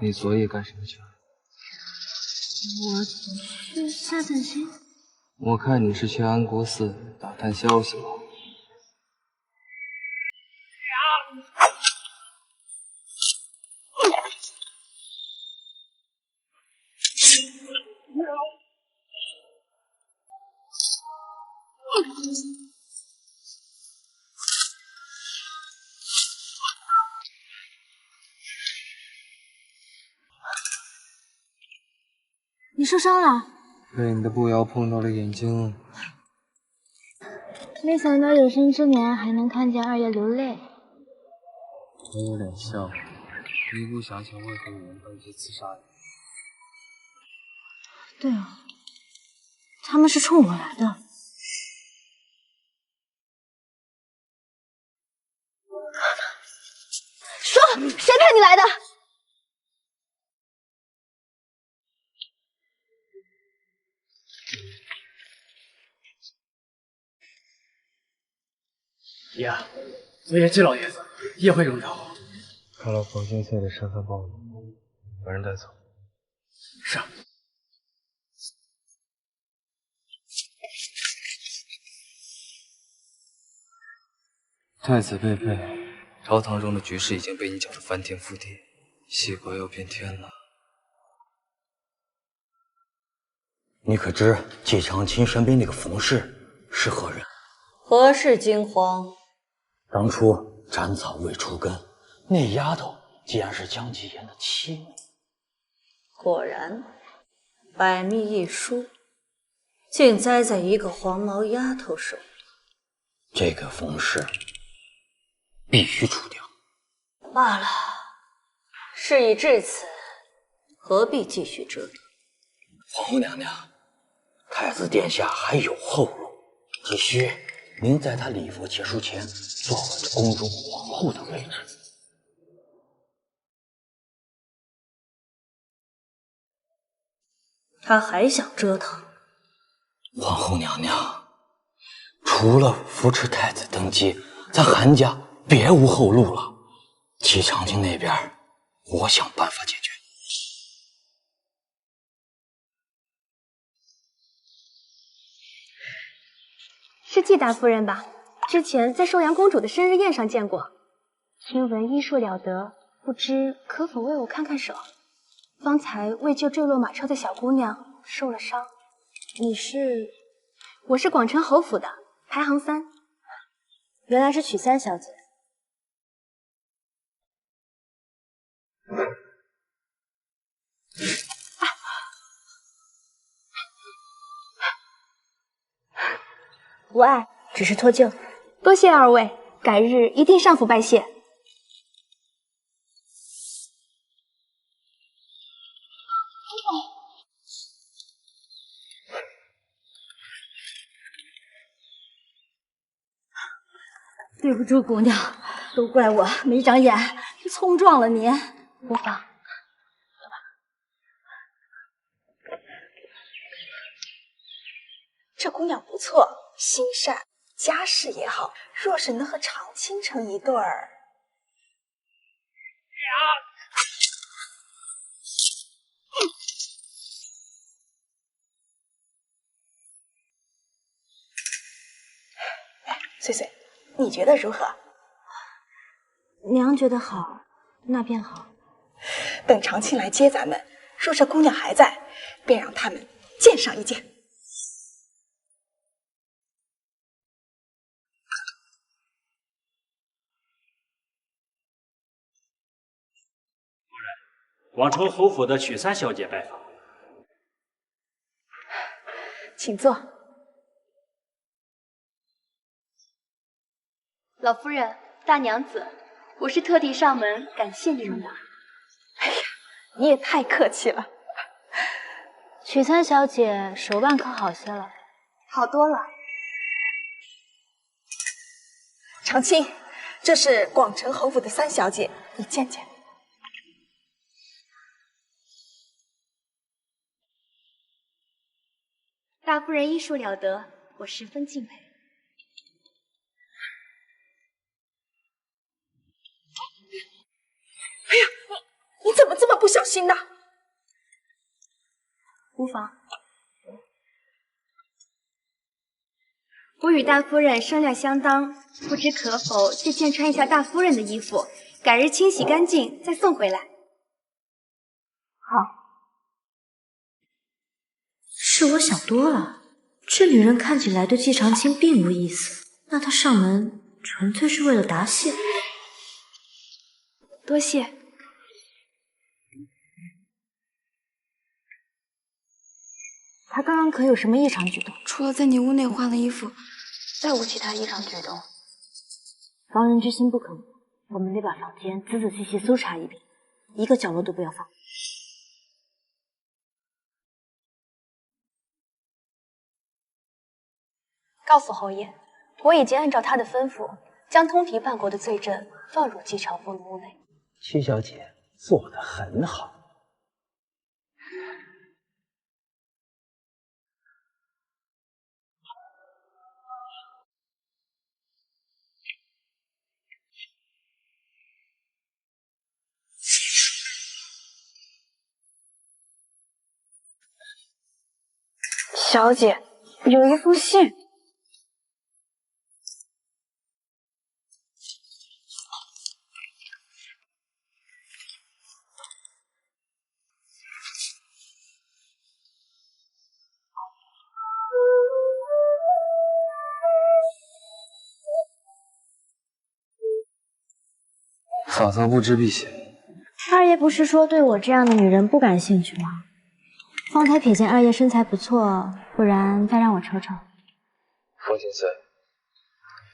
[SPEAKER 3] 你昨夜干什么去了？
[SPEAKER 2] 我去散散心。
[SPEAKER 3] 我看你是去安国寺打探消息了。
[SPEAKER 2] 你受伤了？
[SPEAKER 3] 被你的步摇碰到了眼睛。
[SPEAKER 2] 没想到有生之年还能看见二爷流泪。
[SPEAKER 3] 我有点像，一不想想外头有人当街刺杀人。
[SPEAKER 2] 对啊，他们是冲我来的。
[SPEAKER 14] 说，谁派你来的？
[SPEAKER 12] 爷，昨夜季老爷子夜会荣朝。
[SPEAKER 3] 看了黄金岁的身份暴露，把人带走。
[SPEAKER 12] 是。
[SPEAKER 3] 太子被废，朝堂中的局势已经被你搅得翻天覆地，西国要变天了。
[SPEAKER 11] 你可知季长青身边那个冯氏是何人？
[SPEAKER 14] 何事惊慌？
[SPEAKER 11] 当初斩草未除根，那丫头竟然是江继言的妻妹。
[SPEAKER 14] 果然，百密一疏，竟栽在一个黄毛丫头手里。
[SPEAKER 11] 这个冯氏必须除掉。
[SPEAKER 14] 罢了，事已至此，何必继续折腾？
[SPEAKER 11] 皇后娘娘，太子殿下还有后路，只需您在他礼佛结束前坐稳宫中皇后的位置。
[SPEAKER 14] 他还想折腾？
[SPEAKER 11] 皇后娘娘，除了扶持太子登基，咱韩家别无后路了。季长青那边，我想办法解决。
[SPEAKER 5] 是季大夫人吧？之前在寿阳公主的生日宴上见过，听闻医术了得，不知可否为我看看手？方才为救坠落马车的小姑娘受了伤。你是？我是广城侯府的，排行3。
[SPEAKER 2] 原来是曲三小姐。无碍，只是脱臼。
[SPEAKER 5] 多谢二位，改日一定上府拜谢。
[SPEAKER 2] 对不住姑娘，都怪我没长眼，冲撞了你。无妨。
[SPEAKER 21] 这姑娘不错，心善，家世也好。若是能和常青成一对儿，穗穗，你觉得如何？
[SPEAKER 2] 娘觉得好，那便好。
[SPEAKER 21] 等常青来接咱们，若这姑娘还在，便让他们见上一见。
[SPEAKER 16] 广州侯府的曲三小姐拜访，
[SPEAKER 21] 请坐。
[SPEAKER 5] 老夫人、大娘子，我是特地上门感谢你们的。
[SPEAKER 21] 哎呀，你也太客气了。
[SPEAKER 2] 曲三小姐手腕可好些了？
[SPEAKER 21] 好多了。常青，这是广城侯府的三小姐，你见见。
[SPEAKER 5] 大夫人医术了得，我十分敬佩。
[SPEAKER 21] 哎呀，你怎么这么不小心呢？
[SPEAKER 5] 无妨，我与大夫人身量相当，不知可否借件穿一下大夫人的衣服，改日清洗干净再送回来。
[SPEAKER 2] 好。是我想多了，这女人看起来对季长青并无意思，那她上门纯粹是为了答谢。
[SPEAKER 5] 多谢。
[SPEAKER 2] 她刚刚可有什么异常举动？
[SPEAKER 21] 除了在你屋内换了衣服，再无其他异常举动。
[SPEAKER 2] 防人之心不可无，我们得把房间仔仔细细搜查一遍，一个角落都不要放。
[SPEAKER 5] 告诉侯爷，我已经按照他的吩咐，将通敌叛国的罪证放入季长风的屋内。
[SPEAKER 11] 曲小姐做得很好。
[SPEAKER 21] 小姐，有一封信。
[SPEAKER 3] 法则不知避险。
[SPEAKER 2] 二爷不是说对我这样的女人不感兴趣吗？方才瞥见二爷身材不错，不然再让我瞅瞅。
[SPEAKER 3] 风心碎，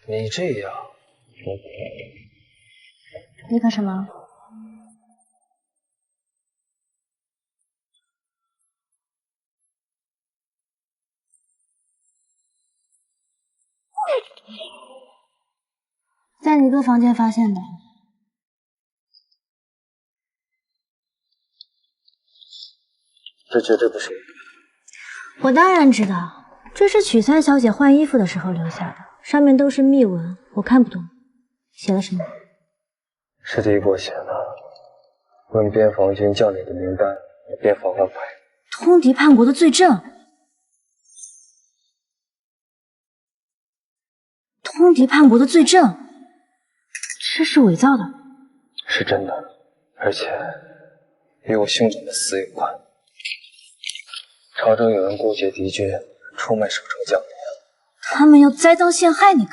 [SPEAKER 3] 你这样，
[SPEAKER 2] 你可什么？在你哥房间发现的。
[SPEAKER 3] 这绝对不是
[SPEAKER 2] 我当然知道，这是曲三小姐换衣服的时候留下的，上面都是密文，我看不懂，写了什么？
[SPEAKER 3] 是敌国写的，问边防军将领的名单，边防安排。
[SPEAKER 2] 通敌叛国的罪证。通敌叛国的罪证，这是伪造的。
[SPEAKER 3] 是真的，而且与我兄长的死有关。朝中有人勾结敌军，出卖守城将领。
[SPEAKER 2] 他们要栽赃陷害你哥。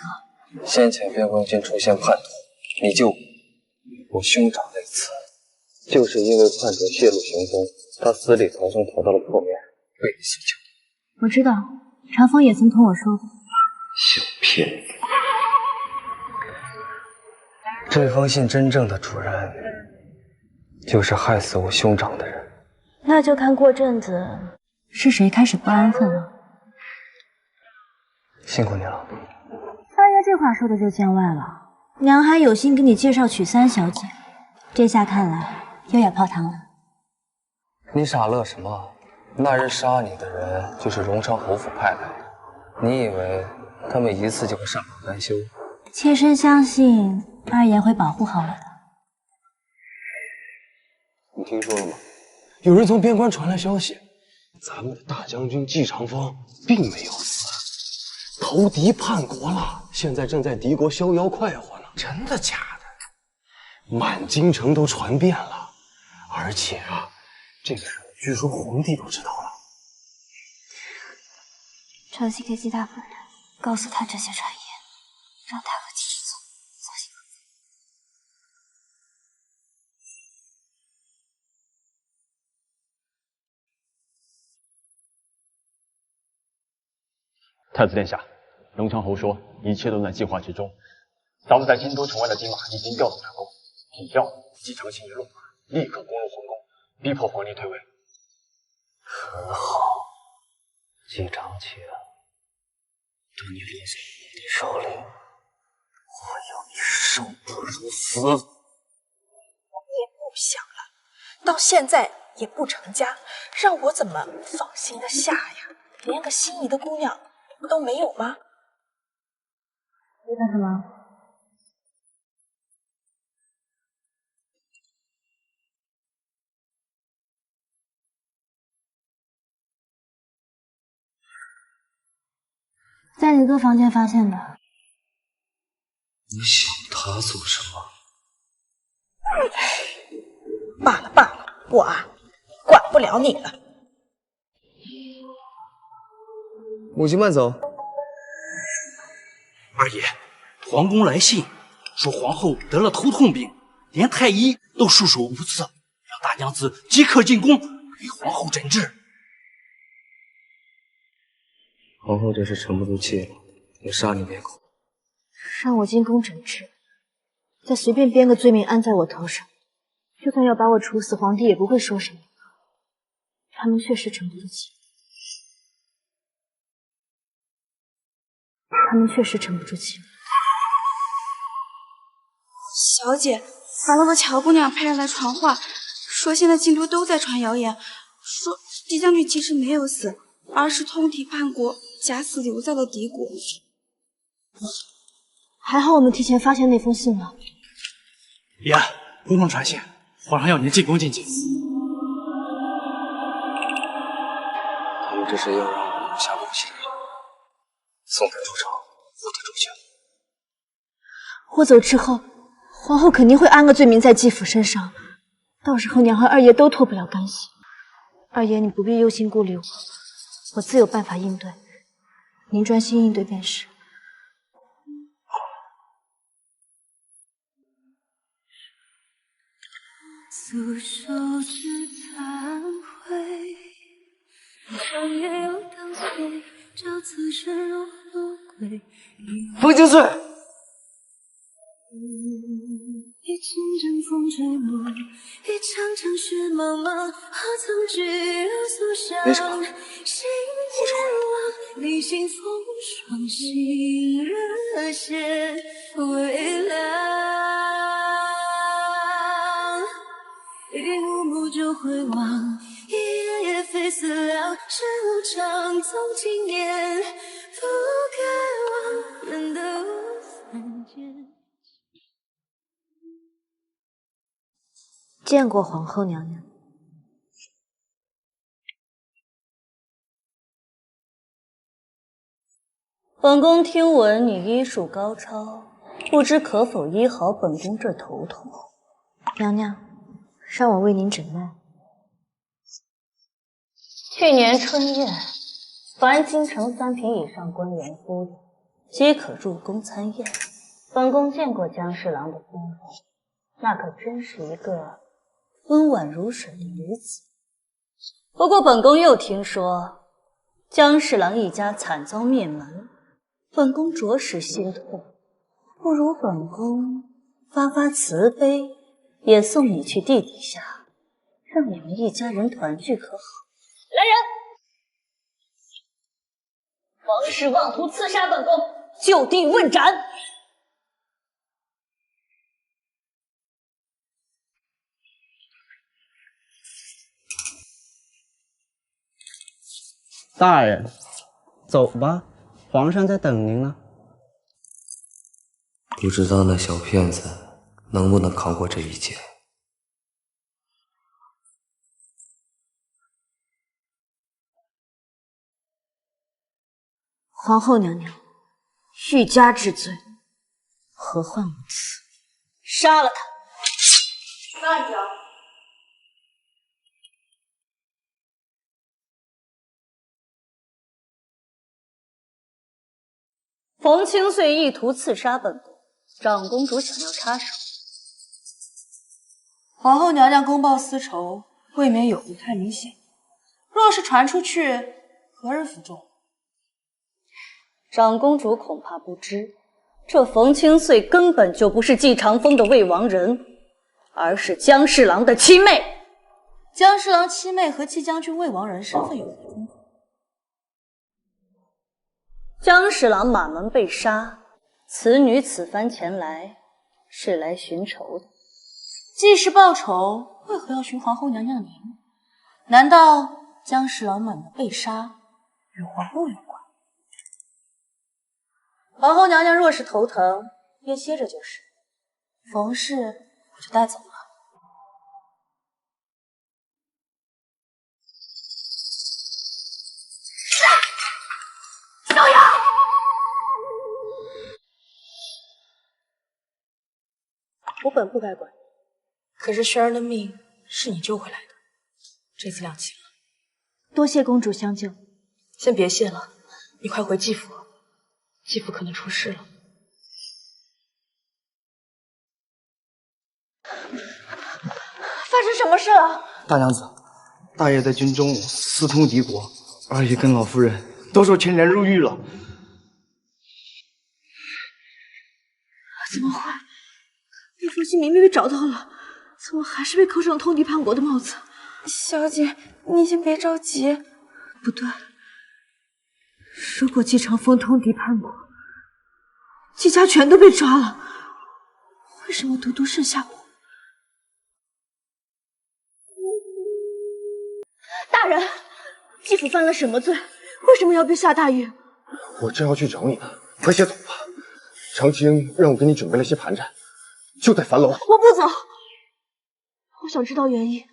[SPEAKER 3] 先前边关军出现叛徒，你救我兄长那次，就是因为叛徒泄露行踪，他死里逃生逃到了破面，被你所救。
[SPEAKER 2] 我知道，长风也曾同我说过。
[SPEAKER 3] 小骗子！这封信真正的主人，就是害死我兄长的人。
[SPEAKER 2] 那就看过阵子是谁开始不安分了。
[SPEAKER 3] 辛苦你了。
[SPEAKER 2] 二爷这话说的就见外了。娘还有心给你介绍曲三小姐，这下看来又要泡汤了。
[SPEAKER 3] 你傻乐什么？那日杀你的人就是荣昌侯府派来的，你以为他们一次就会上榜单修？
[SPEAKER 2] 妾身相信二爷会保护好我的。
[SPEAKER 6] 你听说了吗？有人从边关传来消息，咱们的大将军季长风并没有死，投敌叛国了，现在正在敌国逍遥快活呢。
[SPEAKER 10] 真的假的？
[SPEAKER 6] 满京城都传遍了，而且啊，这个事据说皇帝都知道了。
[SPEAKER 9] 传信给季大夫人，告诉他这些传言，让他和季世宗小心防备。
[SPEAKER 7] 太子殿下，荣昌侯说一切都在计划之中。咱们在京都城外的兵马已经调动成功，只要季长卿一落马，立刻攻入皇宫，逼迫皇帝退位。
[SPEAKER 11] 很好，季长卿，等你落在皇帝手里，我要你生不如死。
[SPEAKER 17] 你也不想了，到现在也不成家，让我怎么放心的下呀？连个心仪的姑娘都没有吗？
[SPEAKER 2] 你干什么？在你哥房间发现的。
[SPEAKER 11] 你想他做什么？
[SPEAKER 17] 罢了罢了，我啊，管不了你了。
[SPEAKER 3] 母亲慢走。
[SPEAKER 12] 二爷，皇宫来信说皇后得了头痛病，连太医都束手无策，让大娘子即刻进宫给皇后诊治。
[SPEAKER 3] 皇后这是沉不住气了，要杀你灭口。
[SPEAKER 2] 让我进宫诊治，再随便编个罪名安在我头上，就算要把我处死，皇帝也不会说什么。他们确实沉不住气，他们确实沉不住气。
[SPEAKER 21] 小姐，法老的乔姑娘派人来传话，说现在京都都在传谣言，说季将军其实没有死，而是通敌叛国，假死留在了敌国。
[SPEAKER 2] 还好我们提前发现那封信了。
[SPEAKER 12] 爷，不能传信，皇上要您进宫觐见。
[SPEAKER 3] 他们这是要让我留下武器的人送他出城，扶他出去。
[SPEAKER 2] 我走之后，皇后肯定会安个罪名在继父身上，到时候娘和二爷都脱不了干系。二爷，你不必忧心顾虑我，我自有办法应对，您专心应对便是。
[SPEAKER 18] 素手指忏悔，长夜又当碎，照此生若落归。
[SPEAKER 3] 风清翠，
[SPEAKER 18] 一阵阵风吹落，一场场雪茫茫，何曾惧如素伤？
[SPEAKER 3] 没什么，
[SPEAKER 18] 心间望，你心风霜，心热血微凉。一幕幕就回望，一夜夜非思量，世无常，从今年不该忘，难得我凡间。
[SPEAKER 2] 见过皇后娘娘。
[SPEAKER 23] 本宫听闻你医术高超，不知可否医好本宫这头痛？
[SPEAKER 2] 娘娘，让我为您诊脉。
[SPEAKER 23] 去年春宴，凡京城3品以上官员夫人，皆可入宫参宴。本宫见过江侍郎的夫人，那可真是一个温婉如水的女子。不过本宫又听说，江侍郎一家惨遭灭门，本宫着实心痛。不如本宫发发慈悲，也送你去地底下，让你们一家人团聚，可好？来人！王氏妄图刺杀本宫，就地问斩！
[SPEAKER 19] 大人，走吧，皇上在等您呢。
[SPEAKER 3] 不知道那小骗子能不能扛过这一劫。
[SPEAKER 2] 皇后娘娘，欲加之罪，何患无辞？
[SPEAKER 14] 杀了他！
[SPEAKER 17] 慢着。
[SPEAKER 14] 冯清穗意图刺杀本宫，长公主想要插手。
[SPEAKER 17] 皇后娘娘公报私仇，未免有不太明显。若是传出去，何人服众？
[SPEAKER 14] 长公主恐怕不知，这冯清穗根本就不是季长风的未亡人，而是江侍郎的妻妹。
[SPEAKER 17] 江侍郎妻妹和季将军未亡人身份有何冲突？
[SPEAKER 14] 江侍郎马门被杀，此女此番前来是来寻仇的。
[SPEAKER 17] 既是报仇，为何要寻皇后娘娘您？难道江侍郎马门被杀与皇后有关？皇后娘娘若是头疼，便歇着就是。冯氏我就带走了。
[SPEAKER 14] 小雅，
[SPEAKER 17] 我本不该管你，可是轩儿的命是你救回来的，这次两清了。
[SPEAKER 2] 多谢公主相救。
[SPEAKER 17] 先别谢了，你快回继府，继府可能出事了。发生什么事了？
[SPEAKER 19] 大娘子，大爷在军中私通敌国，二爷跟老夫人都受牵连入狱了。
[SPEAKER 17] 怎么会？那封信明明被找到了，怎么还是被扣上通敌叛国的帽子？小姐，你先别着急。不对，如果季长风通敌叛国，季家全都被抓了，为什么独独剩下我？大人，继父犯了什么罪？为什么要被下大狱？
[SPEAKER 8] 我正要去找你呢，快些走吧。长青让我给你准备了些盘缠，就在樊楼。
[SPEAKER 17] 我不走，我想知道原因。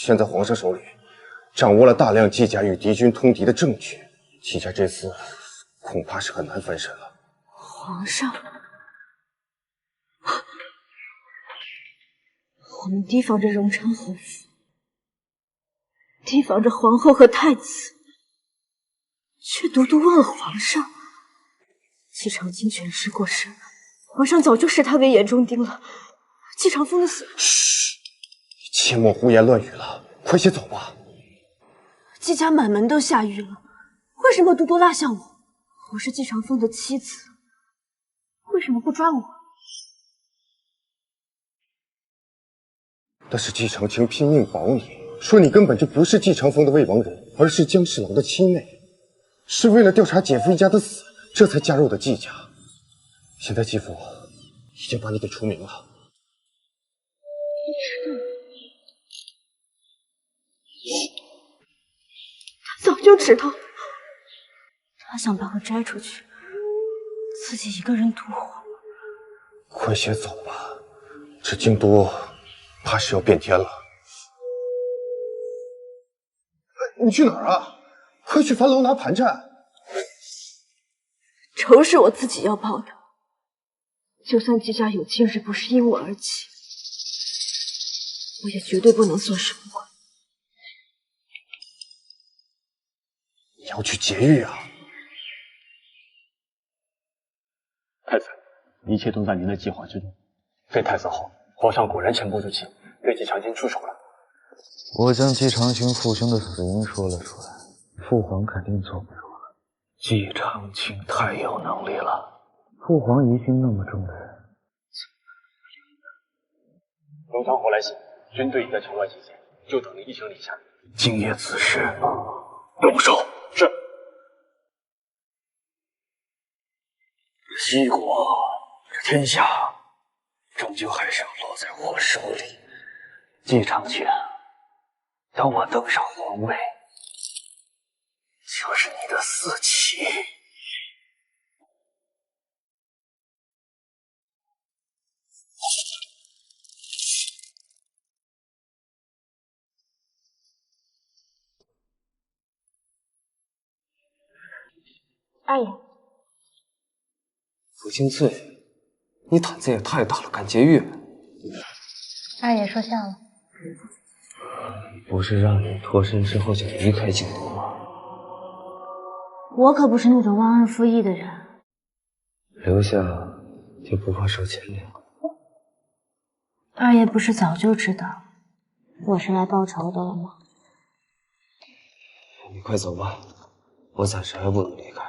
[SPEAKER 8] 现在皇上手里掌握了大量季家与敌军通敌的证据，季家这次恐怕是很难翻身了。
[SPEAKER 17] 皇上，我们提防着荣昌侯府，提防着皇后和太子，却独独忘了皇上。季长青权势过深，皇上早就视他为眼中钉了。季长风的死，
[SPEAKER 8] 嘘，切莫胡言乱语了，快些走吧。
[SPEAKER 17] 季家满门都下狱了，为什么独独落下我？我是季长风的妻子，为什么不抓我？
[SPEAKER 8] 但是季长青拼命保你，说你根本就不是季长风的未亡人，而是江侍郎的妻妹，是为了调查姐夫一家的死，这才加入的季家。现在继父已经把你给除名了。
[SPEAKER 17] 他早就知道，
[SPEAKER 2] 他想把我摘出去，自己一个人独活。
[SPEAKER 8] 快些走吧，这京都怕是要变天了。你去哪儿啊？快去樊楼拿盘缠。
[SPEAKER 17] 仇是我自己要报的，就算季家有今日不是因我而起，我也绝对不能坐视不管。
[SPEAKER 8] 你要去劫狱啊？
[SPEAKER 16] 太子，一切都在您的计划之中。废太子后，皇上果然前功尽弃，对季长青出手了。
[SPEAKER 3] 我将季长青父兄的死因说了出来，父皇肯定做不出。
[SPEAKER 11] 季长青太有能力了，
[SPEAKER 3] 父皇疑心那么重的人，
[SPEAKER 16] 荣昌侯来信，军队已在城外集结，就等您一行离下。
[SPEAKER 11] 今夜此事，动手。
[SPEAKER 16] 是。
[SPEAKER 11] 西国这天下，终究还是要落在我手里。季长青，等我登上皇位，就是你的死期。
[SPEAKER 2] 二爷，
[SPEAKER 3] 福星醉，你胆子也太大了，敢劫狱？
[SPEAKER 2] 二爷说笑了。
[SPEAKER 3] 不是让你脱身之后就离开京都吗？
[SPEAKER 2] 我可不是那种忘恩负义的人。
[SPEAKER 3] 留下就不怕受牵连。
[SPEAKER 2] 二爷不是早就知道我是来报仇的了吗？
[SPEAKER 3] 你快走吧，我暂时还不能离开。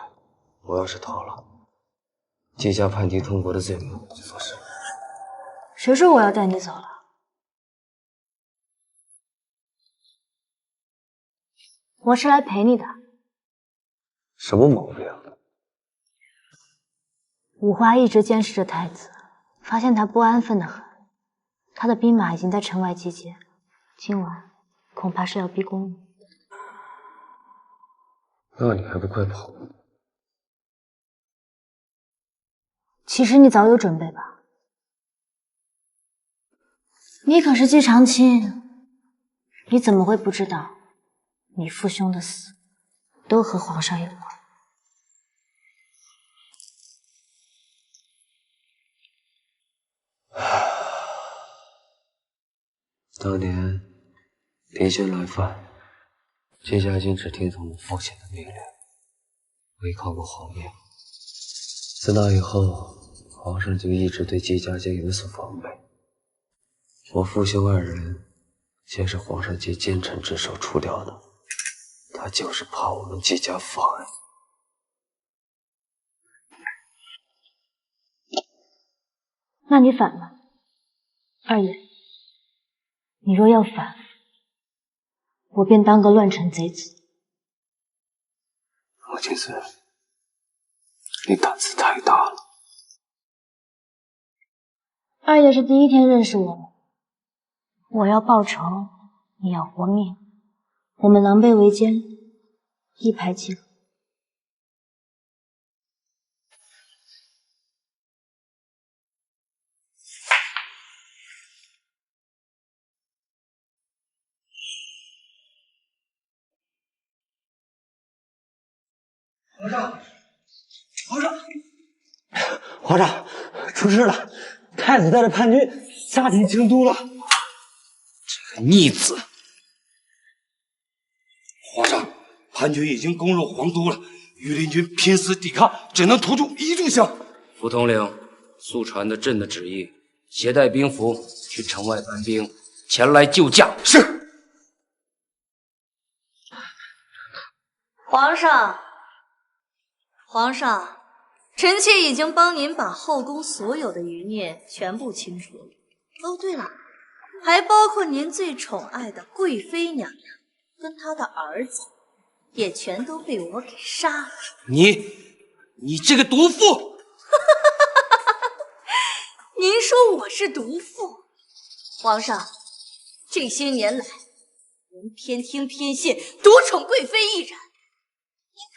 [SPEAKER 3] 我要是逃了，季家叛敌通国的罪名就坐实了。
[SPEAKER 2] 谁说我要带你走了？我是来陪你的。
[SPEAKER 3] 什么毛病？
[SPEAKER 2] 五花一直监视着太子，发现他不安分的很，他的兵马已经在城外集结，今晚恐怕是要逼宫了。
[SPEAKER 3] 那你还不快跑？
[SPEAKER 2] 其实你早有准备吧？你可是季长卿，你怎么会不知道，你父兄的死都和皇上有关？
[SPEAKER 3] 当年林轩来犯，季家军只听从我父亲的命令，违抗过皇命。自那以后，皇上就一直对季家军有所防备。我父兄二人先是皇上借奸臣之手除掉的，他就是怕我们季家反。
[SPEAKER 2] 那你反了，二爷。你若要反，我便当个乱臣贼子。
[SPEAKER 3] 罗青子，你胆子太大了。
[SPEAKER 2] 二爷是第一天认识我，我要报仇，你要活命，我们狼狈为奸，一拍即合。
[SPEAKER 11] 皇上，皇上，皇上，出事了！太子带着叛军杀进京都了。
[SPEAKER 4] 这个逆子！皇上，叛军已经攻入皇都了，御林军拼死抵抗，只能投出一炷香。
[SPEAKER 3] 副统领，速传的朕的旨意，携带兵符去城外搬兵，前来救驾。
[SPEAKER 4] 是。
[SPEAKER 13] 皇上。皇上，臣妾已经帮您把后宫所有的余孽全部清除了。哦，对了，还包括您最宠爱的贵妃娘娘跟她的儿子，也全都被我给杀了。
[SPEAKER 4] 你这个毒妇！
[SPEAKER 13] 您说我是毒妇？皇上，这些年来，您偏听偏信，独宠贵妃一人。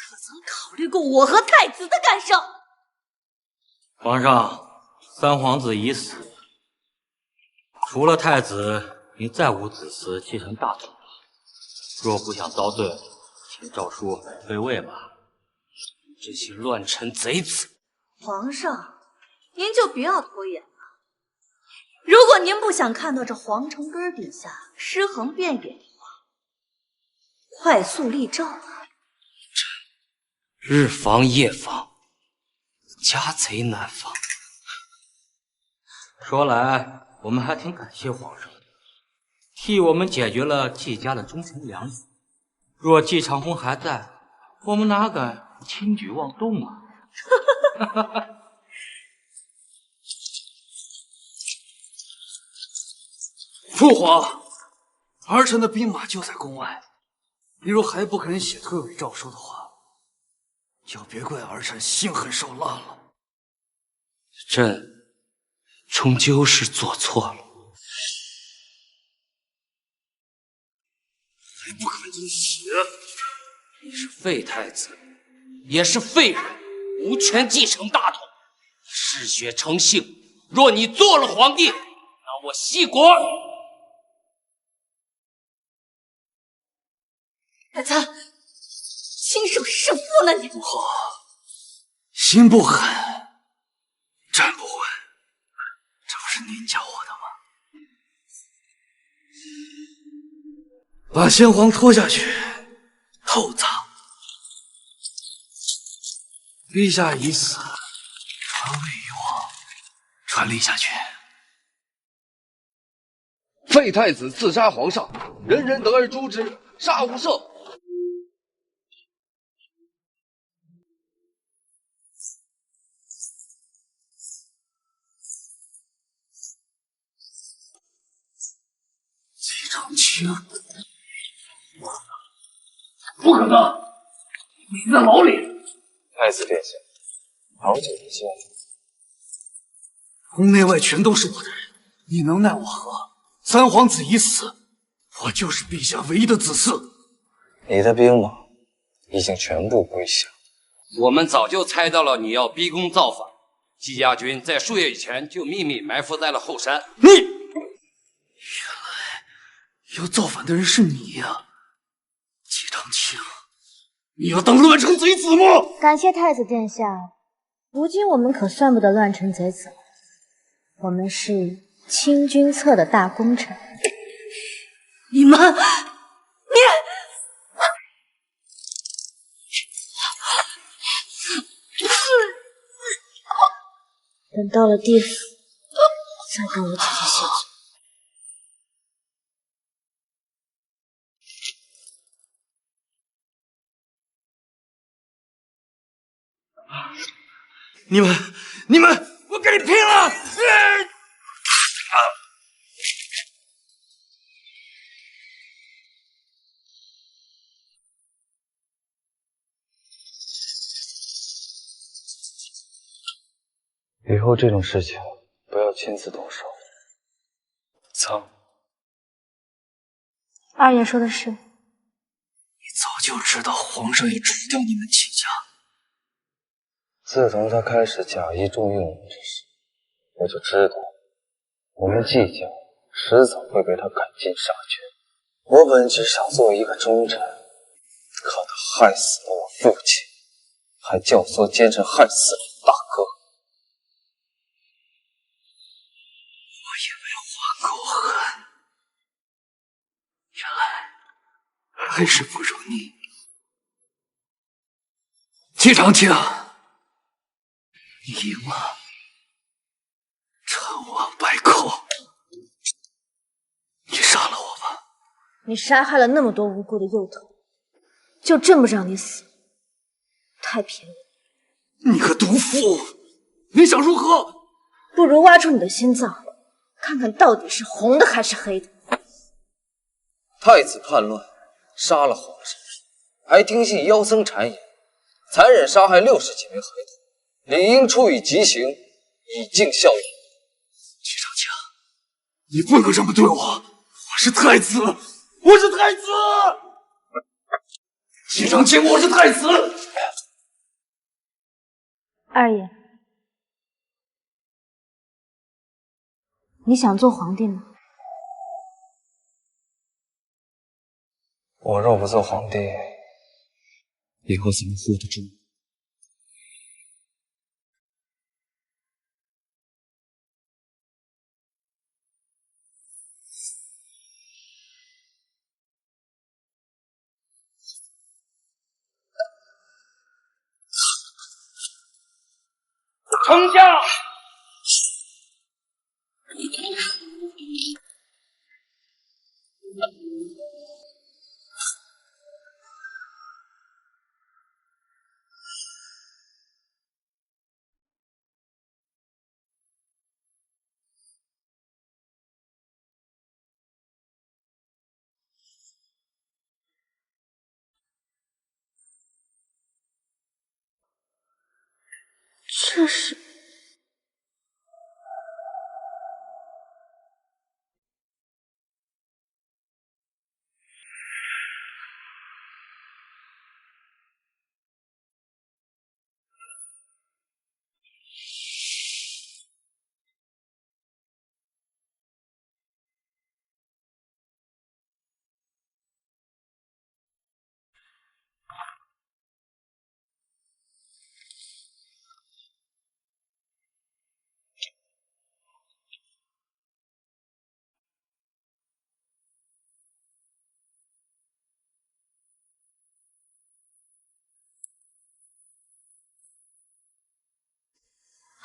[SPEAKER 13] 可曾考虑过我和太子的感受？
[SPEAKER 11] 皇上，三皇子已死，除了太子，您再无子嗣继承大统了。若不想遭罪，请诏书退位吧。
[SPEAKER 3] 这些乱臣贼子！
[SPEAKER 13] 皇上，您就不要拖延了。如果您不想看到这皇城根底下尸横遍野的话，快速立诏吧。
[SPEAKER 3] 日防夜防，家贼难防。
[SPEAKER 11] 说来，我们还挺感谢皇上的，替我们解决了季家的忠臣良子。若季长风还在，我们哪敢轻举妄动啊！
[SPEAKER 12] 父皇，儿臣的兵马就在宫外，你若还不肯写退位诏书的话，就别怪儿臣心狠手辣了。
[SPEAKER 3] 朕终究是做错了，
[SPEAKER 12] 还不赶紧写！
[SPEAKER 11] 你是废太子，也是废人，无权继承大统。嗜血成性，若你做了皇帝，那我西国……
[SPEAKER 14] 太子，亲手弑父呢你！
[SPEAKER 12] 母后，心不狠，站不稳，这不是您教我的吗？把先皇拖下去，厚葬。陛下已死，传位于王，传令下去。
[SPEAKER 3] 废太子刺杀皇上，人人得而诛之，杀无赦。
[SPEAKER 12] 姬长青，
[SPEAKER 6] 不可能！你在牢里。
[SPEAKER 3] 太子殿下，好久不见。
[SPEAKER 12] 宫内外全都是我的人，你能奈我何？三皇子已死，我就是陛下唯一的子嗣。
[SPEAKER 3] 你的兵马已经全部归降。
[SPEAKER 11] 我们早就猜到了你要逼宫造反，季家军在数月以前就秘密埋伏在了后山。
[SPEAKER 12] 你，原来要造反的人是你呀，姬长青！你要当乱臣贼子吗？
[SPEAKER 2] 感谢太子殿下，如今我们可算不得乱臣贼子了，我们是清君侧的大功臣。
[SPEAKER 14] 你们，
[SPEAKER 2] 等到了地府，再跟我姐姐谢罪。
[SPEAKER 12] 你们，我跟你拼了！
[SPEAKER 3] 以后这种事情不要亲自动手。
[SPEAKER 12] 苍，
[SPEAKER 2] 二爷说的是，
[SPEAKER 12] 你早就知道皇上要除掉你们戚家。
[SPEAKER 3] 自从他开始假意重用我之时，我就知道我们季家迟早会被他赶尽杀绝。我本只想做一个忠臣，可他害死了我父亲，还教唆奸臣害死了大哥。
[SPEAKER 12] 我以为话够狠，原来还是不如你。季长青，你赢了，成王败寇。你杀了我吧。
[SPEAKER 2] 你杀害了那么多无辜的幼童，就这么让你死，太便宜了。
[SPEAKER 12] 你个毒妇，你想如何？
[SPEAKER 2] 不如挖出你的心脏，看看到底是红的还是黑的。
[SPEAKER 3] 太子叛乱，杀了皇上，还听信妖僧谗言，残忍杀害60几名孩童，理应处以极刑，以儆效尤。
[SPEAKER 12] 季长青，你不能这么对我！我是太子，我是太子！季长青，我是太子！
[SPEAKER 2] 二爷，你想做皇帝吗？
[SPEAKER 3] 我若不做皇帝，以后怎么护得住？
[SPEAKER 6] 丞相，
[SPEAKER 2] 这是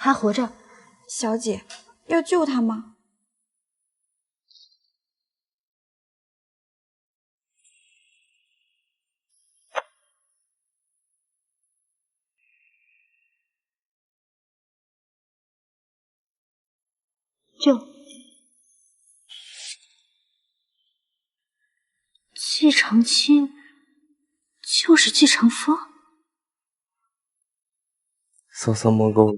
[SPEAKER 21] 还活着。小姐，要救他吗？
[SPEAKER 2] 救。季长青就是季长风。
[SPEAKER 3] 瑟瑟摸沟。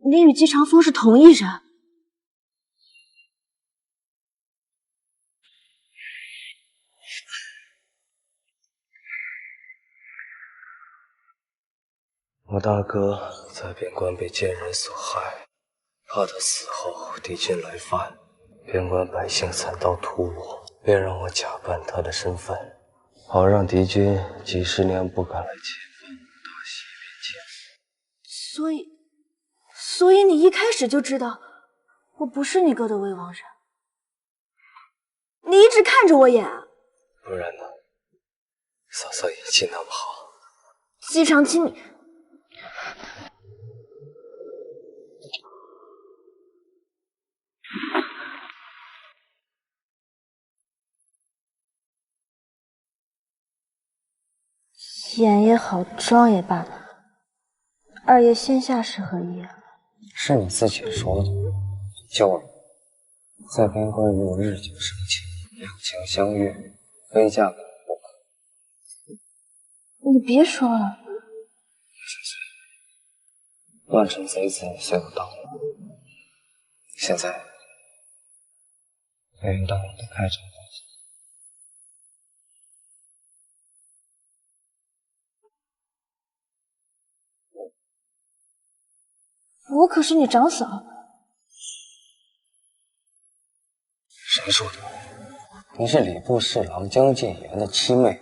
[SPEAKER 2] 你与季长风是同一人？
[SPEAKER 3] 我大哥在边关被奸人所害，怕他死后敌军来犯，边关百姓惨遭屠戮，便让我假扮他的身份，好让敌军几十年不敢来前方大西边境。
[SPEAKER 2] 所以你一开始就知道我不是你哥的魏王人，你一直看着我演。
[SPEAKER 3] 不然呢？嫂嫂演技那么好，
[SPEAKER 2] 季长青，你演也好，装也罢，二爷线下是何意？
[SPEAKER 3] 是你自己说的，救了我，在边关与我日久生情，两情相悦，非嫁给我不可。
[SPEAKER 2] 你别说了，
[SPEAKER 3] 乱臣贼子随我当了，现在愿意当我的开城公子。
[SPEAKER 2] 我可是你长嫂。
[SPEAKER 3] 谁说的？你是礼部侍郎江建言的妻妹，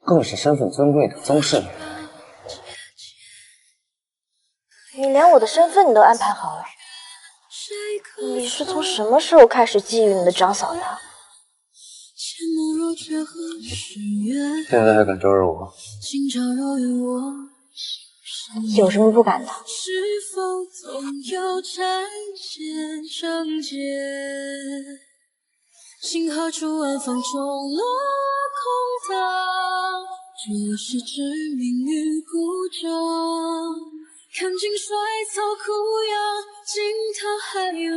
[SPEAKER 3] 更是身份尊贵的宗室女人。
[SPEAKER 2] 你连我的身份你都安排好了？你是从什么时候开始觊觎你的长嫂的？
[SPEAKER 3] 现在还敢招惹我？
[SPEAKER 2] 有什么不敢的？
[SPEAKER 18] 星河处晚风中落空荡，这是知命与孤忠。看尽衰草枯杨，惊涛骇浪，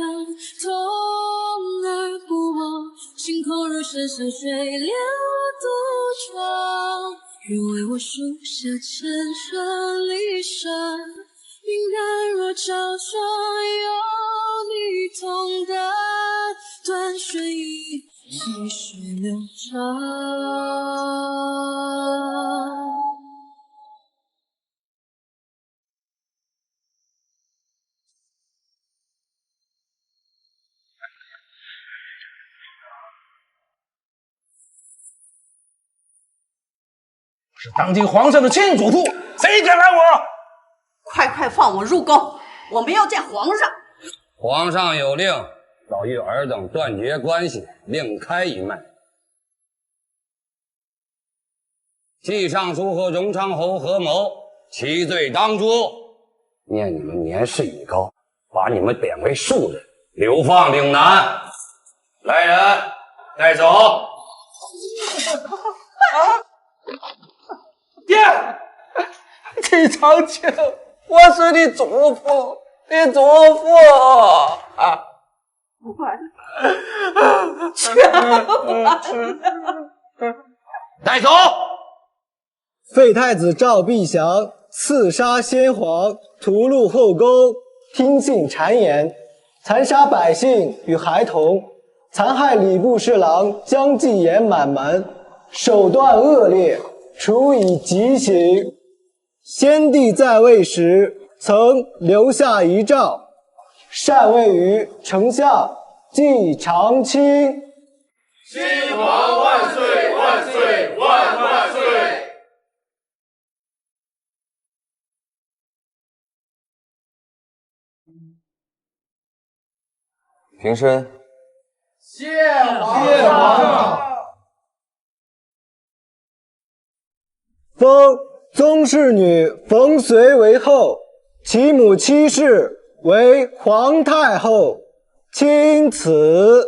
[SPEAKER 18] 痛而不忘。星空如深山水流独闯，愿为我书下千串离殇。明然若照窗，有你同担，断水一细水流长。
[SPEAKER 6] 我是当今皇上的亲主仆，谁敢拦我？
[SPEAKER 15] 快放我入宫，我们要见皇上。
[SPEAKER 20] 皇上有令，早与尔等断绝关系，另开一脉。季尚书和荣昌侯合谋，其罪当诛。念你们年事已高，把你们贬为庶人，流放岭南。来人，带走。
[SPEAKER 6] 爹，季长青，我是你祖父，你祖父啊！
[SPEAKER 20] 带走。
[SPEAKER 22] 废太子赵必祥刺杀先皇，屠戮后宫，听信谗言，残杀百姓与孩童，残害礼部侍郎江继言满门，手段恶劣，处以极刑。先帝在位时曾留下遗诏，禅位于丞相季长青。
[SPEAKER 24] 新皇万岁万岁万万岁！
[SPEAKER 3] 平身。
[SPEAKER 24] 谢皇上。
[SPEAKER 22] 封宗室女冯绥为后，其母戚氏为皇太后，钦此。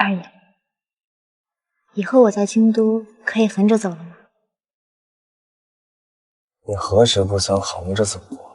[SPEAKER 2] 二爷，以后我在京都可以横着走了吗？
[SPEAKER 3] 你何时不曾横着走过？